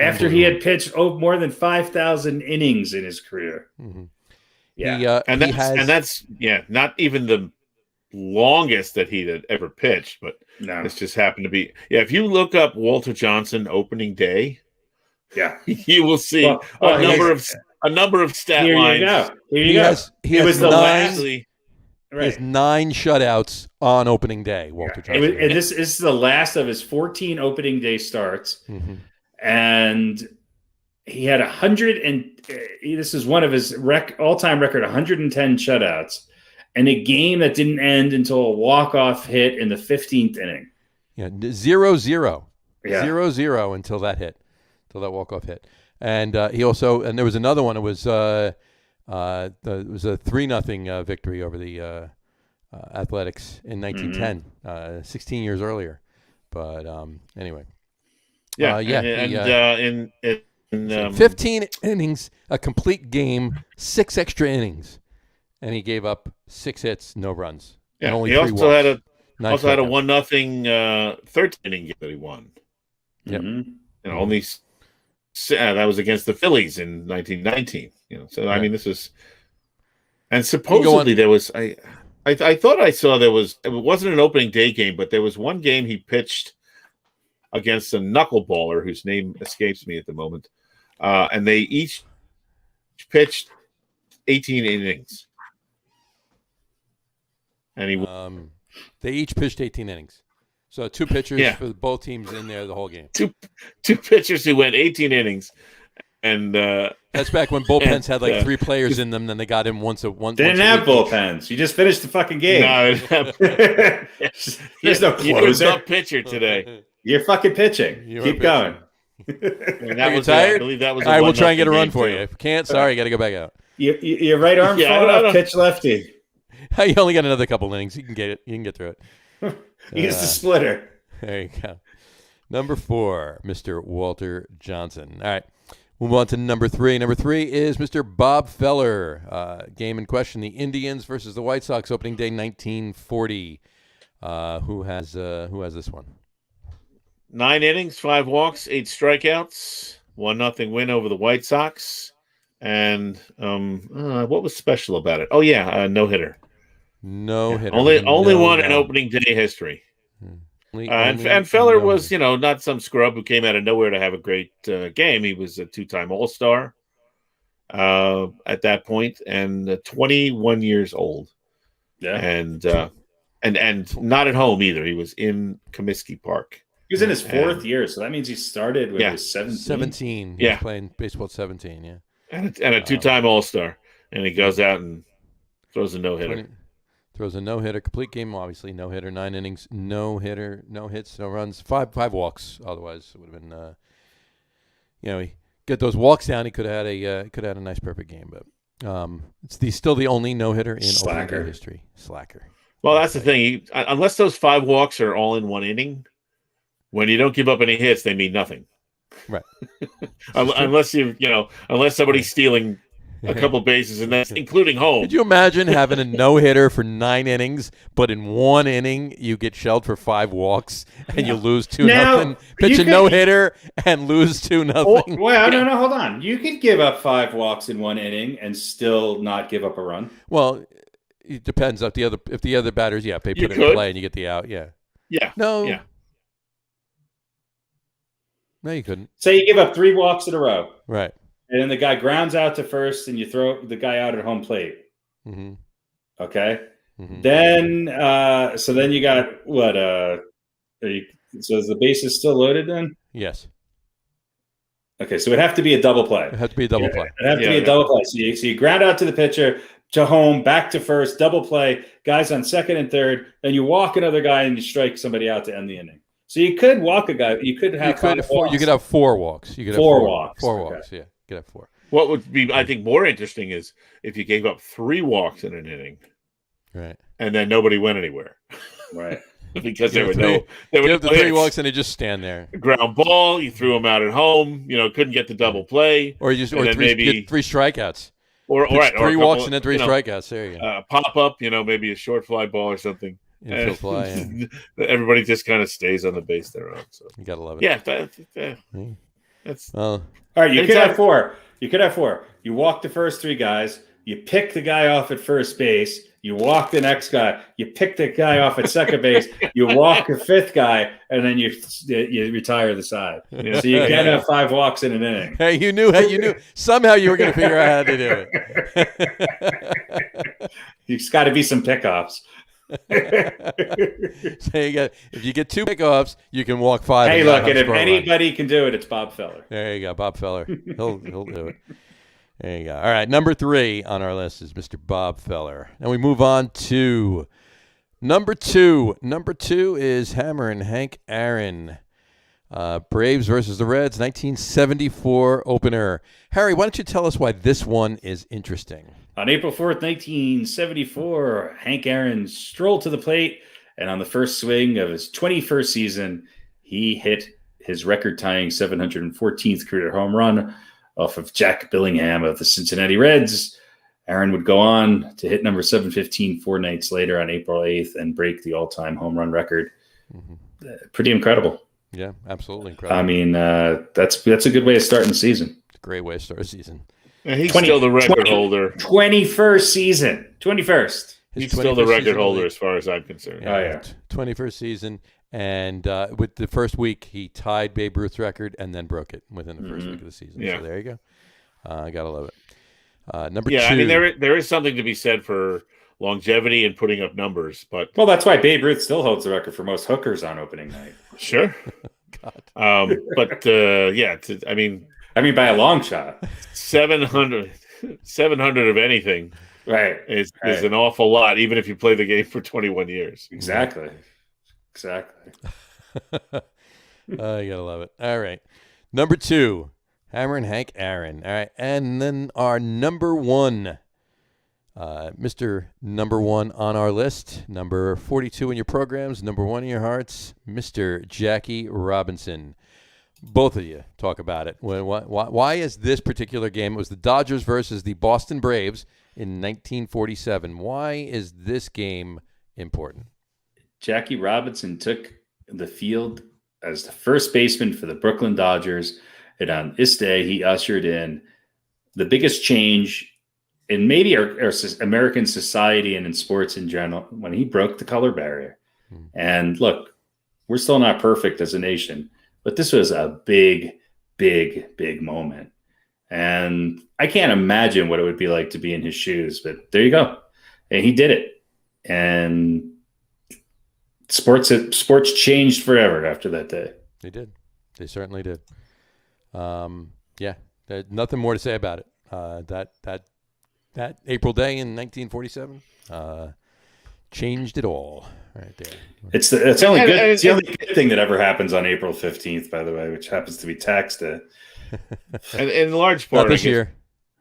After he had pitched more than 5,000 innings in his career. Mm-hmm. Yeah. That's not even the longest that he had ever pitched, but this just happened to be. Yeah, if you look up Walter Johnson opening day, you will see a number of stat lines. Here you go. He has 9 shutouts on opening day, Walter Johnson. And this is the last of his 14 opening day starts. Mm-hmm. And he had 100, and this is one of his all-time record, 110 shutouts, and a game that didn't end until a walk-off hit in the 15th inning. Yeah, 0-0. Yeah. 0-0 until that hit, until that walk-off hit. And he also, and there was another one. It was it was a 3-0 victory over the Athletics in 1910, 16 years earlier. But anyway. In 15 innings, a complete game, 6 extra innings. and he gave up 6 hits, no runs. Yeah, and only he 3 also walks. had a Nice also had a strikeouts. 1-0 third inning game that he won. Yep. Mm-hmm. And only that was against the Phillies in 1919. So I mean, this is, and supposedly there was I thought I saw it wasn't an opening day game, but there was one game he pitched against a knuckleballer whose name escapes me at the moment, and they each pitched 18 innings, and he they each pitched 18 innings. So 2 pitchers for both teams in there the whole game. Two pitchers who went 18 innings, and that's back when bullpens had like 3 players in them. Then they got him once a week. Didn't have bullpens. You just finished the fucking game. No, There's no closer. You're a tough pitcher today. You're fucking pitching. Keep going. That was tired? I believe that was. All right, we'll try and get a run for too. you. If you can't, sorry, you got to go back out. Your right arm falling off, pitch lefty. You only got another couple innings. You can get it. You can get through it. Use the splitter. There you go. Number 4, Mr. Walter Johnson. All right. Move on to number 3. Number 3 is Mr. Bob Feller. Game in question, the Indians versus the White Sox, opening day 1940. Who has this one? 9 innings, 5 walks, 8 strikeouts, 1-0 win over the White Sox. And what was special about it? Oh yeah, no hitter. No hitter. Only one in opening day history. And Feller was, not some scrub who came out of nowhere to have a great game. He was a 2-time All-Star at that point, and 21 years old. Yeah, and not at home either. He was in Comiskey Park. He was in his 4th year, so that means he started when he was 17. 17. He was playing baseball at 17. Yeah, and a 2-time All-Star, and he goes out and throws a no-hitter. Throws a no-hitter, complete game, obviously. No-hitter, 9 innings, no-hitter, no hits, no runs, 5 walks. Otherwise, it would have been, he get those walks down. He could have had a nice, perfect game. But it's still the only no-hitter in opening day history. Slacker. Well, that's the thing. Unless those 5 walks are all in one inning, when you don't give up any hits, they mean nothing. Right. unless unless somebody's stealing a couple bases, and that's including home. Could you imagine having a no-hitter for 9 innings, but in 1 inning you get shelled for 5 walks and you lose 2-0? Pitch a no-hitter and lose 2-0. Well, no, hold on. You could give up 5 walks in 1 inning and still not give up a run. Well, it depends if the other batters, if they put it in play and you get the out, Yeah. No. Yeah. No, you couldn't. Say you give up 3 walks in a row. Right. And then the guy grounds out to first and you throw the guy out at home plate. Mm-hmm. Okay. Mm-hmm. Then, so then you got what? So is the bases still loaded then? Yes. Okay. So it'd have to be a double play. It'd have to be a double play. It'd have to be a double play. So you ground out to the pitcher, to home, back to first, double play, guys on second and third. Then you walk another guy and you strike somebody out to end the inning. So you could walk a guy. You could have 5 walks. You could have 4 walks. You could have 4 walks. 4 walks. Yeah, you could have 4. What would be, I think, more interesting is if you gave up 3 walks in an inning, right, and then nobody went anywhere, right, because there were 3 walks and they just stand there. Ground ball, you threw them out at home. Couldn't get the double play, or you just maybe 3 strikeouts, or 3 walks and then 3 strikeouts. There you go. Pop up, maybe a short fly ball or something. Infield fly. Yeah. Everybody just kind of stays on the base they're on. So you gotta love it. Yeah, that's all right. You could have 4. You could have 4. You walk the first 3 guys. You pick the guy off at first base. You walk the next guy. You pick the guy off at second base. You walk the 5th guy, and then you retire the side. Yeah. So you can have 5 walks in an inning. Hey, you knew somehow you were going to figure out how to do it. It's got to be some pickoffs. So if you get 2 pickoffs, you can walk 5. Hey, look, and if anybody can do it, it's Bob Feller. There you go, Bob Feller. He'll do it. There you go. All right, number 3 on our list is Mr. Bob Feller. Now we move on to number 2. Number 2 is Hammer and Hank Aaron. Braves versus the Reds, 1974 opener. Harry, why don't you tell us why this one is interesting? On April 4th, 1974, Hank Aaron strolled to the plate, and on the first swing of his 21st season, he hit his record-tying 714th career home run off of Jack Billingham of the Cincinnati Reds. Aaron would go on to hit number 715 4 nights later on April 8th and break the all-time home run record. Pretty incredible. Yeah, absolutely incredible. I mean, that's a good way of starting the season. It's a great way to start a season. And he's still the record holder. 21st season. 21st. He's still the record holder as far as I'm concerned. Yeah, 21st season. And with the first week, he tied Babe Ruth's record and then broke it within the first week of the season. Yeah. So there you go. I got to love it. Number two. I mean, there is something to be said for longevity and putting up numbers. But that's why Babe Ruth still holds the record for most hookers on opening night. Sure. God. I mean, by a long shot. 700 of anything is an awful lot, even if you play the game for 21 years. Exactly. You gotta love it. All right. Number 2, Hammer and Hank Aaron. All right. And then our number 1, Mr. Number 1 on our list, number 42 in your programs, number 1 in your hearts, Mr. Jackie Robinson. Both of you talk about it. Why is this particular game? It was the Dodgers versus the Boston Braves in 1947. Why is this game important? Jackie Robinson took the field as the first baseman for the Brooklyn Dodgers. And on this day, he ushered in the biggest change in maybe our American society and in sports in general when he broke the color barrier. And look, we're still not perfect as a nation, but this was a big, big, big moment. And I can't imagine what it would be like to be in his shoes, but there you go. And he did it. And sports changed forever after that day. They did. They certainly did. Nothing more to say about it. That April day in 1947 changed it all right there. It's the only good thing that ever happens on April 15th, by the way, which happens to be tax day. And in large part, not this year.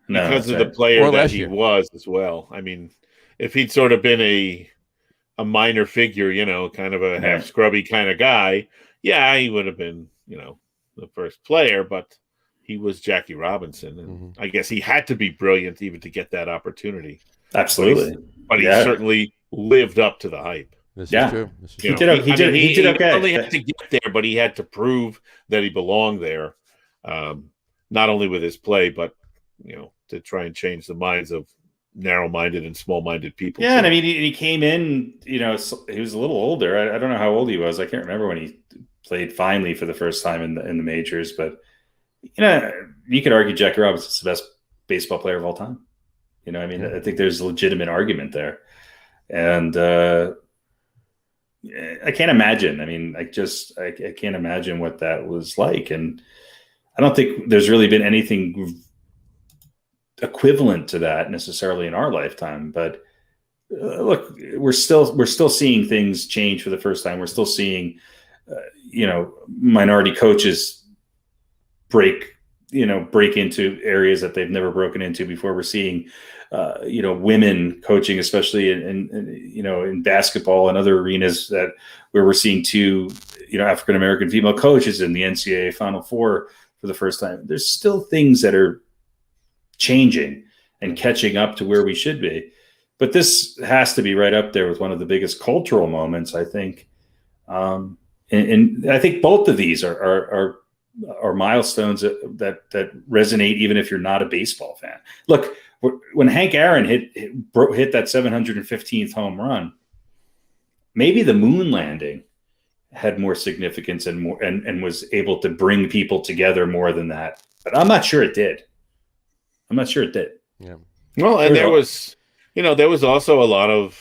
Because of the player that he was as well. I mean, if he'd sort of been a minor figure, kind of a half scrubby kind of guy, he would have been, the first player, but he was Jackie Robinson. And I guess he had to be brilliant even to get that opportunity. Absolutely. But he certainly lived up to the hype. This is true. He did okay. He not only had to get there, but he had to prove that he belonged there, not only with his play, but, to try and change the minds of narrow-minded and small-minded people. Yeah, and I mean, he came in, he was a little older. I don't know how old he was. I can't remember when he played finally for the first time in the majors, but you could argue Jackie Robinson's the best baseball player of all time. I think there's a legitimate argument there. And I can't imagine. I mean, I can't imagine what that was like. And I don't think there's really been anything equivalent to that necessarily in our lifetime. But look, we're still seeing things change for the first time. We're still seeing, minority coaches break into areas that they've never broken into before. We're seeing, women coaching, especially in basketball and other arenas where we're seeing 2, African-American female coaches in the NCAA Final Four for the first time. There's still things that are changing and catching up to where we should be. But this has to be right up there with one of the biggest cultural moments, I think. And I think both of these are milestones that resonate even if you're not a baseball fan. Look, when Hank Aaron hit that 715th home run, maybe the moon landing had more significance and was able to bring people together more than that. But I'm not sure it did. Yeah. Well, and there was also a lot of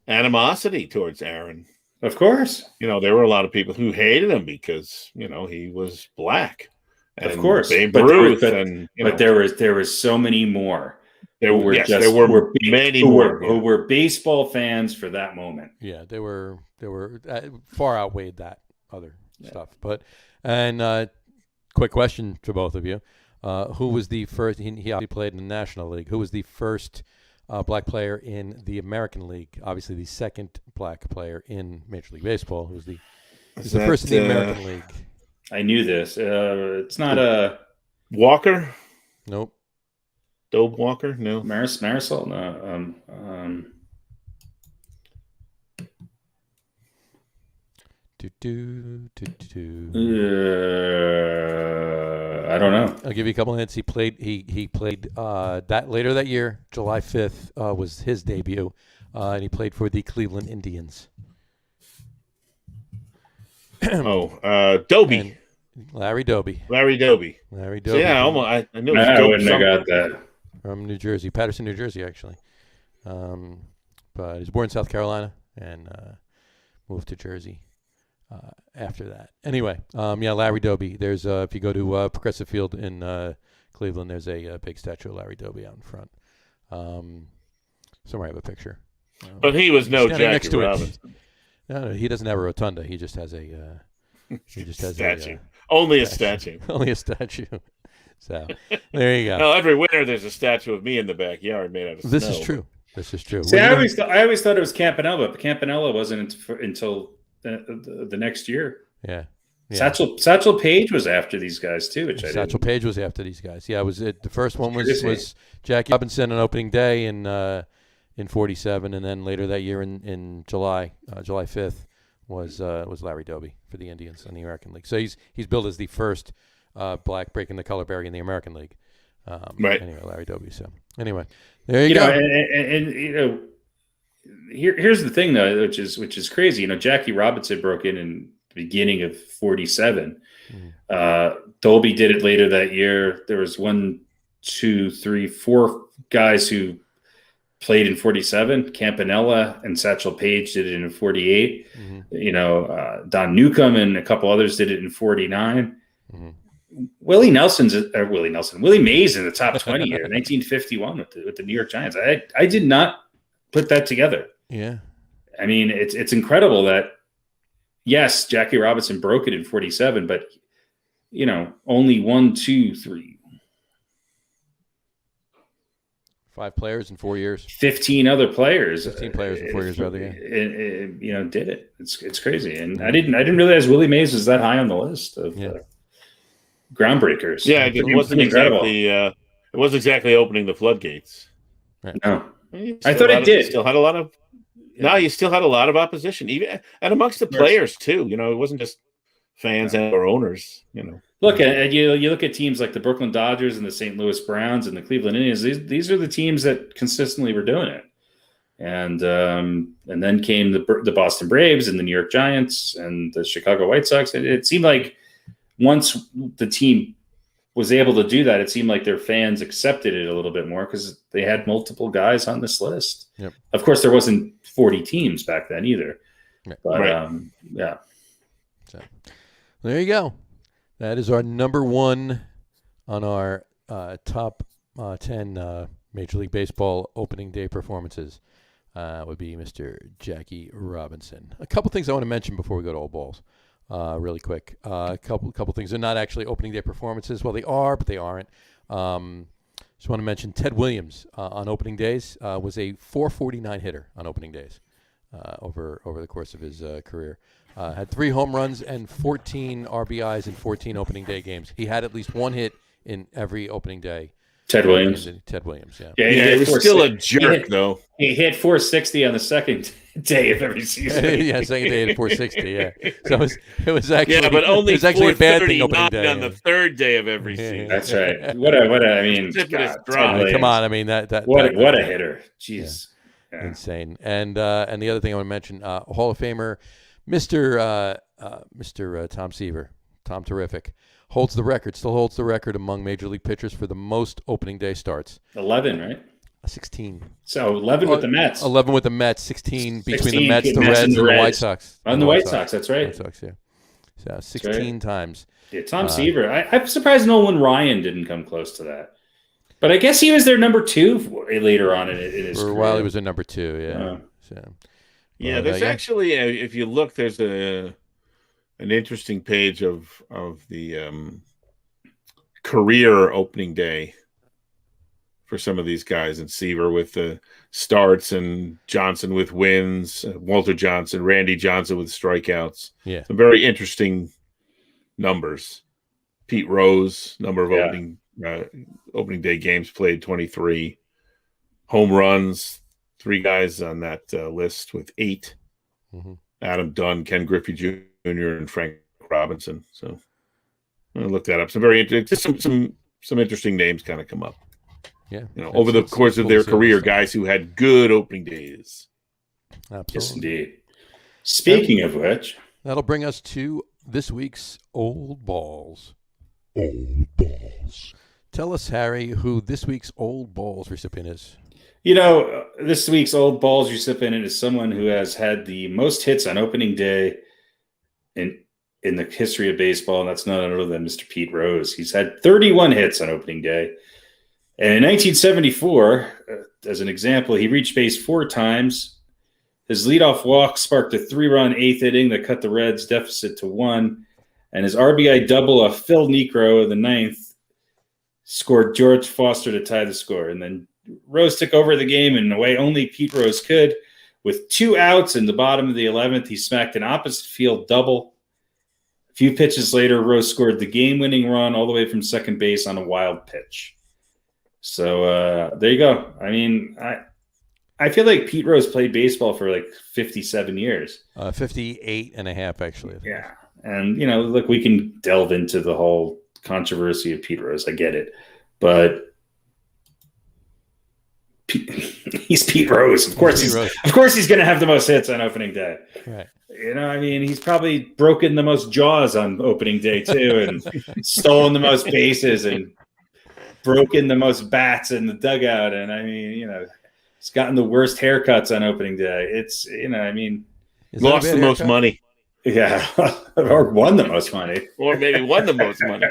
animosity towards Aaron. Of course. There were a lot of people who hated him because, he was black. And of course. Babe Ruth, but there was so many more. There were many more who were baseball fans for that moment. Yeah, they were far outweighed that other stuff. But quick question to both of you: who was the first? He obviously played in the National League. Who was the first black player in the American League? Obviously, the second black player in Major League Baseball. Who's the first in the American League? I knew this. It's not a Walker. Nope. Dobe Walker? No. Marisol? No. I don't know. I'll give you a couple hints. He played that later that year. July 5th was his debut, and he played for the Cleveland Indians. Doby. Larry Doby. Larry Doby. So yeah, I knew it was I wouldn't have got that. From New Jersey, Patterson, New Jersey, actually. But he was born in South Carolina and moved to Jersey after that. Anyway, Larry Doby. There's if you go to Progressive Field in Cleveland, there's a big statue of Larry Doby out in front. Somewhere I have a picture. But he was no Jackie Robinson. No, he doesn't have a rotunda. He just has a statue. Only a statue. Only a statue. So there you go. No, every winter there's a statue of me in the backyard made out of snow. This is true. See, I always thought it was Campanella, but Campanella wasn't until the next year. Yeah. Satchel Paige was after these guys too. Satchel Paige was after these guys. Yeah, the first one was Jackie Robinson on opening day in 47, and then later that year in July 5th was Larry Doby for the Indians in the American League. So he's billed as the first black breaking the color barrier in the American League. Right. Anyway, Larry Doby. So anyway, there you go. And here's the thing though, which is crazy. Jackie Robinson broke in the beginning of 47. Doby did it later that year. There was 1, 2, 3, 4 guys who played in 47. Campanella and Satchel Paige did it in 48. Don Newcomb and a couple others did it in 49. Willie Mays in the top 20 here, 1951 with the New York Giants. I did not put that together. Yeah. I mean, it's incredible that, yes, Jackie Robinson broke it in 47, but, only 1, 2, 3. 5 players in 4 years. 15 other players. 15 players in 4 years, rather. Yeah. Did it. It's crazy, and I didn't realize Willie Mays was that high on the list of groundbreakers. Yeah, it wasn't exactly opening the floodgates. Right. No, I thought it did. Still had a lot of. No, you still had a lot of opposition, even and amongst the players too. It wasn't just fans and or owners. Look at you look at teams like the Brooklyn Dodgers and the St. Louis Browns and the Cleveland Indians. These are the teams that consistently were doing it, and then came the Boston Braves and the New York Giants and the Chicago White Sox. It seemed like once the team was able to do that, it seemed like their fans accepted it a little bit more because they had multiple guys on this list. Yep. Of course, there wasn't 40 teams back then either. But yeah. So there you go. That is our number one on our top 10 Major League Baseball opening day performances. Would be Mr. Jackie Robinson. A couple things I want to mention before we go to Old Balls. Really quick. A couple things. They're not actually opening day performances. Well, they are, but they aren't. Just want to mention Ted Williams on opening days was a .449 hitter on opening days over the course of his career. Had 3 home runs and 14 RBIs in 14 opening day games. He had at least one hit in every opening day. Ted Williams, yeah. He was still a jerk, though. He hit 460 on the second day of every season. Yeah, second day at 460, yeah. So it was actually... Yeah, but only it was actually a bad thing opening day. On the third day of every season. That's right. I mean, come on, I mean, what a hitter. Jeez. Yeah. Insane. And the other thing I want to mention, Hall of Famer, Mr. Tom Seaver, Tom Terrific, still holds the record among Major League pitchers for the most opening day starts. 11, right? 16. So 11 with the Mets. 11 with the Mets, 16 between the Mets, the Reds, and the White Sox. On the White Sox, that's right. White Sox, yeah. So 16 times. Yeah, Tom Seaver. I'm surprised Nolan Ryan didn't come close to that. But I guess he was their number 2 later on in his career. For a while, he was their number 2, yeah. Yeah, there's actually, if you look, there's an interesting page of the career opening day for some of these guys, and Seaver with the starts and Johnson with wins, Walter Johnson, Randy Johnson with strikeouts. Yeah. Some very interesting numbers. Pete Rose, number of opening day games played, 23 home runs. 3 guys on that list with 8. Mm-hmm. Adam Dunn, Ken Griffey Jr., and Frank Robinson. So I'm gonna look that up. Some very interesting, some interesting names kind of come up. Yeah, over the course of their career, guys who had good opening days. Absolutely. Yes, indeed. Speaking of which, that'll bring us to this week's Old Balls. Old balls. Tell us, Harry, who this week's Old Balls recipient is. This week's Old Balls recipient is someone who has had the most hits on opening day in the history of baseball, and that's none other than Mr. Pete Rose. He's had 31 hits on opening day. And in 1974, as an example, he reached base 4 times. His leadoff walk sparked a 3-run 8th inning that cut the Reds' deficit to 1. And his RBI double off Phil Niekro in the 9th scored George Foster to tie the score. And then Rose took over the game in a way only Pete Rose could. With 2 outs in the bottom of the 11th, he smacked an opposite field double. A few pitches later, Rose scored the game-winning run all the way from second base on a wild pitch. So there you go. I mean, I feel like Pete Rose played baseball for like 57 years. 58 and a half, actually. Yeah. And, look, we can delve into the whole controversy of Pete Rose. I get it. But he's Pete Rose. Of course he's going to have the most hits on opening day. Right. He's probably broken the most jaws on opening day too, and stolen the most bases and broken the most bats in the dugout. And he's gotten the worst haircuts on opening day. It's, lost the most money. Yeah. Or won the most money. Or maybe won the most money.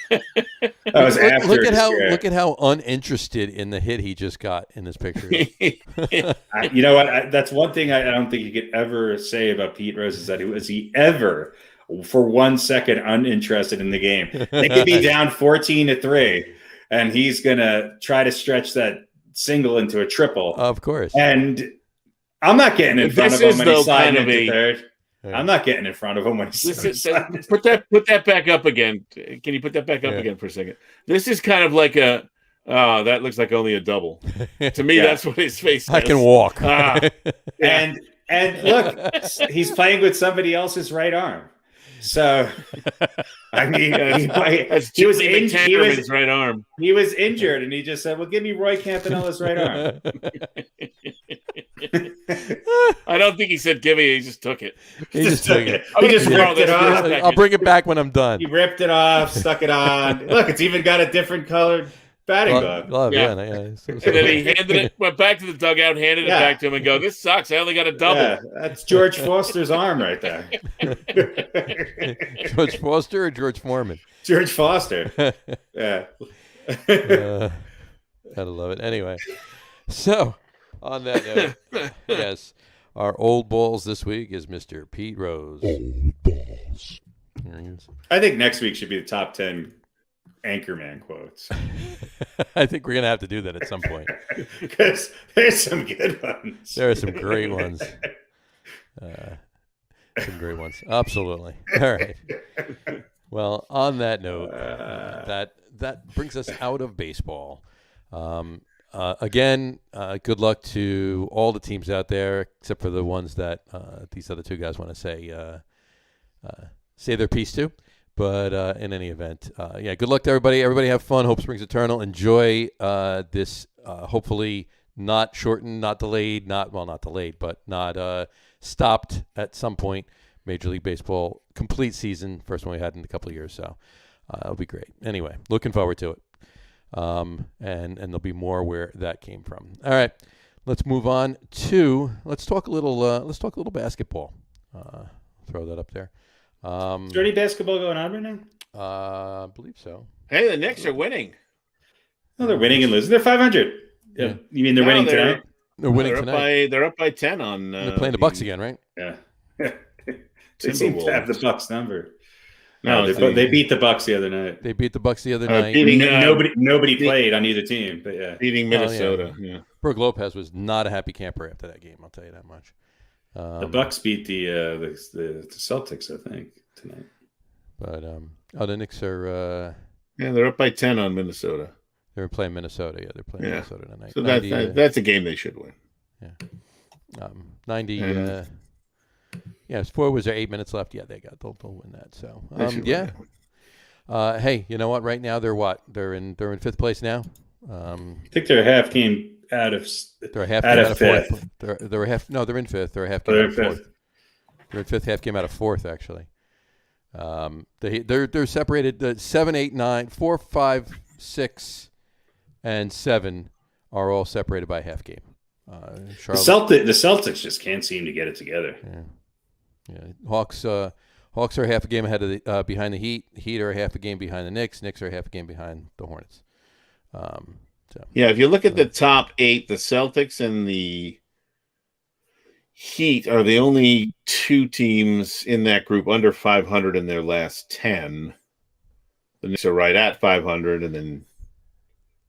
That was after. Look at how uninterested in the hit he just got in this picture. You know what? That's one thing I don't think you could ever say about Pete Rose is that he ever for 1 second uninterested in the game. They could be down 14-3, and he's gonna try to stretch that single into a triple. Of course. And I'm not getting in front of him when he's sliding into third. I'm not getting in front of him when he's put that back up again. Can you put that back up again for a second? This is kind of like that looks like only a double. To me, that's what his face says. I can walk. And look, he's playing with somebody else's right arm. So, he was injured. His right arm. He was injured, and he just said, "Well, give me Roy Campanella's right arm." I don't think he said give me. He just took it. He just took it. He just ripped it off. I'll bring it back when I'm done. He ripped it off, stuck it on. Look, it's even got a different colored batting glove. And then he went back to the dugout, handed it back to him, and go, "This sucks. I only got a double." Yeah, that's George Foster's arm right there. George Foster or George Foreman? George Foster. Yeah. Gotta love it. Anyway, so on that note, yes, our Old Balls this week is Mr. Pete Rose. Old balls. There he is. I think next week should be the top 10 Anchorman quotes. I think we're going to have to do that at some point. Because there's some good ones. There are some great ones. Some great ones. Absolutely. All right. Well, on that note, that brings us out of baseball. Again, good luck to all the teams out there, except for the ones that these other 2 guys want to say their piece to. But in any event, good luck to everybody. Everybody have fun. Hope springs eternal. Enjoy this, hopefully not shortened, not delayed, not delayed, but not stopped at some point. Major League Baseball complete season, first one we had in a couple of years. So it'll be great. Anyway, looking forward to it. And there'll be more where that came from. All right, let's move on to let's talk a little basketball. Throw that up there. Is there any basketball going on right now? I believe so. Hey, the Knicks are winning. No, they're winning and losing. They're 500. Yeah. You mean they're winning tonight? They're winning tonight. They're up by 10 on. They're playing the Bucks again, right? Yeah. They seem to have the Bucks number. No, they beat the Bucks the other night. They beat the Bucks the other night. Nobody played on either team, but yeah, beating Minnesota. Yeah. Brooke Lopez was not a happy camper after that game. I'll tell you that much. The Bucks beat the Celtics, I think, tonight. But the Knicks are Yeah, they're up by 10 on Minnesota. They're playing Minnesota. Yeah, they're playing Minnesota tonight. So that's a game they should win. Yeah. 90. Yeah, Sport was there 8 minutes left. Yeah, they'll win that. So yeah. Hey, you know what? Right now they're what? They're in 5th place now. I think they're a half game out of. They're a half game out of 5th. 4th. They're a half. No, they're in 5th. They're a half game out of 4th. They're in 5th, half game out of 4th actually. They're separated. 7, 8, 9, 4, 5, 6, and 7 are all separated by a half game. The Celtics just can't seem to get it together. Yeah. Hawks are half a game ahead of behind the Heat. Heat are half a game behind the Knicks. Knicks are half a game behind the Hornets. If you look at the top 8, the Celtics and the Heat are the only 2 teams in that group under 500 in their last 10. The Knicks are right at 500, and then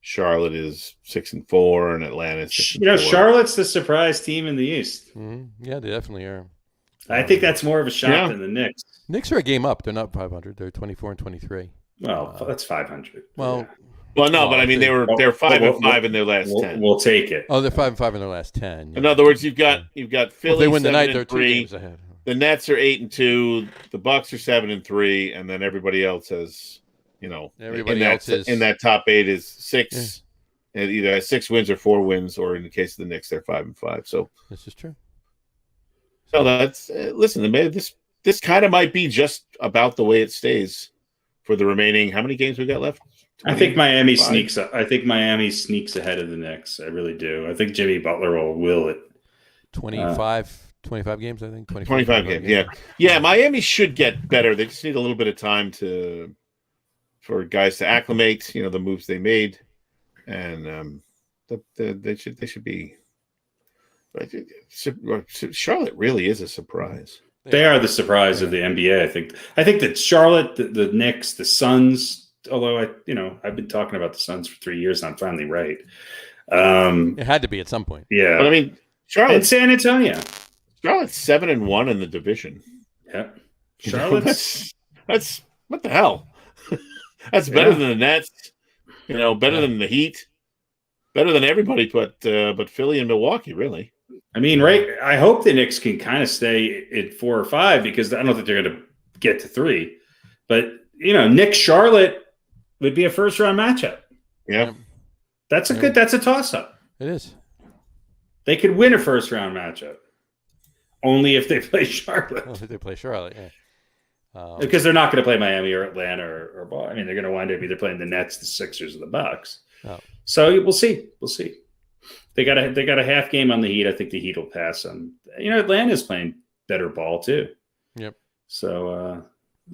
Charlotte is 6-4, and Atlanta is 6-4. Charlotte's the surprise team in the East. Mm-hmm. Yeah, they definitely are. I think that's more of a shock than the Knicks. Knicks are a game up. They're not 500. They're 24-23. Well, that's 500. Well, no, but I mean they're 5-5 in their last 10. We'll take it. Oh, they're 5-5 in their last 10. In other words, you've got Philly. They win the night. They're 2 3. games ahead. The Nets are 8-2. The Bucks are 7-3, and then everybody else has, everybody else is in that top 8 is 6. Yeah. And either has 6 wins or 4 wins, or in the case of the Knicks, they're 5-5. So this is true. So that's listen. This kind of might be just about the way it stays for the remaining. How many games we got left? 20? I think Miami sneaks. I think Miami sneaks ahead of the Knicks. I really do. I think Jimmy Butler will will it. 25 games. I think 25 games. Yeah. Miami should get better. They just need a little bit of time for guys to acclimate. The moves they made, and they should be. Charlotte really is a surprise. They are the surprise of the NBA. I think that Charlotte, the Knicks, the Suns. Although I've been talking about the Suns for 3 years, and I'm finally right. It had to be at some point. Yeah, but I mean, Charlotte and San Antonio. Charlotte's 7-1 in the division. Yeah, Charlotte's that's what the hell. That's better than the Nets. Better than the Heat. Better than everybody, but Philly and Milwaukee, really. I mean, right? I hope the Knicks can kind of stay at 4 or 5 because I don't think they're going to get to 3. But Knicks Charlotte would be a first round matchup. Yeah, that's a toss up. It is. They could win a first round matchup only if they play Charlotte. If they play Charlotte, yeah. Because they're not going to play Miami or Atlanta or Boston. I mean, they're going to wind up either playing the Nets, the Sixers, or the Bucks. Oh. So we'll see. They got a half game on the Heat. I think the Heat will pass them. Atlanta's playing better ball too. Yep. So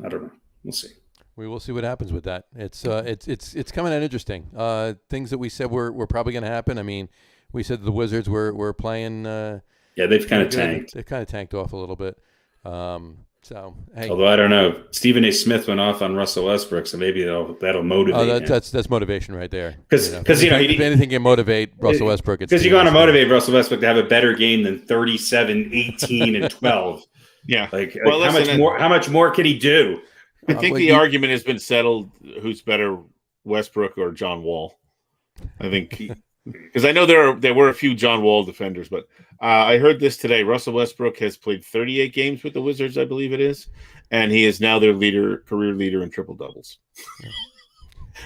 I don't know. We'll see. We will see what happens with that. It's coming out interesting. Things that we said were probably going to happen. I mean, we said the Wizards were playing. They've kind of tanked. They've kind of tanked off a little bit. So hey. Although I don't know, Stephen A. Smith went off on Russell Westbrook, so maybe that'll motivate. Oh, that's motivation right there. Because if anything can motivate Russell Westbrook, because you're going to motivate Russell Westbrook to have a better game than 37, 18, and 12. Yeah. How much more can he do? I think the argument has been settled. Who's better, Westbrook or John Wall? I think because I know there were a few John Wall defenders, but I heard this today. Russell Westbrook has played 38 games with the Wizards, I believe it is, and he is now their career leader in triple doubles.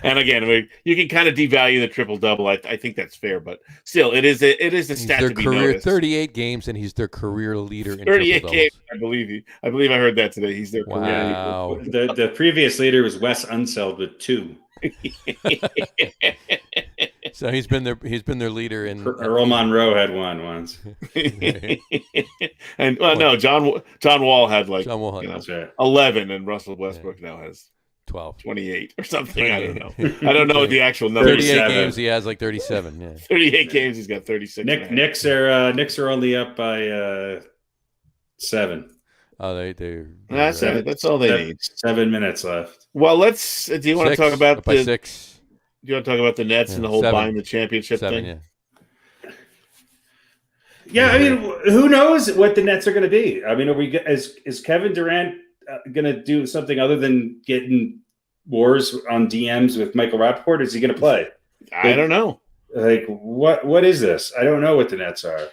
And again, you can kind of devalue the triple double. I think that's fair, but still, it is a stat to be noticed. 38 games, and he's their career leader in 38 triple games. doubles. I believe I heard that today. He's their career leader. The previous leader was Wes Unseld with 2. So he's been their leader in. Earl Monroe had 1 once. And no, John Wall had 11, and Russell Westbrook now has 12, 28 or something. I don't know. I don't know what the actual number. 38 games he has 37. Yeah. 38 games he's got 36. Knicks are only up by 7. Oh, that's it. That's all they need. 7 minutes left. Well, do you want to talk about the 6? Do you want to talk about the Nets and the whole 7. buying the championship 7, thing? Yeah, I mean, who knows what the Nets are going to be? I mean, is Kevin Durant going to do something other than getting wars on DMs with Michael Rappaport? Is he going to play? I don't know. Like, what is this? I don't know what the Nets are.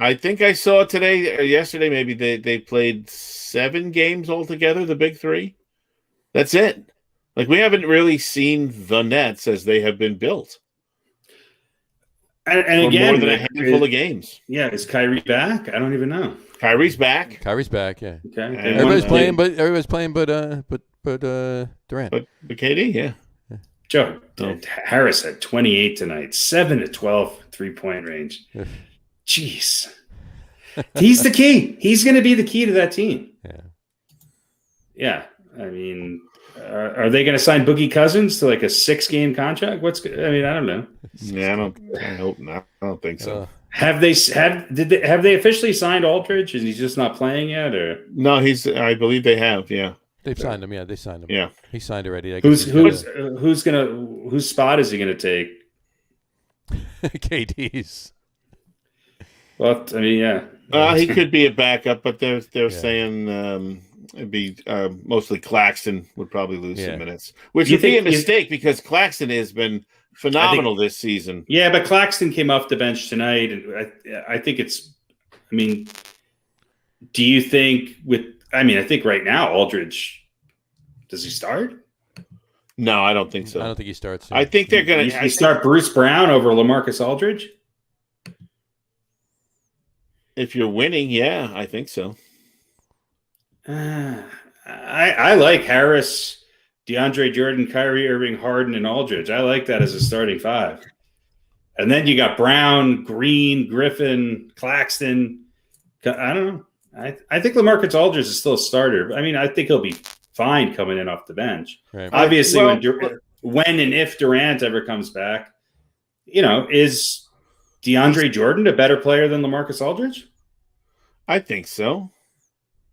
I think I saw today or yesterday, maybe they played 7 games altogether, the big 3. That's it. Like, we haven't really seen the Nets as they have been built. And again, more than a handful of games. Yeah, is Kyrie back? I don't even know. Kyrie's back. Yeah. Okay. Everybody's playing, but Durant. But KD, yeah. Joe, Harris had 28 tonight, 7 to 12 3-point range. Jeez. He's the key. He's going to be the key to that team. Yeah. I mean, are they going to sign Boogie Cousins to like a 6-game contract? I don't know. Yeah, I hope not. I don't think so. Have they officially signed Aldridge? Is he just not playing yet? Or no? I believe they have. Yeah, they've signed him. Yeah, they signed him. Yeah, he signed already. Whose spot is he gonna take? KD's. Well, I mean, yeah. He could be a backup, but they're saying it'd be mostly Claxton would probably lose some minutes, which would be a mistake because Claxton has been phenomenal this season. Yeah, but Claxton came off the bench tonight, and I think it's. I mean, do you think I think right now Aldridge, does he start? No, I don't think so. I don't think he starts. I think they're going to start Bruce Brown over LaMarcus Aldridge. If you're winning, yeah, I think so. I like Harris, DeAndre Jordan, Kyrie Irving, Harden, and Aldridge. I like that as a starting 5. And then you got Brown, Green, Griffin, Claxton. I don't know. I think LaMarcus Aldridge is still a starter. I mean, I think he'll be fine coming in off the bench. Right. Obviously, when and if Durant ever comes back, is DeAndre Jordan a better player than LaMarcus Aldridge? I think so.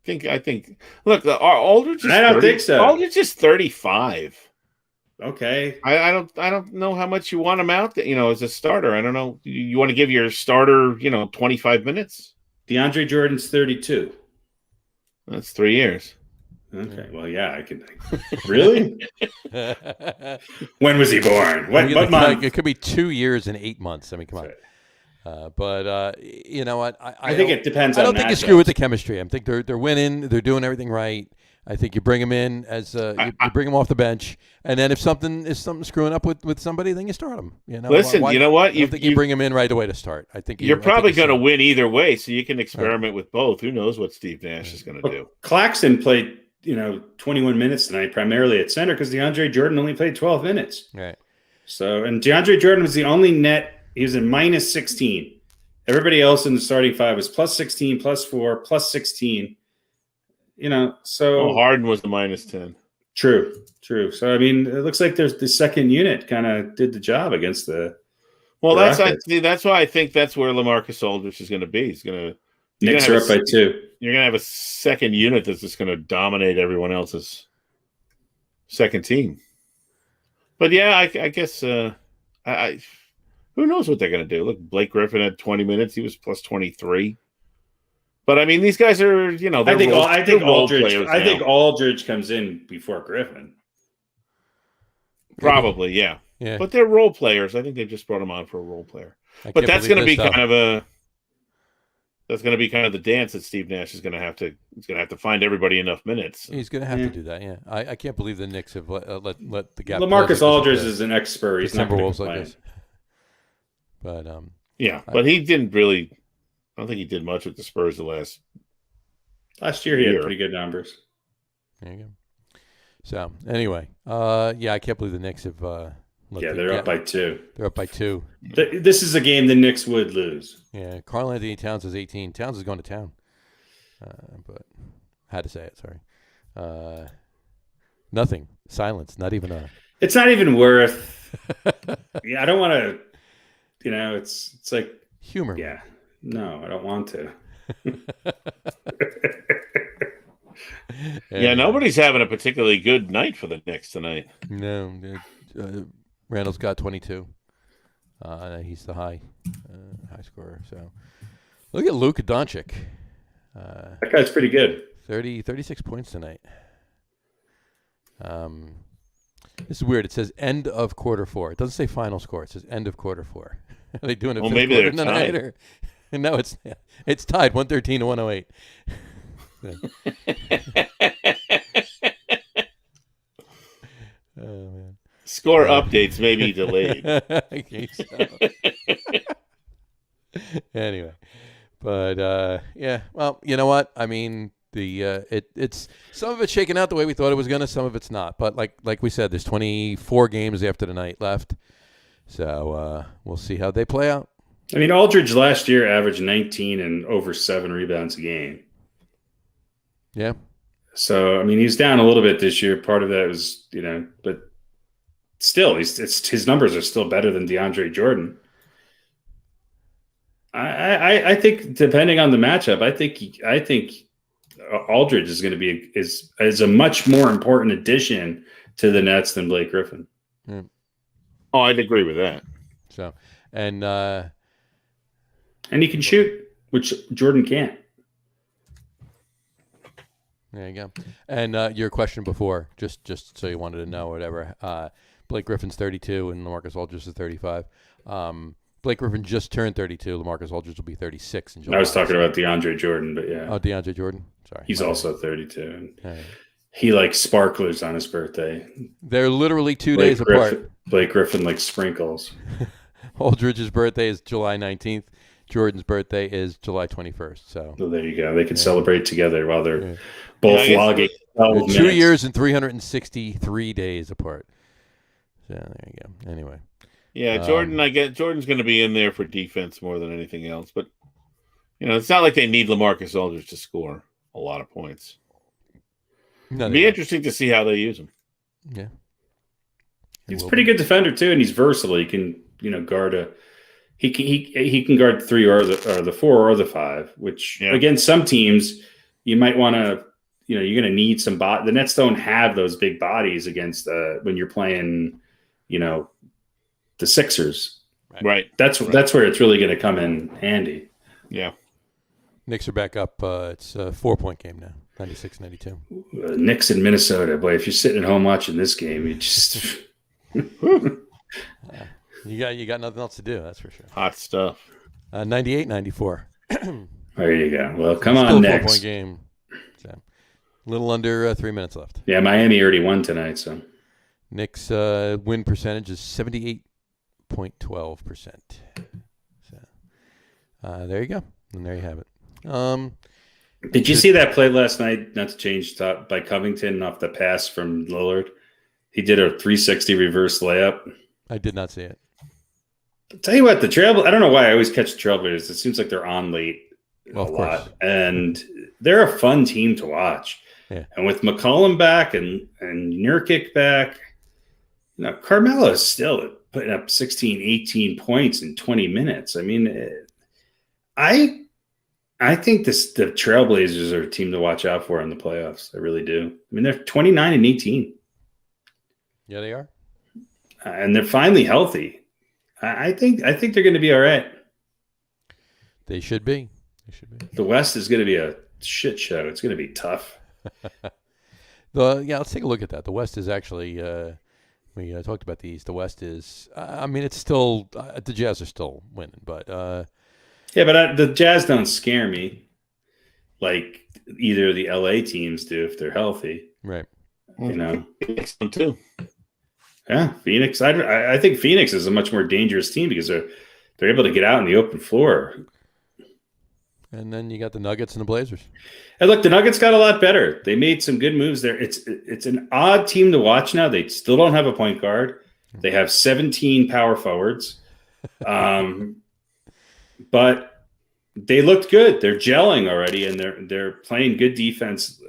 I think. Look, Aldridge. I don't think so. Aldridge is 35. Okay. I don't know how much you want him out there, as a starter. I don't know. You want to give your starter, 25 minutes? DeAndre Jordan's 32. That's 3 years. Okay. Well, yeah, I can. Really? When was he born? What month? It could be 2 years and 8 months. I mean, come on. But you know what? I think it depends. I don't think you screw with the chemistry. I think they're winning. They're doing everything right. I think you bring them in as you bring them off the bench, and then if something screwing up with somebody, then you start them. Listen, you know what? I think you bring them in right away to start. I think you're probably going to win either way, so you can experiment with both. Who knows what Steve Nash is going to do? Claxton played 21 minutes tonight, primarily at center, because DeAndre Jordan only played 12 minutes. Right. So, and DeAndre Jordan was the only net. He was in minus 16. Everybody else in the starting 5 was plus 16, plus 4, plus 16. So Harden was the minus 10. True. So I mean, it looks like there's the second unit kind of did the job against the. Well, that's why I think that's where LaMarcus Aldridge is going to be. He's going to. Knicks are up by 2. You're going to have a second unit that's just going to dominate everyone else's second team. But yeah, I guess who knows what they're going to do? Look, Blake Griffin had 20 minutes. He was plus 23. But I mean, these guys are, I think Aldridge comes in before Griffin. Probably, yeah. But they're role players. I think they just brought him on for a role player. But that's going to be kind of the dance that Steve Nash is going to have to. He's going to have to find everybody enough minutes. He's going to have to do that. Yeah, I can't believe the Knicks have let the gap. LaMarcus Aldridge is an expert. He's not going to complain. Like this. But but he didn't really. I don't think he did much with the Spurs last year. He had pretty good numbers. There you go. So anyway, I can't believe the Knicks have. They're up by 2. They're up by 2. This is a game the Knicks would lose. Yeah, Karl Anthony Towns is 18. Towns is going to town. But I had to say it. Sorry. Nothing. Silence. Not even a. It's not even worth. I don't want to. It's like humor. Yeah. No, I don't want to. Nobody's having a particularly good night for the Knicks tonight. No, Randall's got 22. He's the high scorer. So look at Luka Doncic. That guy's pretty good. 36 points tonight. This is weird. It says end of quarter 4. It doesn't say final score. It says end of quarter 4. Are they doing it? Well, fifth maybe quarter they're tonight, tied. or no? It's tied 113 to 108. Oh man. Score updates may be delayed. I guess so. Anyway, but yeah. Well, you know what? I mean, it's some of it's shaking out the way we thought it was gonna. Some of it's not. But like we said, there's 24 games after tonight left, so we'll see how they play out. I mean, Aldridge last year averaged 19 and over 7 rebounds a game. Yeah. So I mean, he's down a little bit this year. Part of that was, but still, his numbers are still better than DeAndre Jordan. I think depending on the matchup, I think Aldridge is going to be is a much more important addition to the Nets than Blake Griffin. Mm. Oh, I'd agree with that. So and he can shoot, which Jordan can't. There you go. And your question before, just so you wanted to know, whatever. Blake Griffin's 32 and LaMarcus Aldridge is 35. Blake Griffin just turned 32. LaMarcus Aldridge will be 36 in July. I was talking about DeAndre Jordan, but yeah. Oh, DeAndre Jordan. Sorry. He's also 32. Right. He likes sparklers on his birthday. They're literally 2 days apart. Blake Griffin likes sprinkles. Aldridge's birthday is July 19th. Jordan's birthday is July 21st. So there you go. They can celebrate together while they're both logging. 2 years and 363 days apart. So there you go. Anyway. Yeah, Jordan. I get Jordan's going to be in there for defense more than anything else. But it's not like they need LaMarcus Aldridge to score a lot of points. No, It'd be interesting to see how they use him. Yeah, he's a pretty good defender too, and he's versatile. He can guard he can guard 3 or the 4 or the 5. Which against some teams you might want to. You're going to need some The Nets don't have those big bodies against when you're playing. The Sixers. Right. That's where it's really going to come in handy. Yeah. Knicks are back up. It's a 4-point game now, 96-92. Knicks in Minnesota. Boy, if you're sitting at home watching this game, you just you got nothing else to do. That's for sure. Hot stuff. 98-94. There you go. Well, come Still on, a Knicks. 4-point game. So, a little under 3 minutes left. Yeah, Miami already won tonight, so. Knicks win percentage is 78.12%. So there you go, and there you have it. Did you see that play last night? Not to change top by Covington off the pass from Lillard. He did a 360 reverse layup. I did not see it. I'll tell you what, the Trail. I don't know why I always catch the Trailblazers. It seems like they're on late a lot, and they're a fun team to watch. Yeah. And with McCollum back and Nurkic back, Carmelo is still putting up 16, 18 points in 20 minutes. I mean, I think the Trailblazers are a team to watch out for in the playoffs. I really do. I mean, they're 29-18. Yeah, they are. And they're finally healthy. I think they're going to be all right. They should be. The West is going to be a shit show. It's going to be tough. Let's take a look at that. The West is actually we talked about the East. The West is it's still the Jazz are still winning, but but the Jazz don't scare me like either of the LA teams do if they're healthy. Right. Phoenix too. Yeah, Phoenix. I think Phoenix is a much more dangerous team because they're able to get out in the open floor. And then you got the Nuggets and the Blazers. And look, the Nuggets got a lot better. They made some good moves there. It's an odd team to watch now. They still don't have a point guard. They have 17 power forwards. But they looked good. They're gelling already, and they're playing good defense.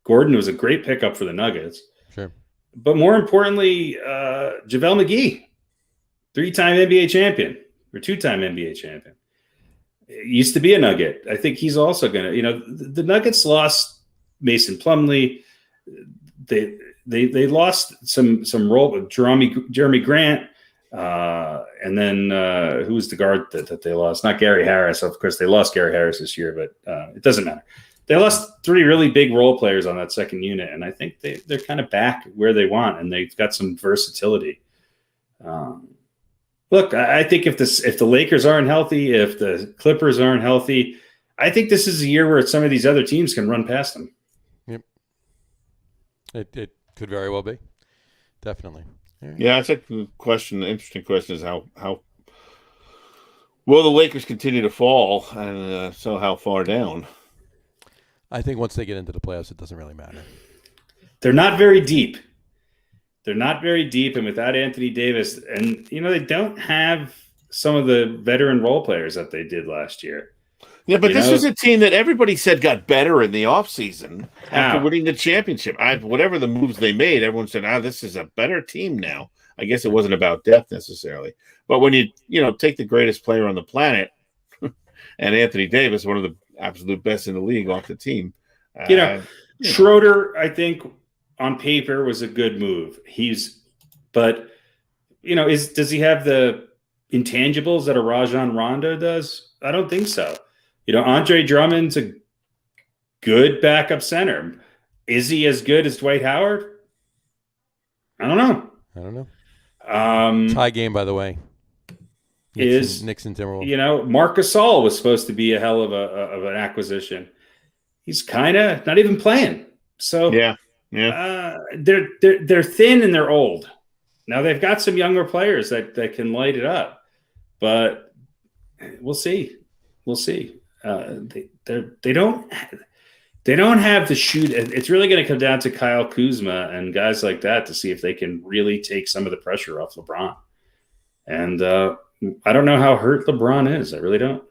Gordon was a great pickup for the Nuggets. Sure. But more importantly, JaVale McGee, 3-time NBA champion or 2-time NBA champion. Used to be a Nugget. I think he's also going to, the Nuggets lost Mason Plumlee. They lost some role with Jeremy Grant. And then who was the guard that they lost? Not Gary Harris. Of course, they lost Gary Harris this year, but it doesn't matter. they lost 3 really big role players on that second unit, and I think they're kind of back where they want, and they've got some versatility. Look, I think if the Lakers aren't healthy, if the Clippers aren't healthy, I think this is a year where some of these other teams can run past them. Yep. It could very well be. Definitely. Yeah, I think the question, the interesting question is how will the Lakers continue to fall, and so how far down? I think once they get into the playoffs, it doesn't really matter. They're not very deep. And without Anthony Davis, and they don't have some of the veteran role players that they did last year. Yeah, but this was a team that everybody said got better in the offseason after winning the championship. Whatever the moves they made, everyone said, this is a better team now. I guess it wasn't about depth necessarily. But when you take the greatest player on the planet and Anthony Davis, one of the absolute best in the league, off the team. Schroeder, I think, on paper was a good move. Does he have the intangibles that a Rajon Rondo does? I don't think so. Andre Drummond's a good backup center. Is he as good as Dwight Howard? I don't know. Tie game, by the way. Knicks and Timberwolves. Marc Gasol was supposed to be a hell of an acquisition. He's kind of not even playing. So yeah. They're thin and they're old. Now they've got some younger players that can light it up, but we'll see. They don't have the shoot. It's really going to come down to Kyle Kuzma and guys like that to see if they can really take some of the pressure off LeBron. And I don't know how hurt LeBron is. I really don't.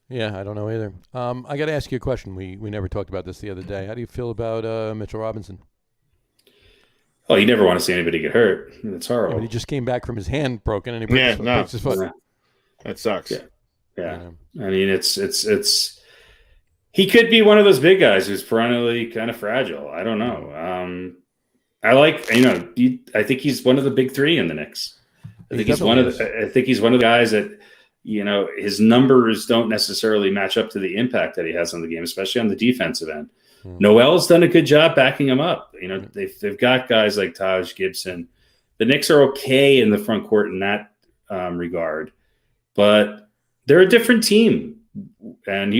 Yeah, I don't know either. I got to ask you a question. We never talked about this the other day. How do you feel about Mitchell Robinson? Oh, you never want to see anybody get hurt. It's horrible. Yeah, but he just came back from his hand broken, and he breaks his foot. That sucks. Yeah. I mean, it's he could be one of those big guys who's perennially kind of fragile. I don't know. I think he's one of the big 3 in the Knicks. I think he's one of the guys that, his numbers don't necessarily match up to the impact that he has on the game, especially on the defensive end. Noel's done a good job backing him up. They've got guys like Taj Gibson. The Knicks are okay in the front court in that regard, but they're a different team. And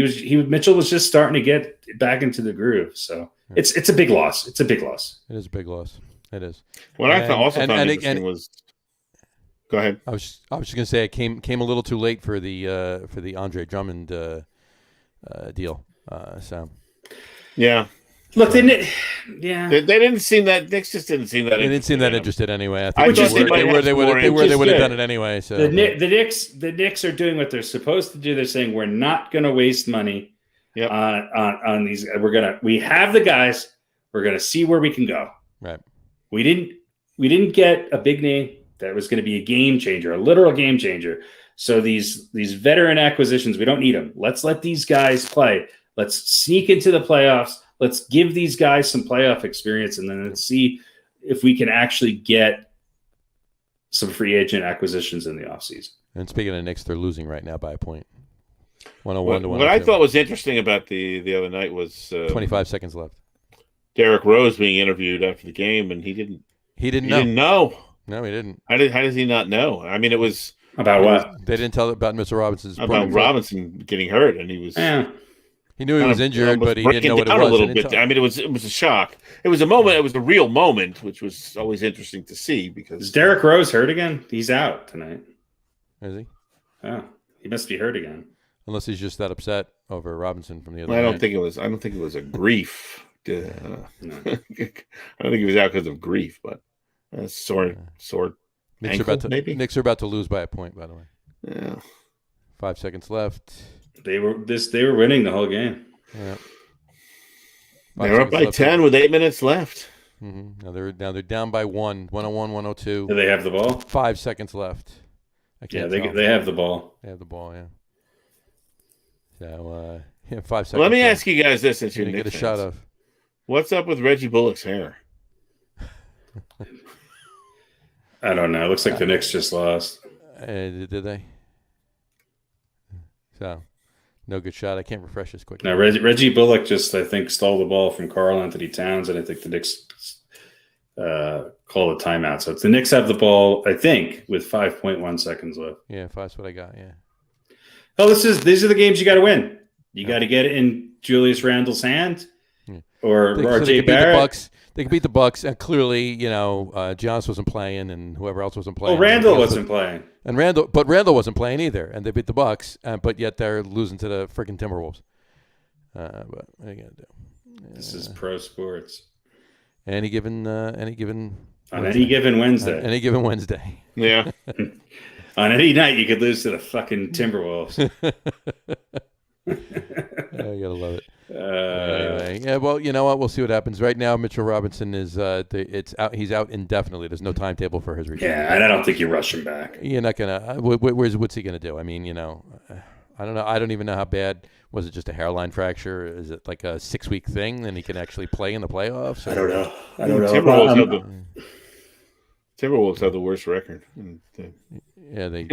Mitchell was just starting to get back into the groove. So it's a big loss. It is a big loss. It is. What I found interesting was. Go ahead. I was just going to say it came a little too late for the Andre Drummond deal. Yeah. Look, they didn't seem that. Knicks just didn't seem that. They didn't seem that interested anyway. I think they would have done it anyway. So the Knicks are doing what they're supposed to do. They're saying we're not going to waste money on these. We have the guys. We're going to see where we can go. Right. We didn't get a big name that was going to be a game changer, a literal game changer. So these veteran acquisitions, we don't need them. Let's let these guys play. Let's sneak into the playoffs. Let's give these guys some playoff experience, and then let's see if we can actually get some free agent acquisitions in the offseason. And speaking of Knicks, they're losing right now by a point. 101 to 102. What I thought was interesting about the other night was 25 seconds left. Derrick Rose being interviewed after the game, and he didn't know. No, he didn't. How does he not know? I mean, it was about what? They didn't tell about Mr. Robinson's Robinson getting hurt, and he was. Yeah. He knew he was injured, but he didn't know what it was. A little bit. I mean, it was a shock. It was a moment. It was a real moment, which was always interesting to see. Because is Derrick Rose hurt again? He's out tonight. Is he? Oh, he must be hurt again. Unless he's just that upset over Robinson from the other. I don't think it was a grief. No. I don't think he was out because of grief, but sore. Knicks are about to lose by a point, by the way. Yeah. 5 seconds left. They were winning the whole game. Yeah. They were up by 10 with 8 minutes left. Mm-hmm. Now they're down by 1, 101, 102. Do they have the ball? 5 seconds left. They have the ball. They have the ball, yeah. So 5 seconds. Let me ask you guys this: since you're get a fans. shot of. What's up with Reggie Bullock's hair? I don't know. It looks like the Knicks just lost. Did they? So No good shot. I can't refresh this quick. Now, Reggie Bullock just, I think, stole the ball from Karl Anthony Towns, and I think the Knicks call a timeout. So the Knicks have the ball, I think, with 5.1 seconds left. Yeah, that's what I got. Yeah. Oh, these are the games you got to win. You got to get it in Julius Randle's hand, or RJ Barrett. They could beat the Bucks, and clearly, Giannis wasn't playing, and whoever else wasn't playing. Oh, Randle wasn't playing, and Randle wasn't playing either, and they beat the Bucks, but yet they're losing to the freaking Timberwolves. But what are you gonna do? This is pro sports. Any given on any given Wednesday. Any given Wednesday. Yeah. On any night, you could lose to the fucking Timberwolves. You gotta love it. Anyway, yeah. Well, you know what? We'll see what happens. Right now, Mitchell Robinson is it's out. He's out indefinitely. There's no timetable for his return. Yeah, and I don't think you rush him back. You're not gonna. What's he gonna do? I mean, I don't know. I don't even know how bad. Was it just a hairline fracture? Is it like a 6-week thing, and he can actually play in the playoffs? I don't know. Timberwolves have the worst record. In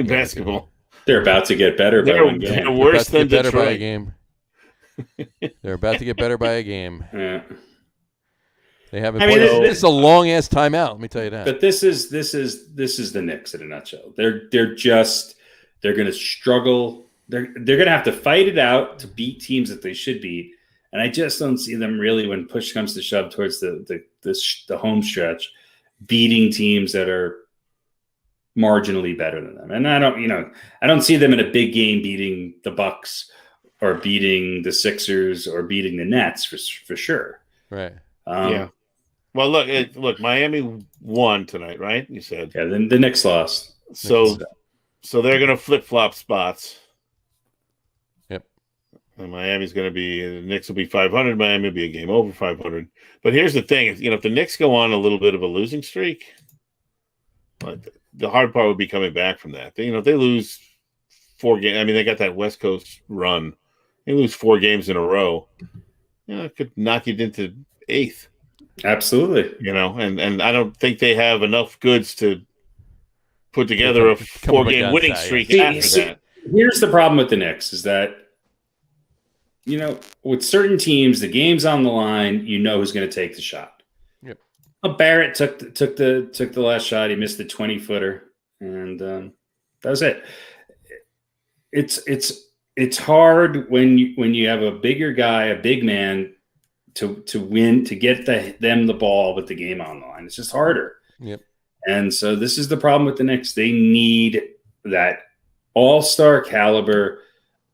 basketball. They're about to get better by one game. They're worse than Detroit. Detroit. They're about to get better by a game. Yeah. They haven't played. This is a long ass timeout. Let me tell you that. But this is the Knicks in a nutshell. They're going to struggle. They're going to have to fight it out to beat teams that they should beat. And I just don't see them really, when push comes to shove towards the home stretch, beating teams that are marginally better than them. And I don't see them in a big game beating the Bucks or beating the Sixers or beating the Nets for sure. Right. Yeah. Well, look, Miami won tonight, right? You said. Yeah, then the Knicks lost. So they're going to flip-flop spots. Yep. And Miami's going to be, the Knicks will be 500. Miami will be a game over 500. But here's the thing. If the Knicks go on a little bit of a losing streak, the hard part would be coming back from that. They lose 4 games. I mean, they got that West Coast run. They lose 4 games in a row. It could knock you into 8th. Absolutely. And I don't think they have enough goods to put together a 4-game winning streak after that. Here's the problem with the Knicks is that, with certain teams, the game's on the line, who's going to take the shot. Yep. Barrett took the last shot. He missed the 20-footer, and that was it. It's hard when you have a bigger guy, a big man, to win, to get them the ball with the game on the line. It's just harder. Yep. And so this is the problem with the Knicks. They need that all-star caliber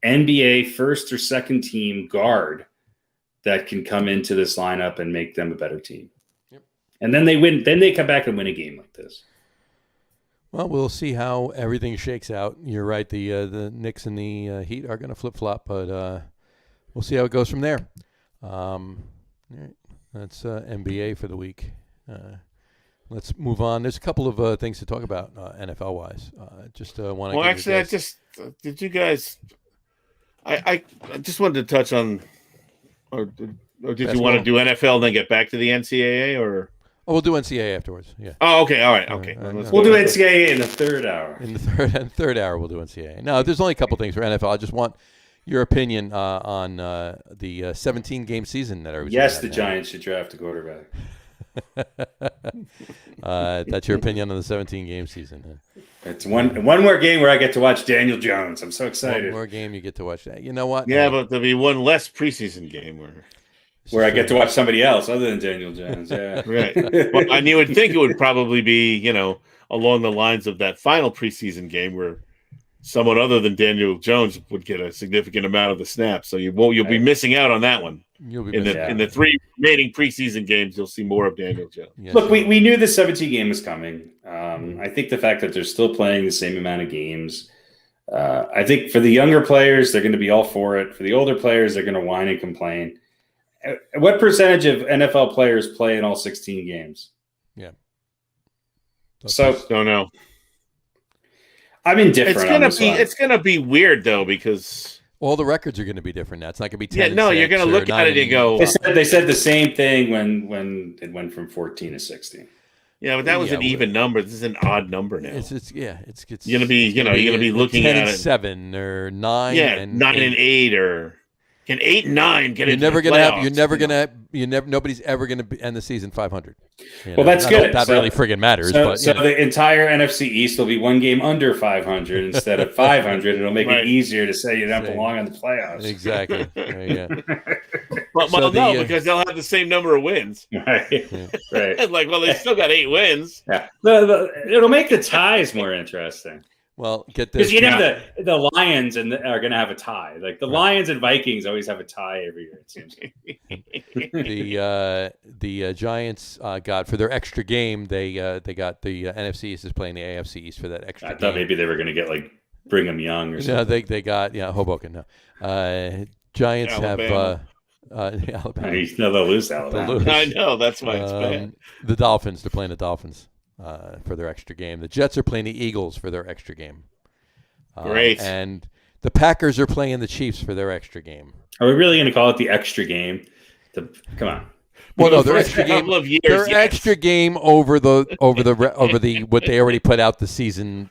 NBA first or second team guard that can come into this lineup and make them a better team. Yep. And then they win. Then they come back and win a game like this. Well, we'll see how everything shakes out. You're right. The Knicks and the Heat are going to flip-flop, but we'll see how it goes from there. All right. That's NBA for the week. Let's move on. There's a couple of things to talk about NFL-wise. Just want to. Well, actually, did you guys? I just wanted to touch on, or did Basketball. You want to do NFL and then get back to the NCAA, or? Oh, we'll do NCAA afterwards. Yeah. Oh, okay. All right. Okay. We'll do NCAA in the third hour. In the third hour, we'll do NCAA. No, there's only a couple things for NFL. I just want your opinion on the 17-game season that are. Yes, the Giants should draft a quarterback. That's your opinion on the 17-game season. Huh? It's one more game where I get to watch Daniel Jones. I'm so excited. One more game you get to watch that. You know what? Yeah, but there'll be one less preseason game where I get to watch somebody else other than Daniel Jones. Yeah, right. Well, and you would think it would probably be, along the lines of that final preseason game where someone other than Daniel Jones would get a significant amount of the snaps. So you'll be missing out on that one. You'll be in the 3 remaining preseason games, you'll see more of Daniel Jones. Yes, Look, we knew the 17 game was coming. I think the fact that they're still playing the same amount of games, I think for the younger players, they're going to be all for it. For the older players, they're going to whine and complain. What percentage of NFL players play in all 16 games? Yeah. So don't know. I'm indifferent. It's gonna be weird though, because all the records are going to be different now. It's not going to be 10. Yeah, no, you're going to look at it and go. They said the same thing when it went from 14 to 16. Yeah, but that was an even number. This is an odd number now. It's you're gonna be, you're gonna be looking 10 at and it. 7 or 9. Yeah, and 9 and 8, or can 8 and 9 get into the playoffs? Nobody's ever gonna end the season 500. Well, that's good. That really friggin' matters. So the entire NFC East will be one game under 500 instead of 500. It'll make it easier to say you don't belong in the playoffs. Exactly. Yeah. No, because they'll have the same number of wins. Right. Right. Like, well, they still got 8 wins. Yeah. It'll make the tie more interesting. Well, get this. Because the Lions are going to have a tie. Like the Lions and Vikings always have a tie every year, it seems. The Giants got, for their extra game, they got the NFC East is playing the AFC East for that extra game. I thought maybe they were going to get like Brigham Young or something. No, they got Hoboken. No, Giants Alabama. have Alabama. They'll lose Alabama. I know, that's why it's bad. The Dolphins. They're playing the Dolphins for their extra game. The Jets are playing the Eagles for their extra game. Great. And the Packers are playing the Chiefs for their extra game. Are we really going to call it the extra game? Come on. Well, no, their extra game. Extra game over the what they already put out the season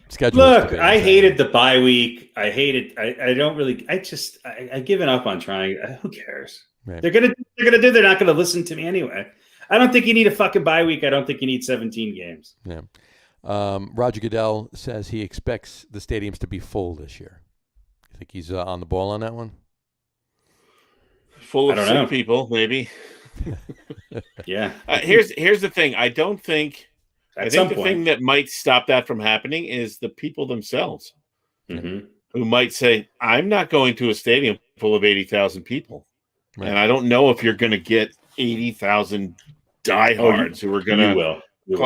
schedule. Look, I hated the bye week. I hated. I don't really. I've given up on trying. Who cares? Right. They're gonna do. They're not gonna listen to me anyway. I don't think you need a fucking bye week. I don't think you need 17 games. Yeah. Roger Goodell says he expects the stadiums to be full this year. You think he's on the ball on that one? Full of sick people, maybe. Yeah. Here's the thing. I think the thing that might stop that from happening is the people themselves, who might say, "I'm not going to a stadium full of 80,000 people," and I don't know if you're going to get 80,000 diehards who are going to. You will.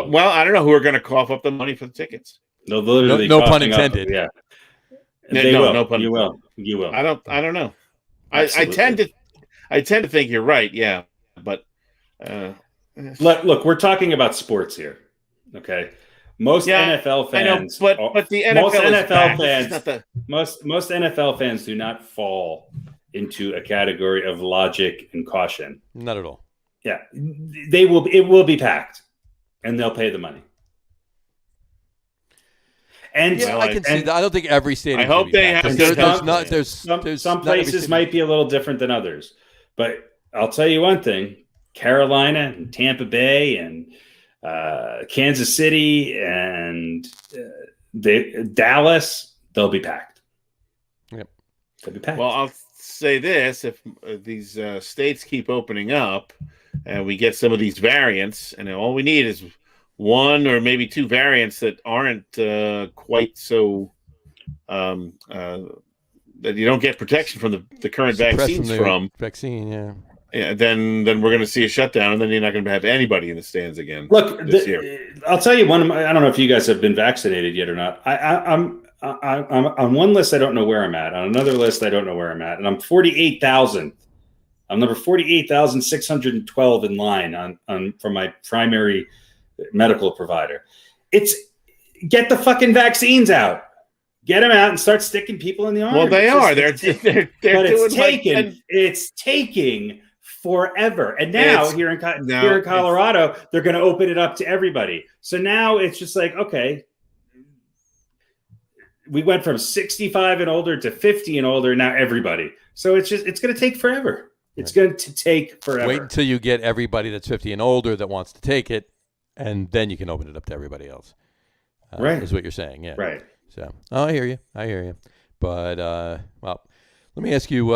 Well, I don't know who are going to cough up the money for the tickets. No pun intended. Yeah. No pun. You will. You will. I don't know. I tend to think you're right. Yeah, but look, we're talking about sports here. Okay. Most NFL fans, I know, but the NFL most NFL fans do not fall into a category of logic and caution. Not at all. Yeah, it will be packed, and they'll pay the money. And I can see that. I don't think every stadium. I hope they have. There's some places might be a little different than others, but I'll tell you one thing: Carolina and Tampa Bay and Kansas City and Dallas, they'll be packed. Yep, they'll be packed. Well, I'll say this: if these states keep opening up, and we get some of these variants, and all we need is one or maybe two variants that aren't quite so that you don't get protection from the current vaccines from. Yeah, then we're going to see a shutdown, and then you're not going to have anybody in the stands again. Look, this year. I'll tell you one. I don't know if you guys have been vaccinated yet or not. I'm on one list. I don't know where I'm at. On another list, I don't know where I'm at, and I'm 48,000. I'm number 48,612 in line on for my primary medical provider. It's get the fucking vaccines out. Get them out and start sticking people in the arm. Well, they are. They're doing it's taking forever. And now here in Colorado, they're going to open it up to everybody. So now it's just like, okay, we went from 65 and older to 50 and older. Now everybody. So it's going to take forever. It's going to take forever. Wait until you get everybody that's 50 and older that wants to take it, and then you can open it up to everybody else. Right. Is what you're saying. Yeah. Right. So, I hear you. But well, let me ask you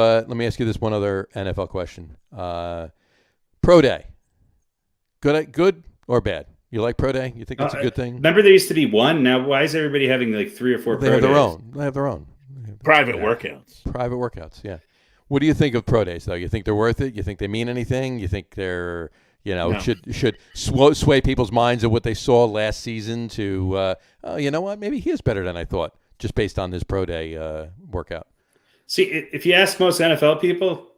this one other NFL question. Pro Day, good or bad? You like Pro Day? You think that's a good thing? Remember, there used to be one. Now, why is everybody having like 3 or 4? They have their own. They have their own private workouts. Private workouts. Yeah. What do you think of Pro Days, though? You think they're worth it? You think they mean anything? You think they're should sway people's minds of what they saw last season to, you know what, maybe he is better than I thought, just based on this Pro Day workout? See, if you ask most NFL people,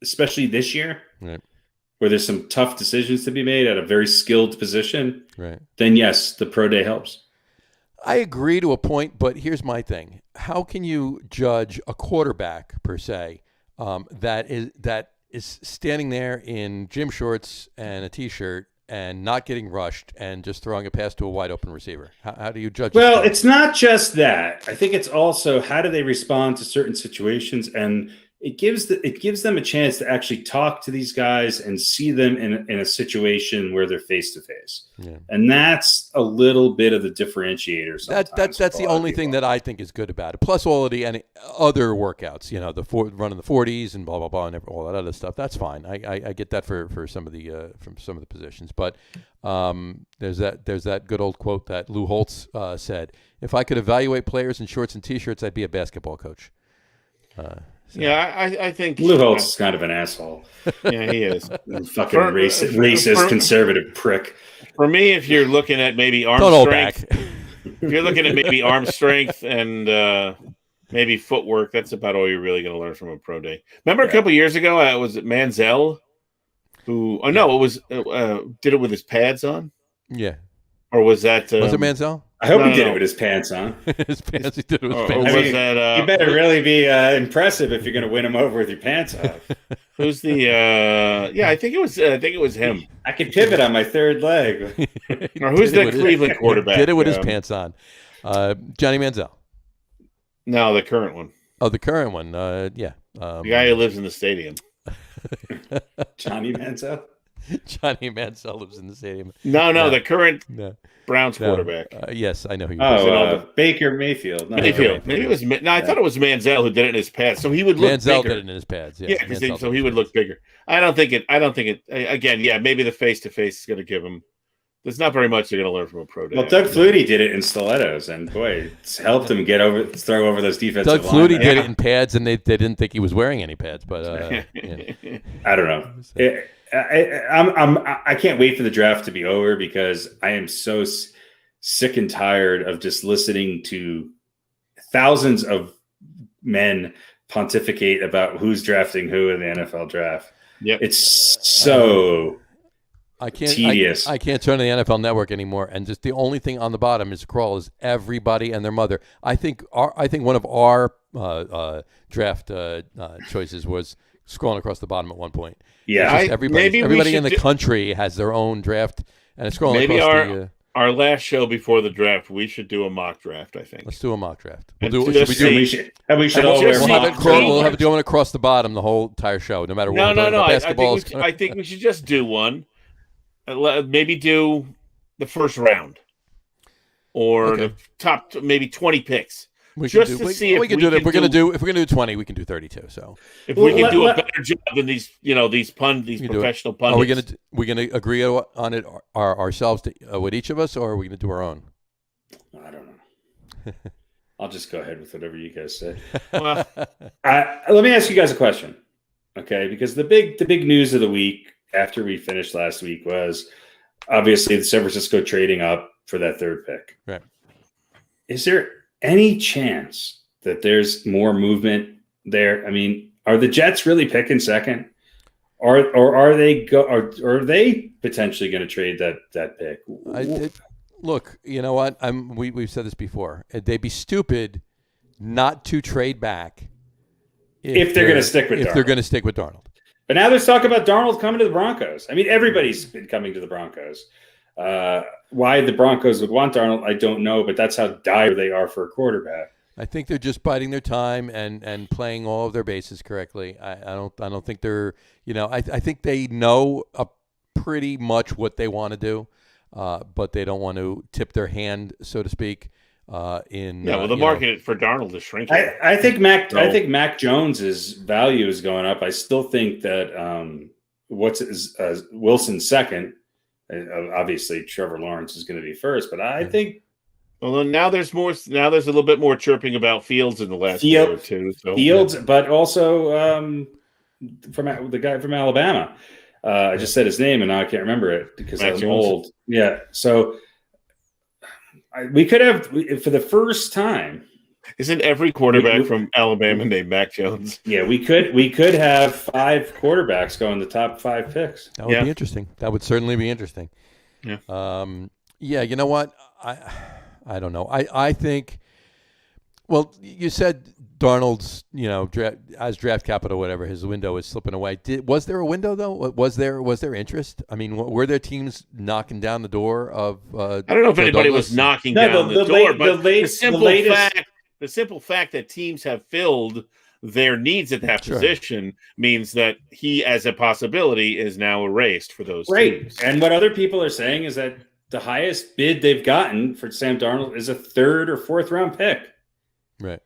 especially this year, right, where there's some tough decisions to be made at a very skilled position, right, then yes, the Pro Day helps. I agree to a point, but here's my thing. How can you judge a quarterback, per se, that is standing there in gym shorts and a T-shirt and not getting rushed and just throwing a pass to a wide open receiver? How do you judge? Well, it's not just that. I think it's also how do they respond to certain situations, and it gives them a chance to actually talk to these guys and see them in a situation where they're face to face. And that's a little bit of the differentiator. That's the only thing that I think is good about it. Plus all of the other workouts, running the 40s and blah blah blah and all that other stuff. That's fine. I get that for some of the from some of the positions. But there's that good old quote that Lou Holtz said: "If I could evaluate players in shorts and t-shirts, I'd be a basketball coach." So. Yeah, I think Lou Holtz is kind of an asshole. Yeah, he is. Fucking racist conservative prick. For me, if you're looking at maybe arm strength, if you're looking at maybe arm strength and maybe footwork, that's about all you're really going to learn from a pro day. Remember a couple years ago, was it Manziel who? Oh no, it was did it with his pads on. Yeah, or was that? Was it Manziel? I hope he did it with his pants on. His pants. He did it with his pants. You better really be impressive if you're going to win him over with your pants off. Who's the? Yeah, I think it was him. I could pivot on my third leg. Or who's the Cleveland quarterback? Did it with his pants on. Johnny Manziel. No, the current one. Oh, the current one. Yeah. The guy who lives in the stadium. Johnny Manziel. Johnny Manziel lives in the stadium. No, the current Browns quarterback. Yes, I know who you mean. Baker Mayfield. No, Mayfield. Maybe it was. No, I thought it was Manziel who did it in his pads, so he would look Manziel bigger. did it in his pads. Yeah, so he would look bigger. I don't think it. Again, yeah, maybe the face to face is going to give him. There's not very much they're going to learn from a pro day. Well, Doug Flutie did it in stiletos, and boy, it's helped him throw over those defensive Doug Flutie did it in pads, and they didn't think he was wearing any pads. But I don't know. I can't wait for the draft to be over because I am so sick and tired of just listening to thousands of men pontificate about who's drafting who in the NFL draft. Yep. It's so tedious. I can't turn to the NFL Network anymore, and just the only thing on the bottom is scroll is everybody and their mother. I think one of our draft choices was scrolling across the bottom at one point. Yeah, everybody in the country has their own draft, and it's scrolling maybe across our last show before the draft. We should do a mock draft. I think. Let's do a mock draft. We'll have it going across the bottom the whole entire show, no matter what. No. I think we should just do one. Maybe do the first round, or the top maybe 20 picks. We can do If we're gonna do 20, we can do 32. So if we can do a better job than these professional pundits, are we gonna agree on it ourselves with each of us, or are we gonna do our own? I don't know. I'll just go ahead with whatever you guys say. Let me ask you guys a question, okay? Because the big news of the week after we finished last week was obviously the San Francisco trading up for that third pick. Right? Is there any chance that there's more movement there? I mean, are the Jets really picking second, or are they potentially going to trade that pick? Look, you know what? We've said this before. They'd be stupid not to trade back if they're going to stick with. If they're going to stick with Darnold. But now there's talk about Darnold coming to the Broncos. I mean, everybody's been coming to the Broncos. Why the Broncos would want Darnold, I don't know, but that's how dire they are for a quarterback. I think they're just biding their time and playing all of their bases correctly. I don't think they're, I think they know pretty much what they want to do, but they don't want to tip their hand, so to speak. The market for Darnold is shrinking. I think Mac Jones's value is going up. I still think that Wilson's second. Obviously, Trevor Lawrence is going to be first, but I think. Well, now there's more. Now there's a little bit more chirping about Fields in the last year or two. So. Fields, but also from the guy from Alabama. I just said his name and now I can't remember it because I'm old. Yeah, so we could have for the first time. Isn't every quarterback from Alabama named Mac Jones? Yeah, we could have 5 quarterbacks go in the top 5 picks. That would be interesting. That would certainly be interesting. Yeah. You know what? I don't know. I think Well, you said Darnold's, as draft capital, whatever, his window is slipping away. Was there a window though? Was there interest? I mean, were there teams knocking down the door of? I don't know if anybody was knocking down the door, but the simple fact that teams have filled their needs at that position means that he, as a possibility, is now erased for those teams. And what other people are saying is that the highest bid they've gotten for Sam Darnold is a 3rd or 4th round pick. Right,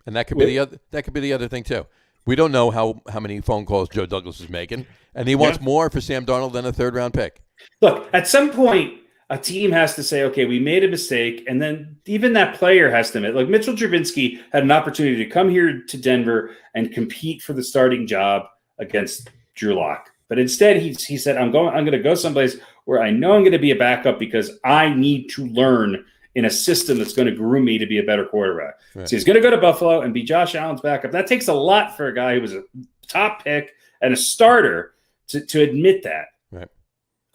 and that could be the other. That could be the other thing too. We don't know how many phone calls Joe Douglas is making, and he wants more for Sam Darnold than a 3rd round pick. Look, at some point, a team has to say, "Okay, we made a mistake," and then even that player has to admit. Like Mitchell Trubisky had an opportunity to come here to Denver and compete for the starting job against Drew Lock, but instead he said, "I'm going to go someplace where I know I'm going to be a backup because I need to learn." In a system that's going to groom me to be a better quarterback. Right. So he's going to go to Buffalo and be Josh Allen's backup. That takes a lot for a guy who was a top pick and a starter to admit that. Right.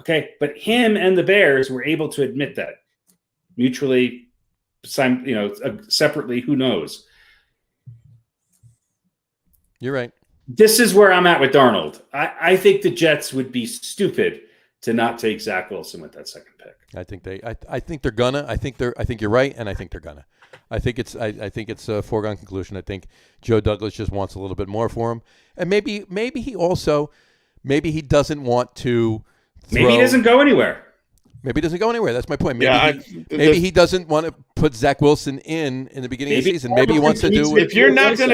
Okay, but him and the Bears were able to admit that mutually, separately. Who knows? You're right. This is where I'm at with Darnold. I think the Jets would be stupid to not take Zach Wilson with that 2nd pick. I think they're gonna. I think you're right, and I think they're gonna. I think it's a foregone conclusion. I think Joe Douglas just wants a little bit more for him, and maybe he doesn't want to. Maybe he doesn't go anywhere. Maybe he doesn't go anywhere. That's my point. Maybe he doesn't want to put Zach Wilson in the beginning of the season. Maybe he wants to do. If you're not going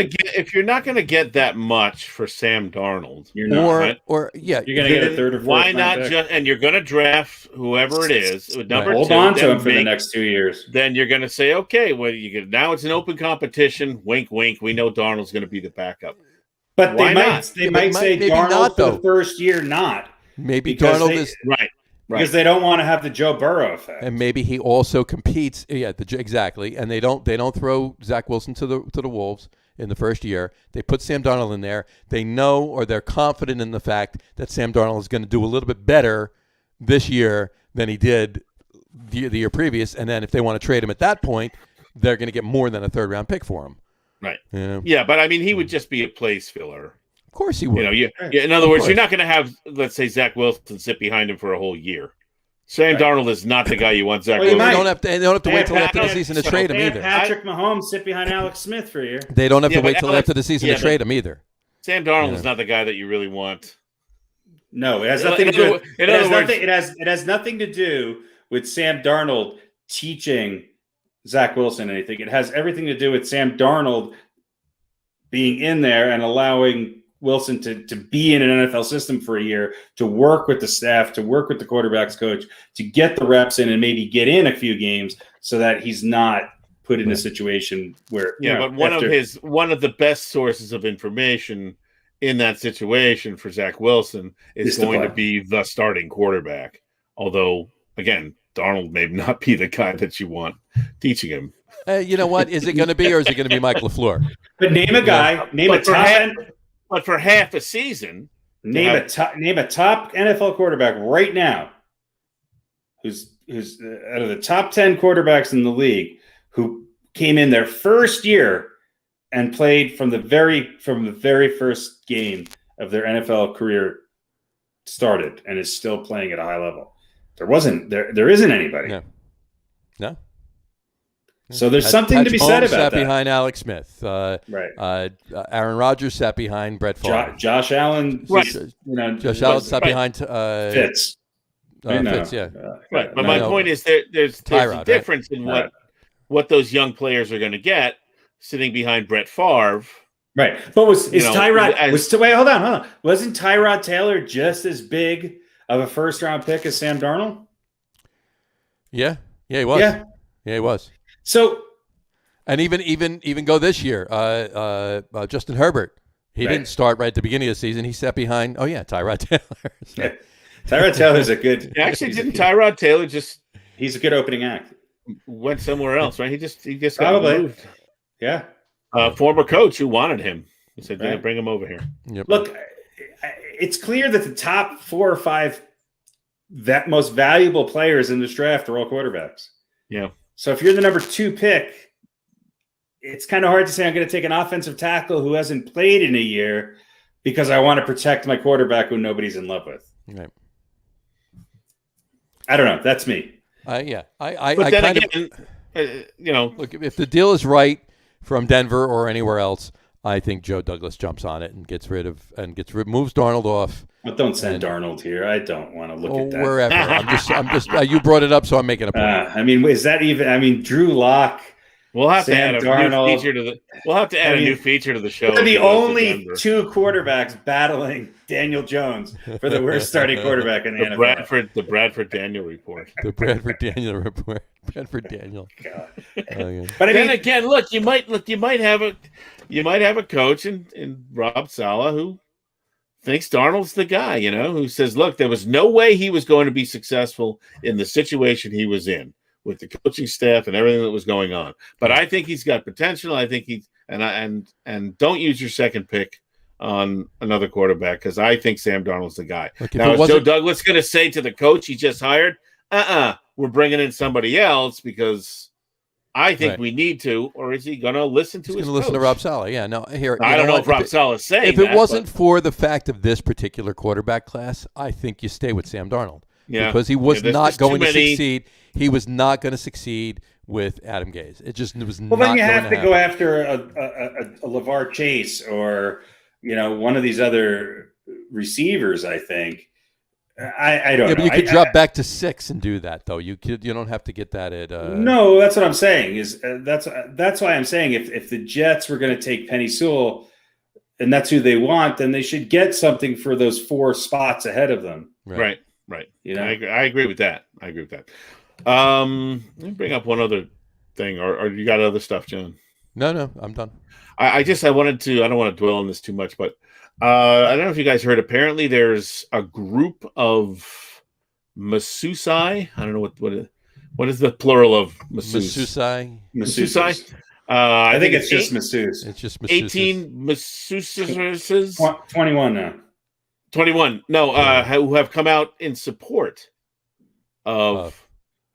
to get that much for Sam Darnold, you're not. You're going to get a 3rd or 4th. Why not just? And you're going to draft whoever it is. Hold on to him for the next 2 years. Then you're going to say, okay, well, now it's an open competition. Wink, wink. We know Darnold's going to be the backup. But they might say Darnold not, for the first year, not. Maybe Darnold is right. Because they don't want to have the Joe Burrow effect, and maybe he also competes. Yeah, exactly. And they don't throw Zach Wilson to the wolves in the first year. They put Sam Darnold in there. They know, or they're confident in the fact that Sam Darnold is going to do a little bit better this year than he did the year previous. And then if they want to trade him at that point, they're going to get more than a 3rd round pick for him. Right. Yeah, but I mean, he would just be a place filler. Of course he would. In other words, you're not going to have, let's say, Zach Wilson sit behind him for a whole year. Sam Darnold is not the guy you want. Zach Wilson. They don't have to wait till after the season to trade him either. Patrick Mahomes sit behind Alex Smith for a year. They don't have to wait till after the season to trade him either. Sam Darnold is not the guy that you really want. No, it has nothing to do. It has nothing to do with Sam Darnold teaching Zach Wilson anything. It has everything to do with Sam Darnold being in there and allowing Wilson to be in an NFL system for a year, to work with the staff, to work with the quarterback's coach, to get the reps in and maybe get in a few games so that he's not put in a situation where one of the best sources of information in that situation for Zach Wilson is going to be the starting quarterback. Although, again, Darnold may not be the guy that you want teaching him. You know what? Is it going to be, or is it going to be Mike LaFleur? But name a guy, But for half a season, name a top NFL quarterback right now who's out of the top 10 quarterbacks in the league who came in their first year and played from the very first game of their NFL career started and is still playing at a high level. There isn't anybody. No. So there's something to be said about sat that. Behind Alex Smith, right? Aaron Rodgers sat behind Brett Favre. Josh Allen, Josh Allen sat behind Fitz. Fitz, yeah. Right, but my point is there's a difference in what those young players are going to get sitting behind Brett Favre. Right, but hold on. Wasn't Tyrod Taylor just as big of a first round pick as Sam Darnold? Yeah, he was. Yeah, he was. So, and even go this year, Justin Herbert. He didn't start right at the beginning of the season. He sat behind. Oh yeah, Tyrod Taylor. Yeah. Tyrod Taylor's a good. Actually, didn't Tyrod Taylor just? He's a good opening act. Went somewhere else, right? He just probably got moved. Yeah. Former coach who wanted him. He said, "Bring him over here." Yep. Look, it's clear that the top 4 or 5 most valuable players in this draft are all quarterbacks. Yeah. So if you're the number 2 pick, it's kind of hard to say I'm going to take an offensive tackle who hasn't played in a year because I want to protect my quarterback who nobody's in love with. Right. I don't know. That's me. But then kind again, look, if the deal is right from Denver or anywhere else, I think Joe Douglas jumps on it and moves Darnold off. But don't send Darnold here. I don't want to look at that. Wherever. I'm just. You brought it up, so I'm making a point. Is that even? Drew Lock. We'll have to add a new feature to the. We'll have to add a new feature to the show. We're the only two quarterbacks battling Daniel Jones for the worst starting quarterback in the NFL. The Bradford Daniel report. The Bradford Daniel report. Bradford Daniel. God. But then again, look, you might have a coach in Rob Saleh who thinks Darnold's the guy, who says, look, there was no way he was going to be successful in the situation he was in, with the coaching staff and everything that was going on. But I think he's got potential. I think and don't use your second pick on another quarterback, because I think Sam Darnold's the guy. Now, is Joe Douglas going to say to the coach he just hired, we're bringing in somebody else because I think we need to, or is he going to listen to his coach? Listen to Rob Saleh. Yeah, no, here. I don't know if Rob Saleh is saying if it wasn't for the fact of this particular quarterback class, I think you stay with Sam Darnold. Yeah. Because he was not going to succeed. He was not going to succeed with Adam Gase. It just was not. Well, then you have to go after a LeVar Chase or one of these other receivers. I think. I don't know. But you could drop back to 6 and do that, though. You don't have to get that at. No, that's what I'm saying. That's why I'm saying if the Jets were going to take Penei Sewell, and that's who they want, then they should get something for those 4 spots ahead of them. Right. I agree with that. Let me bring up one other thing, or you got other stuff, John? No, I'm done. I wanted to. I don't want to dwell on this too much, but I don't know if you guys heard. Apparently, there's a group of Masusai. I don't know what is the plural of masseuse? Masusai. I think it's just masseuse. It's just 18 masseuses. 21 now. 21. No, who have come out in support of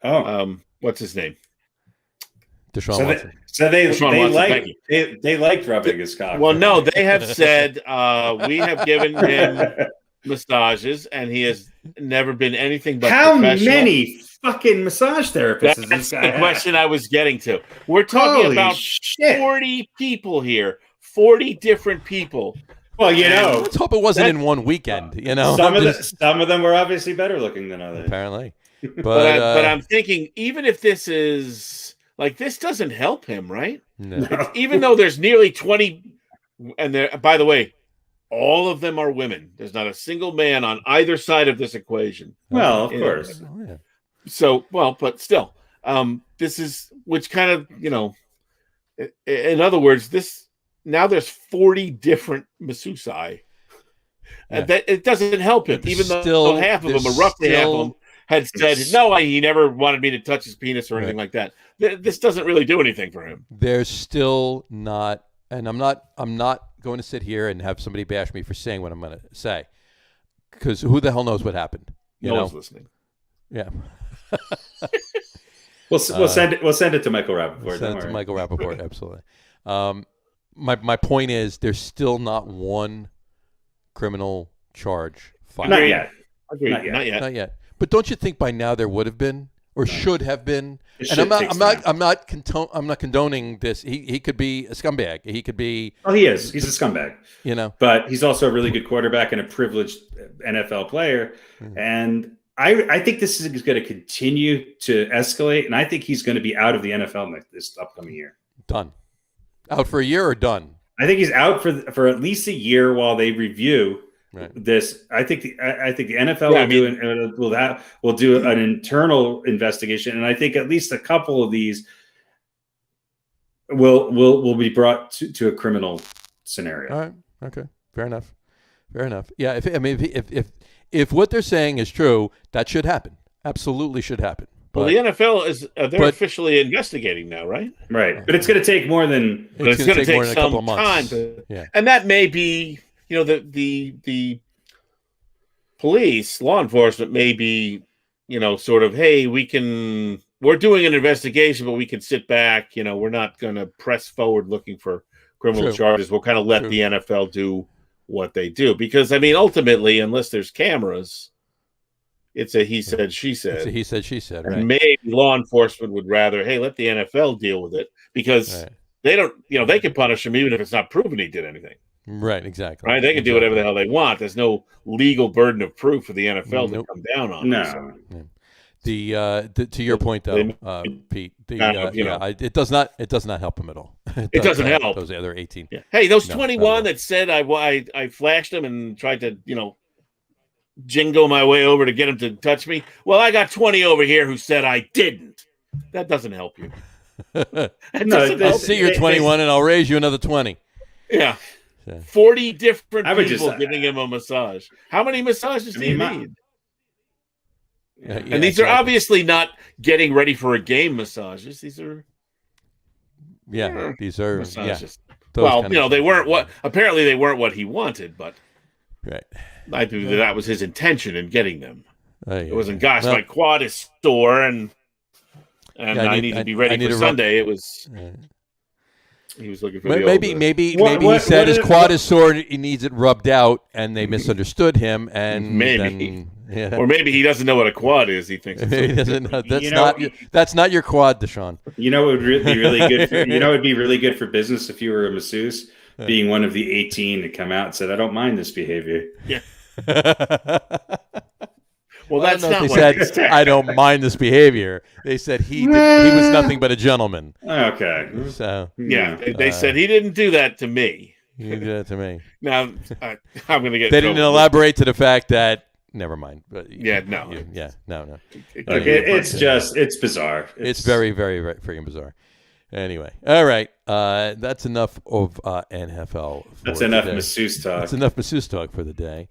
what's his name? Deshaun Watson. They liked rubbing his cock. Well, no, they have said we have given him massages, and he has never been anything but How professional. Many fucking massage therapists? That's the question I was getting to. We're talking about 40 people here, 40 different people. Well, let's hope it wasn't in one weekend. Some of them were obviously better looking than others. Apparently, but I'm thinking, even if this is this doesn't help him, right? No. Even though there's nearly 20, and there, by the way, all of them are women. There's not a single man on either side of this equation. Well, of course. Oh, yeah. So, but still, this is which kind of in other words, now there's 40 different masseusi. Yeah. That it doesn't help him, even though half of them, roughly half of them, had said no. He never wanted me to touch his penis or anything like that. This doesn't really do anything for him. There's still not, and I'm not going to sit here and have somebody bash me for saying what I'm going to say, because who the hell knows what happened? No one's listening. Yeah. We'll send it to Michael Rappaport. Send it to Michael Rappaport, absolutely. My point is, there's still not one criminal charge filed. Not yet. Not yet. But don't you think by now there would have been, or should have been? And I'm not condoning this. He could be a scumbag. He could be. Oh, he is. He's a scumbag. But he's also a really good quarterback and a privileged NFL player. Mm-hmm. And I think this is going to continue to escalate, and I think he's going to be out of the NFL this upcoming year. Done. Out for a year or done? I think he's out for at least a year while they review this. I think the NFL will do an internal investigation, and I think at least a couple of these will be brought to a criminal scenario. All right. Okay. Fair enough. Yeah. If what they're saying is true, that should happen. Absolutely should happen. Well, the NFL is they're officially investigating now, right? Right, but it's going to take more than it's going to take some couple of months. And that may be, the police, law enforcement may be, sort of, hey, we can we're doing an investigation, but we can sit back. We're not going to press forward looking for criminal charges. We'll kind of let the NFL do what they do. Because, ultimately, unless there's cameras, it's a he said, she said. It's a he said, she said, right? And maybe law enforcement would rather, hey, let the NFL deal with it. Because they don't, they can punish him even if it's not proven he did anything. Right, exactly. Right? They can do whatever the hell they want. There's no legal burden of proof for the NFL to come down on. No. So. To your point, though, Pete, it does not help him at all. It doesn't help. Those other 18. Yeah. Hey, those 21 that said I flashed them and tried to, jingle my way over to get him to touch me. Well, I got 20 over here who said I didn't. That doesn't help you. I'll see your 21 and I'll raise you another 20. Yeah. 40 different people giving him a massage. How many massages do you need? And these are obviously not getting ready for a game massages. These are these are massages. Well, they weren't what he wanted, but I think that was his intention in getting them. It wasn't, gosh, my quad is sore and I need to be ready for Sunday. It was. He was looking for maybe he said his quad is sore. He needs it rubbed out, and they misunderstood him. And or maybe he doesn't know what a quad is. He thinks he doesn't know. That's not your quad, Deshaun. It would be really good. It'd be really good for business if you were a masseuse, being one of the 18 to come out and said, "I don't mind this behavior." Yeah. Well, that's not what they said. I don't mind this behavior. They said he was nothing but a gentleman. Okay. So they said he didn't do that to me. He did that to me. Now I'm going to get. They didn't elaborate to the fact that. Never mind. But no. No. It's bizarre. It's very, very, very freaking bizarre. Anyway, all right. That's enough of NFL. That's enough masseuse talk. That's enough masseuse talk for the day.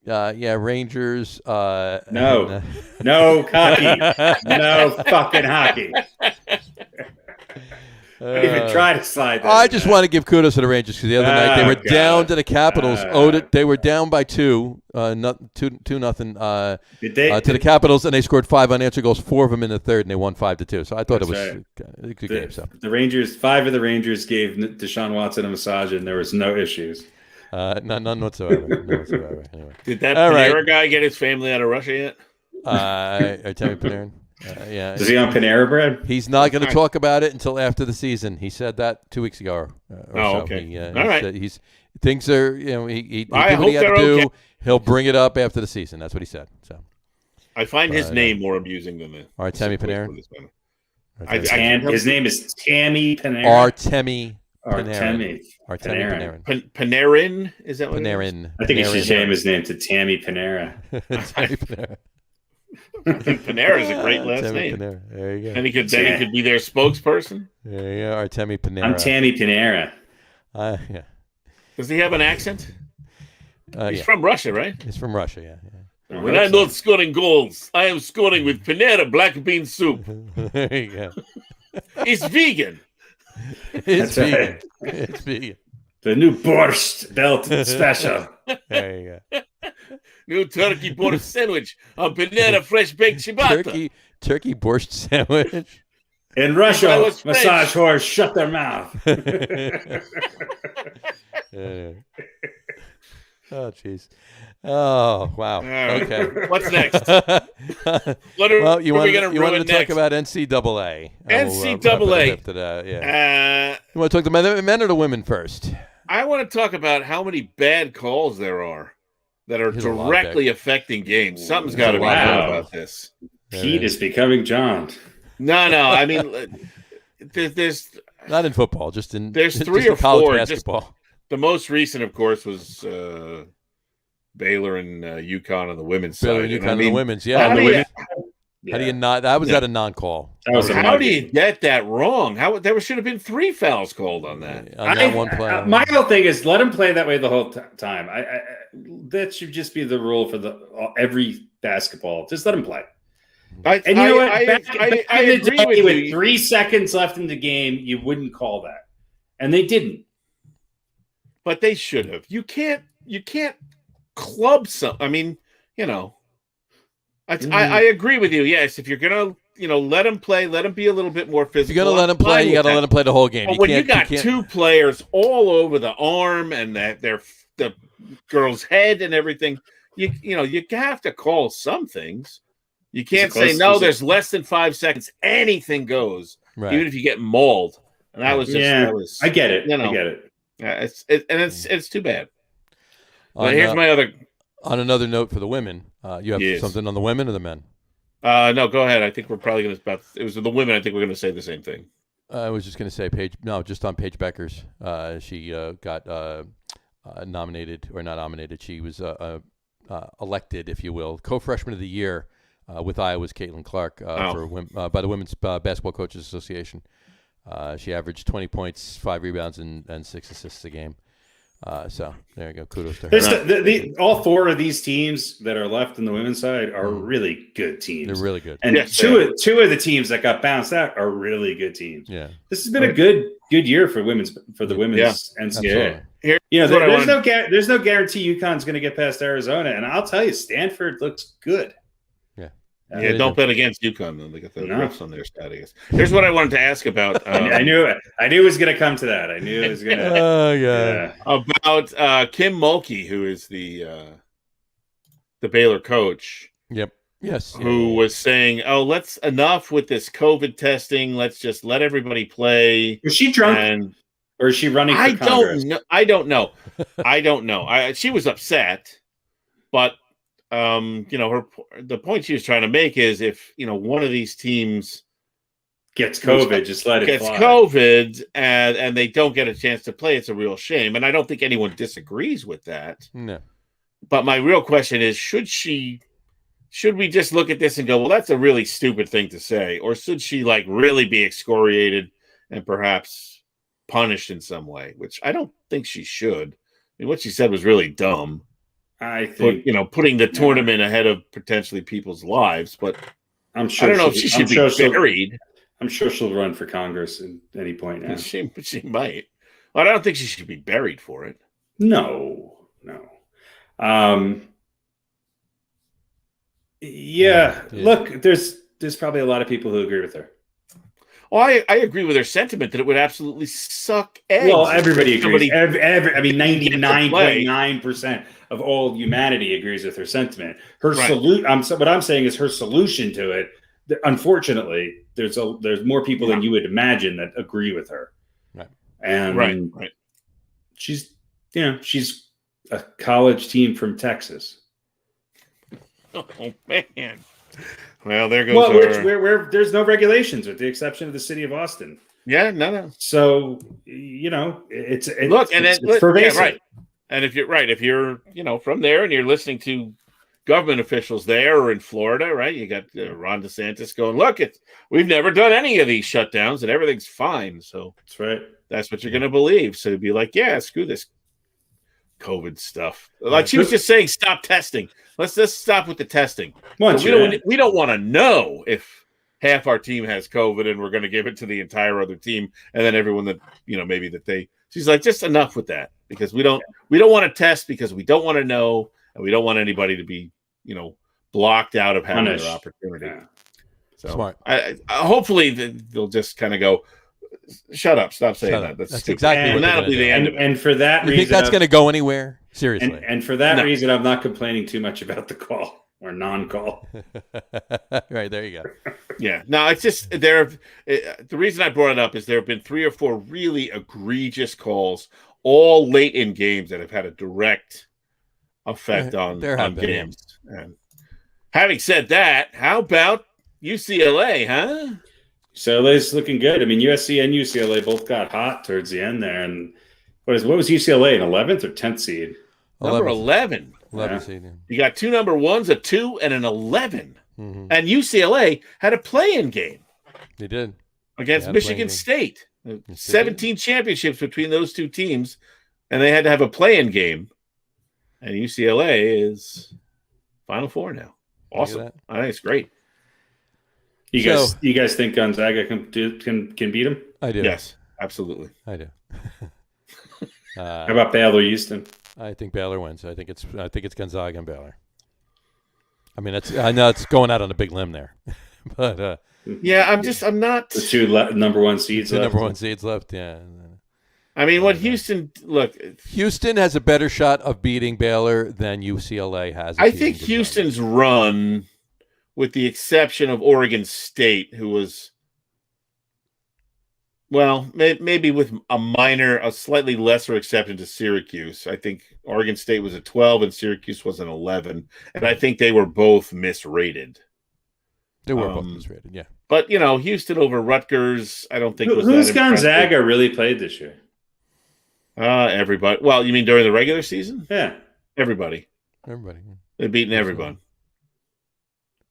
Rangers. No hockey. No fucking hockey. Don't even try to slide that. I just want to give kudos to the Rangers because the other night they were down to the Capitals. They were down by 2-0 to the Capitals, and they scored 5 unanswered goals, 4 of them in the third, and they won 5-2. So I thought it was a good game. So the Rangers, 5 of the Rangers gave Deshaun Watson a massage, and there was no issues. None whatsoever. Anyway. Did that Panera guy get his family out of Russia yet? Artemi Panarin. Is he on Panera Bread? He's not going to talk about it until after the season. He said that 2 weeks ago. Okay. All right. Things are, he did what he had to do. Okay. He'll bring it up after the season. That's what he said. So I find his name more amusing than the Artemi Panarin. His name is Tammy Panarin. Artemi Panarin. Panarin? Is that what Panarin? I think he should change his name to Tammy Panera. Tammy Panera. Panera is a great last name. Panera. There you go. And he could be their spokesperson. There you go, Artemi Panera. I'm Tammy Panera. Yeah. Does he have an accent? He's from Russia, right? He's from Russia, yeah. When I'm not scoring goals, I am scoring with Panera black bean soup. There you go. It's vegan. It's vegan. It's vegan. The new borscht belt special. There you go. New turkey borscht sandwich on Panera fresh baked ciabatta. Turkey borscht sandwich. In Russia, massage whores shut their mouth. Oh, jeez. Oh, wow. Right. Okay. What's next? You wanted to talk about NCAA. NCAA. You want to talk to men or the women first? I want to talk about how many bad calls there are that are directly affecting games. Something's got to be done about this. Pete is becoming John. No. I mean, there's not in football, just in there's just 3 or college 4 basketball. The most recent, of course, was Baylor and UConn on the women's side. Baylor and UConn on the women's, yeah. How do you not? That was at a non-call. How do you get that wrong? There should have been 3 fouls called on that. On that one play. My whole thing is let him play that way the whole time. That should just be the rule for every basketball. Just let him play. You know what? I agree with 3 seconds left in the game, you wouldn't call that, and they didn't. But they should have. You can't club some. I mean, I agree with you. Yes, if you're gonna let them play, let them be a little bit more physical. If you're gonna let them play, you got to let them play the whole game. But when you got two players all over the arm and the girl's head and everything, you have to call some things. You can't say no. There's less than 5 seconds. Anything goes, even if you get mauled. And that was just I get it. I get it. Yeah, it's too bad. But here's my other. On another note for the women, you have something on the women or the men? No, go ahead. I think we're probably going to it was the women. I think we're going to say the same thing. I was just going to say just on Paige Beckers. She got nominated or not nominated. She was elected, if you will, co-freshman of the year with Iowa's Caitlin Clark by the Women's Basketball Coaches Association. She averaged 20 points, 5 rebounds, and 6 assists a game. So there you go. Kudos to her. All 4 of these teams that are left on the women's side are really good teams. They're really good. And two of the teams that got bounced out are really good teams. Yeah. This has been a good year for the women's NCAA. There's no guarantee UConn's going to get past Arizona, and I'll tell you, Stanford looks good. Yeah, don't bet against UConn though. They got the refs on their side, I guess. Here's what I wanted to ask about. I knew it was going to come to that. I knew it was going to. Oh yeah. About Kim Mulkey, who is the Baylor coach. Yep. Yes. Who was saying, let's enough with this COVID testing. Let's just let everybody play. Was she drunk? Or is she running for Congress? I don't know. She was upset, but. The point she was trying to make is if one of these teams gets COVID, just let it fly. COVID and they don't get a chance to play, it's a real shame. And I don't think anyone disagrees with that. No. But my real question is, should we just look at this and go, well, that's a really stupid thing to say, or should she really be excoriated and perhaps punished in some way? Which I don't think she should. I mean, what she said was really dumb. I think putting the tournament ahead of potentially people's lives, but I'm sure I don't know if she should be buried. I'm sure she'll run for Congress at any point now. She might. Well, I don't think she should be buried for it. No. Look, there's probably a lot of people who agree with her. Well, I agree with her sentiment that it would absolutely suck eggs. Well, everybody agrees. 99.9% of all humanity agrees with her sentiment. What I'm saying is her solution to it. Unfortunately, there's more people than you would imagine that agree with her. Right. And right. She's a college team from Texas. Oh man. Well, there goes. Well, where there's no regulations, with the exception of the city of Austin. Yeah, no. So it's Yeah, pervasive. right. And if you're from there and you're listening to government officials there or in Florida, right? You got Ron DeSantis going, look, we've never done any of these shutdowns and everything's fine. So that's right. That's what you're going to believe. So it'd be like, yeah, screw this COVID stuff. Like she was just saying, stop testing. Let's just stop with the testing. We don't want to know if half our team has COVID and we're going to give it to the entire other team, and then everyone that maybe that they. She's like, just enough with that, because we don't want to test because we don't want to know, and we don't want anybody to be blocked out of having their opportunity. Yeah. So smart. Hopefully they'll just kind of go, shut up, stop saying that. That's exactly and that'll be the end of it. And for that reason, you think that's going to go anywhere? Seriously. And for that reason, I'm not complaining too much about the call or non-call. Right, there you go. Yeah. No, it's just the reason I brought it up is there have been 3 or 4 really egregious calls, all late in games, that have had a direct effect on games. And having said that, how about UCLA, huh? UCLA's looking good. I mean, USC and UCLA both got hot towards the end there. And what was UCLA, an 11th or 10th seed? Number 11. 11 seed. Yeah. You got 2 number 1s, a 2, and an 11. Mm-hmm. And UCLA had a play-in game. They did. Against Michigan State. 17 championships between those 2 teams, and they had to have a play-in game. And UCLA is Final Four now. Awesome. I think it's great. You guys think Gonzaga can beat them? I do. Yes, absolutely. I do. How about Baylor, Houston? I think Baylor wins. I think it's Gonzaga and Baylor. I mean, I know it's going out on a big limb there, but yeah, I'm not the two number one seeds. Number one seeds left. Yeah. I mean, what Houston has a better shot of beating Baylor than UCLA has. I think Houston's run, with the exception of Oregon State, who was, well, maybe with a slightly lesser exception to Syracuse. I think Oregon State was a 12 and Syracuse was an 11, and I think they were both misrated. They were both misrated, yeah. But Houston over Rutgers, I don't think was who's that Gonzaga really played this year? Everybody. Well, you mean during the regular season? Yeah, everybody. They've beaten everyone.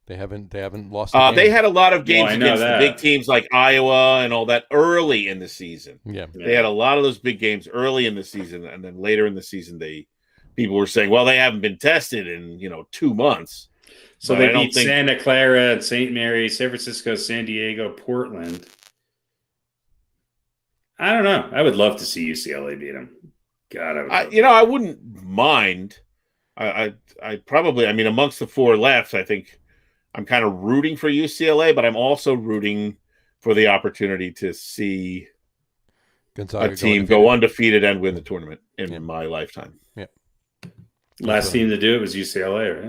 They haven't lost. They had a lot of games against the big teams like Iowa and all that early in the season. Yeah, they had a lot of those big games early in the season, and then later in the season, people were saying, "Well, they haven't been tested in 2 months." So they beat Santa Clara, St. Mary, San Francisco, San Diego, Portland. I don't know. I would love to see UCLA beat them. God, I wouldn't mind. I probably, amongst the four left, I think I'm kind of rooting for UCLA, but I'm also rooting for the opportunity to see Gonzaga a team go undefeated and win the tournament in my lifetime. Yeah. Last team to do it was UCLA,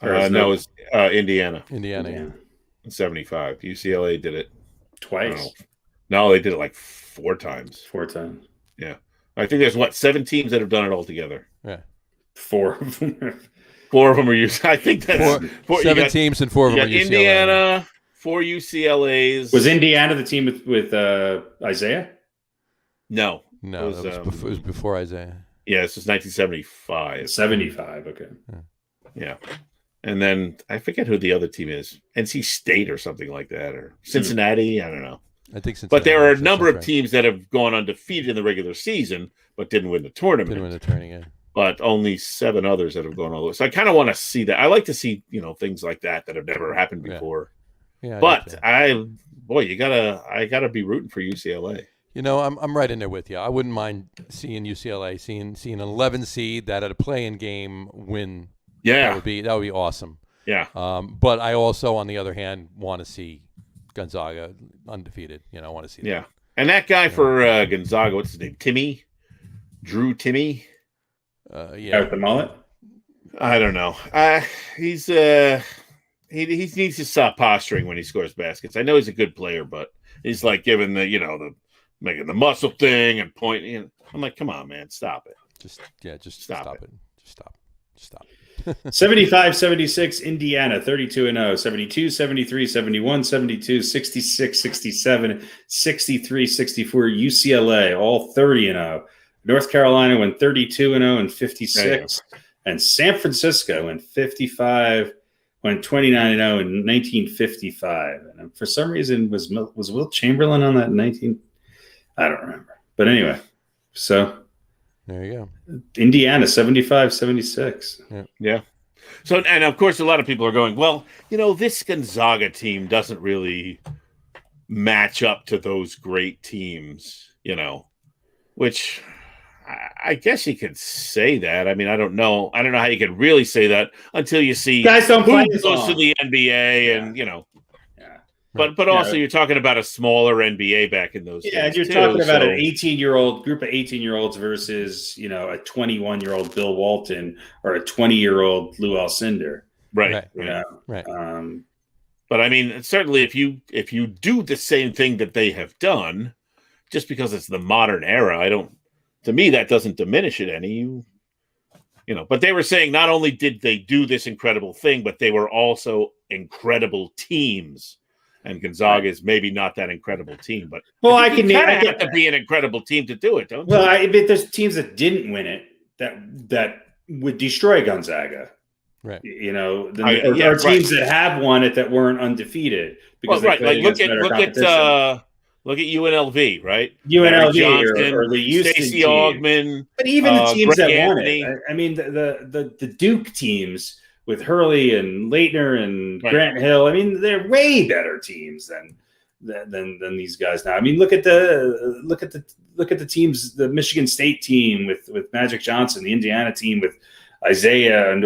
right? No, it was Indiana. Indiana, yeah. In 75. UCLA did it twice. No, they did it like 4 times. 4 times. Yeah. I think there's 7 teams that have done it all together. Yeah. 4 of them. 4 of them are UCLA. I think that's 7 teams and 4 of them are UCLA. Indiana, 4 UCLAs. Was Indiana the team with Isaiah? No. No, it was before Isaiah. Yeah, this was 1975. 75, okay. Yeah. And then I forget who the other team is. NC State or something like that, or Cincinnati. I don't know. I think Cincinnati. But there are a number of teams that have gone undefeated in the regular season, but didn't win the tournament. Didn't win the tournament, yeah. But only 7 others that have gone all the way. So I kind of want to see that. I like to see, things like that have never happened before. Yeah. But I gotta be rooting for UCLA. I'm right in there with you. I wouldn't mind seeing UCLA, seeing an 11 seed that at a play-in game win. Yeah, that would be awesome. Yeah. But I also, on the other hand, want to see Gonzaga undefeated. I want to see that. Yeah. And that guy for Gonzaga, what's his name? Drew Timmy? Yeah. With the mullet? I don't know. He needs to stop posturing when he scores baskets. I know he's a good player, but he's like giving the making the muscle thing and pointing. I'm like, come on, man, stop it. Just stop it. Just stop. 75-76 Indiana, 32-0, 72, 73, 71, 72, 66, 67, 63, 64 UCLA, all 30-0. North Carolina went 32-0 and 56, and San Francisco went 55, went 29-0 in 1955. And for some reason, was Wilt Chamberlain on that 19? I don't remember, but anyway, so. There you go. Indiana, 75-76. Yeah. So, and of course, a lot of people are going, well, this Gonzaga team doesn't really match up to those great teams, which I guess you could say that. I don't know. I don't know how you could really say that until you see guys don't play who goes to the NBA and, But also you're talking about a smaller NBA back in those days. Yeah, and you're talking about an 18-year-old group of 18-year-olds versus, a 21-year-old Bill Walton or a 20-year-old Lou Alcindor. Right. Right. But certainly if you do the same thing that they have done, just because it's the modern era, to me that doesn't diminish it any. But they were saying not only did they do this incredible thing, but they were also incredible teams. And Gonzaga is maybe not that incredible team, but I get to be an incredible team to do it, don't you? Well, I bet there's teams that didn't win it that would destroy Gonzaga, right? Or teams that have won it that weren't undefeated because look at UNLV, right? UNLV or the Houston Stacey team. Augman, but even the teams Greg that Anthony. won it. The Duke teams with Hurley and Leitner and Grant Hill, they're way better teams than these guys now. Look at the teams, the Michigan State team with Magic Johnson, the Indiana team with Isaiah and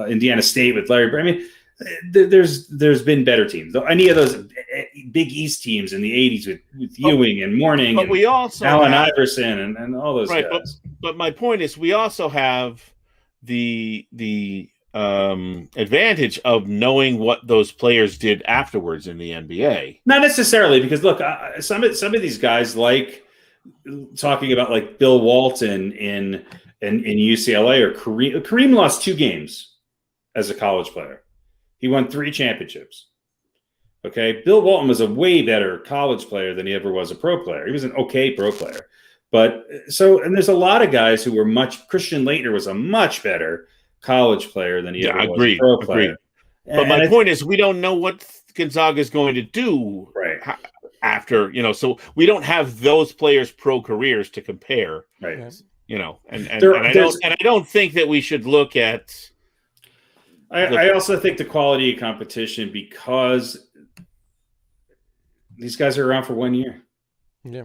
Indiana State with Larry Bird. I mean, there's been better teams. Any of those Big East teams in the 80s with Ewing and Mourning and we also Allen Iverson and all those guys. But my point is, we also have the advantage of knowing what those players did afterwards in the NBA. Not necessarily, because look, some of these guys, like talking about like Bill Walton in UCLA, or Kareem lost 2 games as a college player. He won 3 championships. Okay, Bill Walton was a way better college player than he ever was a pro player. He was an okay pro player, and there's a lot of guys who were Christian Laettner was a much better college player than he ever was a pro player. But my point is, we don't know what Gonzaga is going to do after, so we don't have those players' pro careers to compare. Right. And I don't think that we should look at. I also think the quality of competition, because these guys are around for 1 year. Yeah.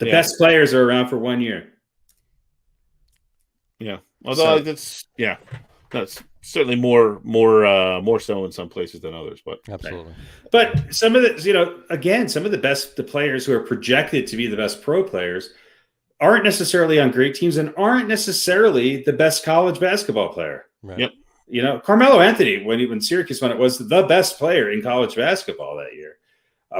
The best players are around for 1 year. Yeah. Although that's certainly more so in some places than others, but absolutely. But some of the players who are projected to be the best pro players aren't necessarily on great teams and aren't necessarily the best college basketball player. Right. Yep. Carmelo Anthony, when Syracuse won it, was the best player in college basketball that year,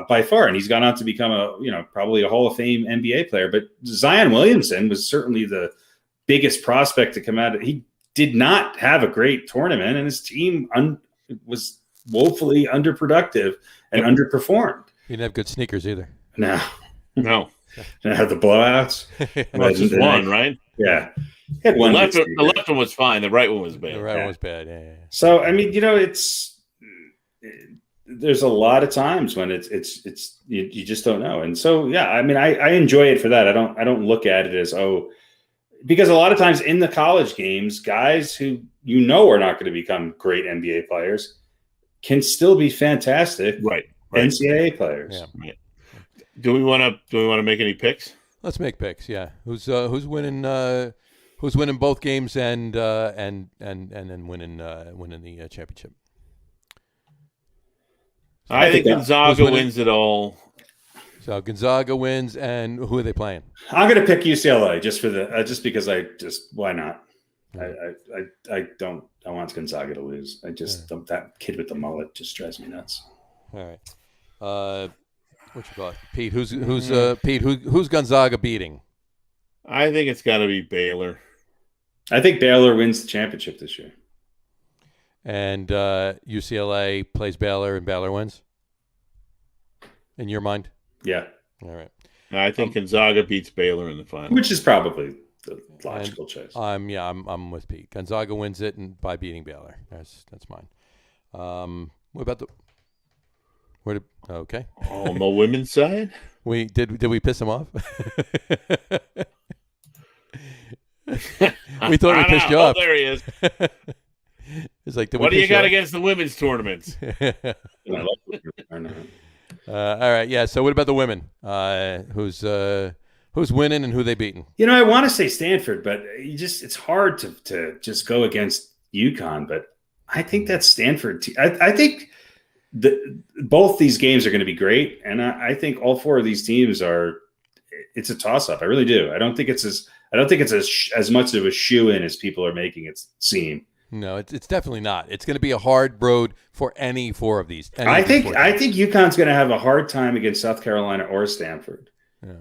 by far, and he's gone on to become probably a Hall of Fame NBA player. But Zion Williamson was certainly the biggest prospect to come out. He did not have a great tournament, and his team was woefully underproductive and underperformed. He didn't have good sneakers either. No. Didn't have the blowouts. Just one, right? Yeah. Had one. The left one was fine. The right one was bad. The right one was bad. Yeah. So I mean, there's a lot of times when it's you just don't know, and so I mean, I enjoy it for that. I don't look at it as because a lot of times in the college games, guys who are not going to become great NBA players can still be fantastic NCAA players. Yeah. Right. Do we want to make any picks? Let's make picks. Yeah. Who's winning? Who's winning both games and then winning the championship? I think Gonzaga wins it all. So Gonzaga wins, and who are they playing? I'm going to pick UCLA just because why not? I want Gonzaga to lose. That kid with the mullet just drives me nuts. All right. What you call it, Pete? Who's Gonzaga beating? I think it's got to be Baylor. I think Baylor wins the championship this year. And UCLA plays Baylor, and Baylor wins? In your mind? Yeah. All right. I think Gonzaga beats Baylor in the final. Which is probably the logical choice. I'm with Pete. Gonzaga wins it by beating Baylor. That's mine. What about okay. On the women's side? Did we piss him off? We thought we pissed you off. There he is. It's like, what do you got against the women's tournaments? All right, yeah. So what about the women? Who's winning and who they beating? I want to say Stanford, but it's hard to just go against UConn. But I think that's Stanford. I think both these games are going to be great, and I think all 4 of these teams are. It's a toss-up. I really do. I don't think it's as much of a shoe-in as people are making it seem. No, it's definitely not. It's going to be a hard road for any 4 of these. I think UConn's going to have a hard time against South Carolina or Stanford. Yeah.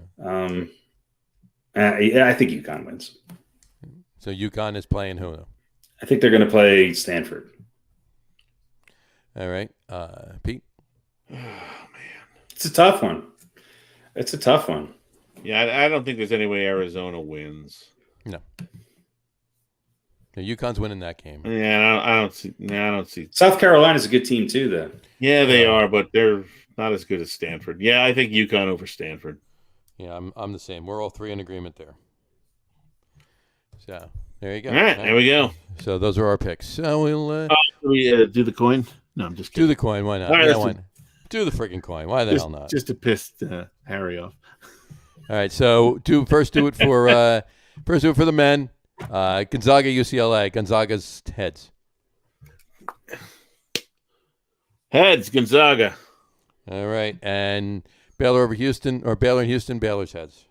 I think UConn wins. So UConn is playing who? I think they're going to play Stanford. All right, Pete. Oh man, it's a tough one. Yeah, I don't think there's any way Arizona wins. No. UConn's winning that game. Yeah, I don't see. South Carolina's a good team too, though. Yeah, they are, but they're not as good as Stanford. Yeah, I think UConn over Stanford. Yeah, I'm the same. We're all 3 in agreement there. So there you go. All right, there we go. So those are our picks. So we'll we do the coin. No, I'm just kidding. Do the coin. Why not? All right, do the freaking coin. Why the hell not? Just to piss Harry off. All right. So do it for the men. Gonzaga, UCLA. Gonzaga's heads. Heads, Gonzaga. All right. And Baylor over Houston, or Baylor and Houston, Baylor's heads.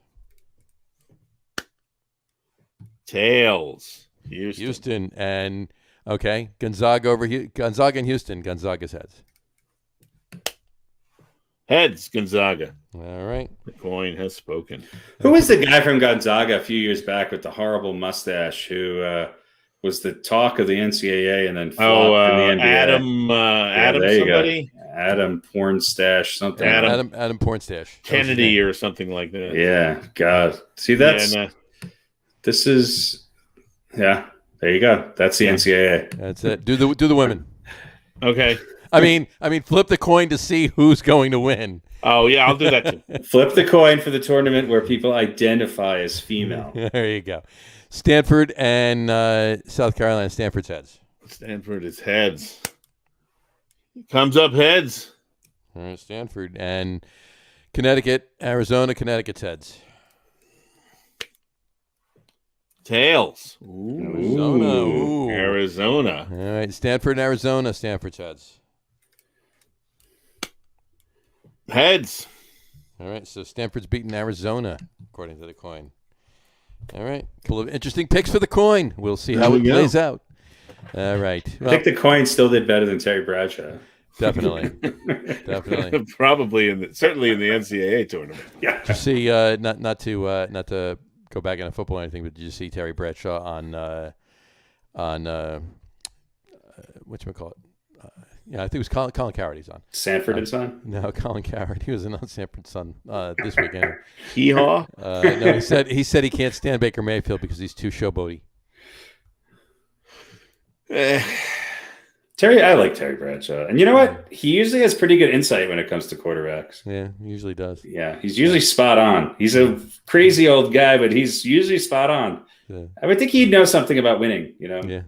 Tails, Houston. And, okay, Gonzaga and Houston, Gonzaga's heads. Heads, Gonzaga. All right. The coin has spoken. Who was the guy from Gonzaga a few years back with the horrible mustache who was the talk of the NCAA and then flopped in the NBA? Adam somebody? Adam Pornstash, something. Adam Pornstash. Kennedy or something like that. Yeah, God. See, that's this is there you go. That's the NCAA. That's it. Do the women. Okay. I mean, flip the coin to see who's going to win. Oh yeah, I'll do that too. Flip the coin for the tournament where people identify as female. There you go. Stanford and South Carolina. Stanford's heads. Stanford is heads. Comes up heads. All right, Stanford and Connecticut, Arizona. Connecticut's heads. Tails. Arizona. All right, Stanford and Arizona. Stanford's heads. Heads. All right, so Stanford's beating Arizona, according to the coin. All right, couple of interesting picks for the coin. We'll see how it plays out. All right. Well, I think the coin still did better than Terry Bradshaw. Definitely. Probably certainly in the NCAA tournament. Yeah. Did you see not to go back into football or anything, but did you see Terry Bradshaw on whatchamacallit? I think it was Colin Cowherd he's on. Sanford and Son? No, Colin Cowherd. He was on Sanford Son this weekend. Hee-haw? No, he said he can't stand Baker Mayfield because he's too showboaty. I like Terry Bradshaw. And you know what? He usually has pretty good insight when it comes to quarterbacks. Yeah, he usually does. Yeah, he's usually spot on. He's a crazy old guy, but he's usually spot on. Yeah. I would think he'd know something about winning, Yeah.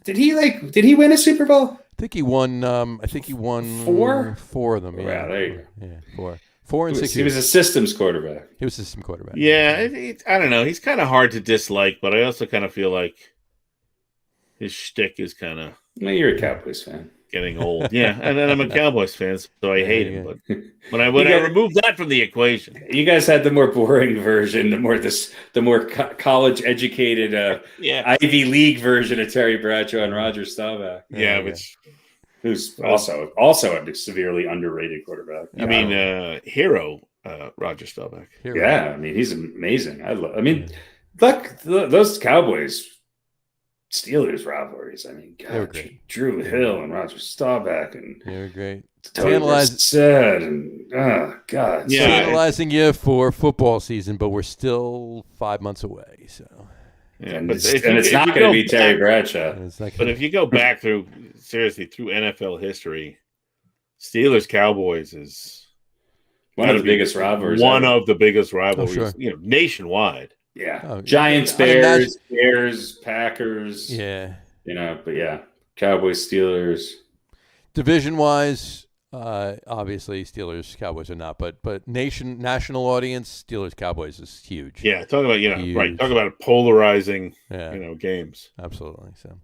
Did he win a Super Bowl? I think he won four of them. Yeah. Wow, there you go. Yeah, four and 6 years. He was a systems quarterback. He was a system quarterback. Yeah, I don't know. He's kind of hard to dislike, but I also kind of feel like his shtick is kind of... Well, you're a Cowboys fan. Getting old. Yeah, and then I'm a Cowboys fan, so I hate him. But when I remove that from the equation... You guys had the more boring version, the more college educated Ivy League version of Terry Bradshaw and Roger Staubach. Yeah, who's also a severely underrated quarterback. Hero Roger Staubach. Hero. Yeah, I mean, he's amazing. Look, those Cowboys Steelers rivalries. I mean, God, Drew Hill and Roger Staubach and they were great. Tantalizing you for football season, but we're still 5 months away. So, it's not going to be Terry Bradshaw. But if you go back through NFL history, Steelers Cowboys is one of the biggest rivalries. Sure. Nationwide. Yeah, Giants, Bears, Packers. Yeah, but Cowboys, Steelers. Division-wise, obviously Steelers, Cowboys are not, but national audience, Steelers, Cowboys is huge. Yeah, talk about right. Talk about polarizing, games. Absolutely. So,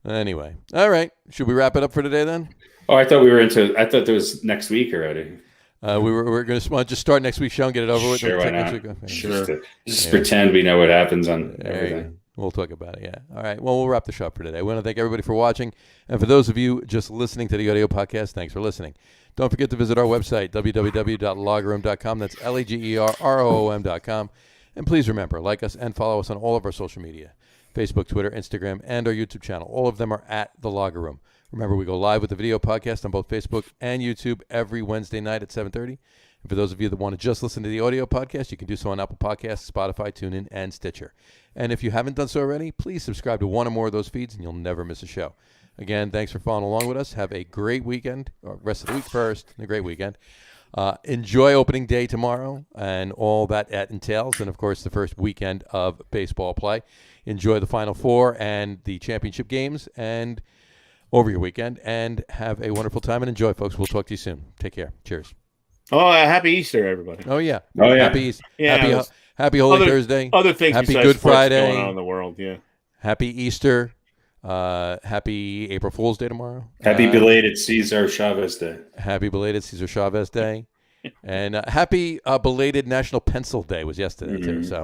anyway, all right. Should we wrap it up for today then? Oh, I thought there was next week already. We're going to just start next week's show and get it over with. Sure, why not? Okay. Sure. Just pretend we know what happens on everything. We'll talk about it, yeah. All right. Well, we'll wrap the show up for today. We want to thank everybody for watching. And for those of you just listening to the audio podcast, thanks for listening. Don't forget to visit our website, www.loggerroom.com. That's LAGERROOM.com. And please remember, like us and follow us on all of our social media, Facebook, Twitter, Instagram, and our YouTube channel. All of them are at The Logger Room. Remember, we go live with the video podcast on both Facebook and YouTube every Wednesday night at 7:30. And for those of you that want to just listen to the audio podcast, you can do so on Apple Podcasts, Spotify, TuneIn, and Stitcher. And if you haven't done so already, please subscribe to one or more of those feeds, and you'll never miss a show. Again, thanks for following along with us. Have a great weekend, or rest of the week first, and a great weekend. Enjoy opening day tomorrow and all that entails, and, of course, the first weekend of baseball play. Enjoy the Final Four and the championship games, and over your weekend, and have a wonderful time and enjoy, folks. We'll talk to you soon. Take care. Cheers. Oh, happy Easter, everybody. Oh, yeah. Happy Easter. Yeah, happy Holy Thursday. Other things happy besides Good Friday going on in the world, yeah. Happy Easter. Happy April Fool's Day tomorrow. Happy belated Cesar Chavez Day. Happy belated Cesar Chavez Day. And happy belated National Pencil Day was yesterday, too. So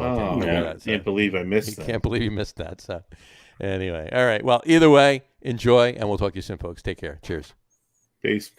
can't believe I missed that. Can't believe you missed that. So anyway, all right. Well, either way, enjoy, and we'll talk to you soon, folks. Take care. Cheers. Peace.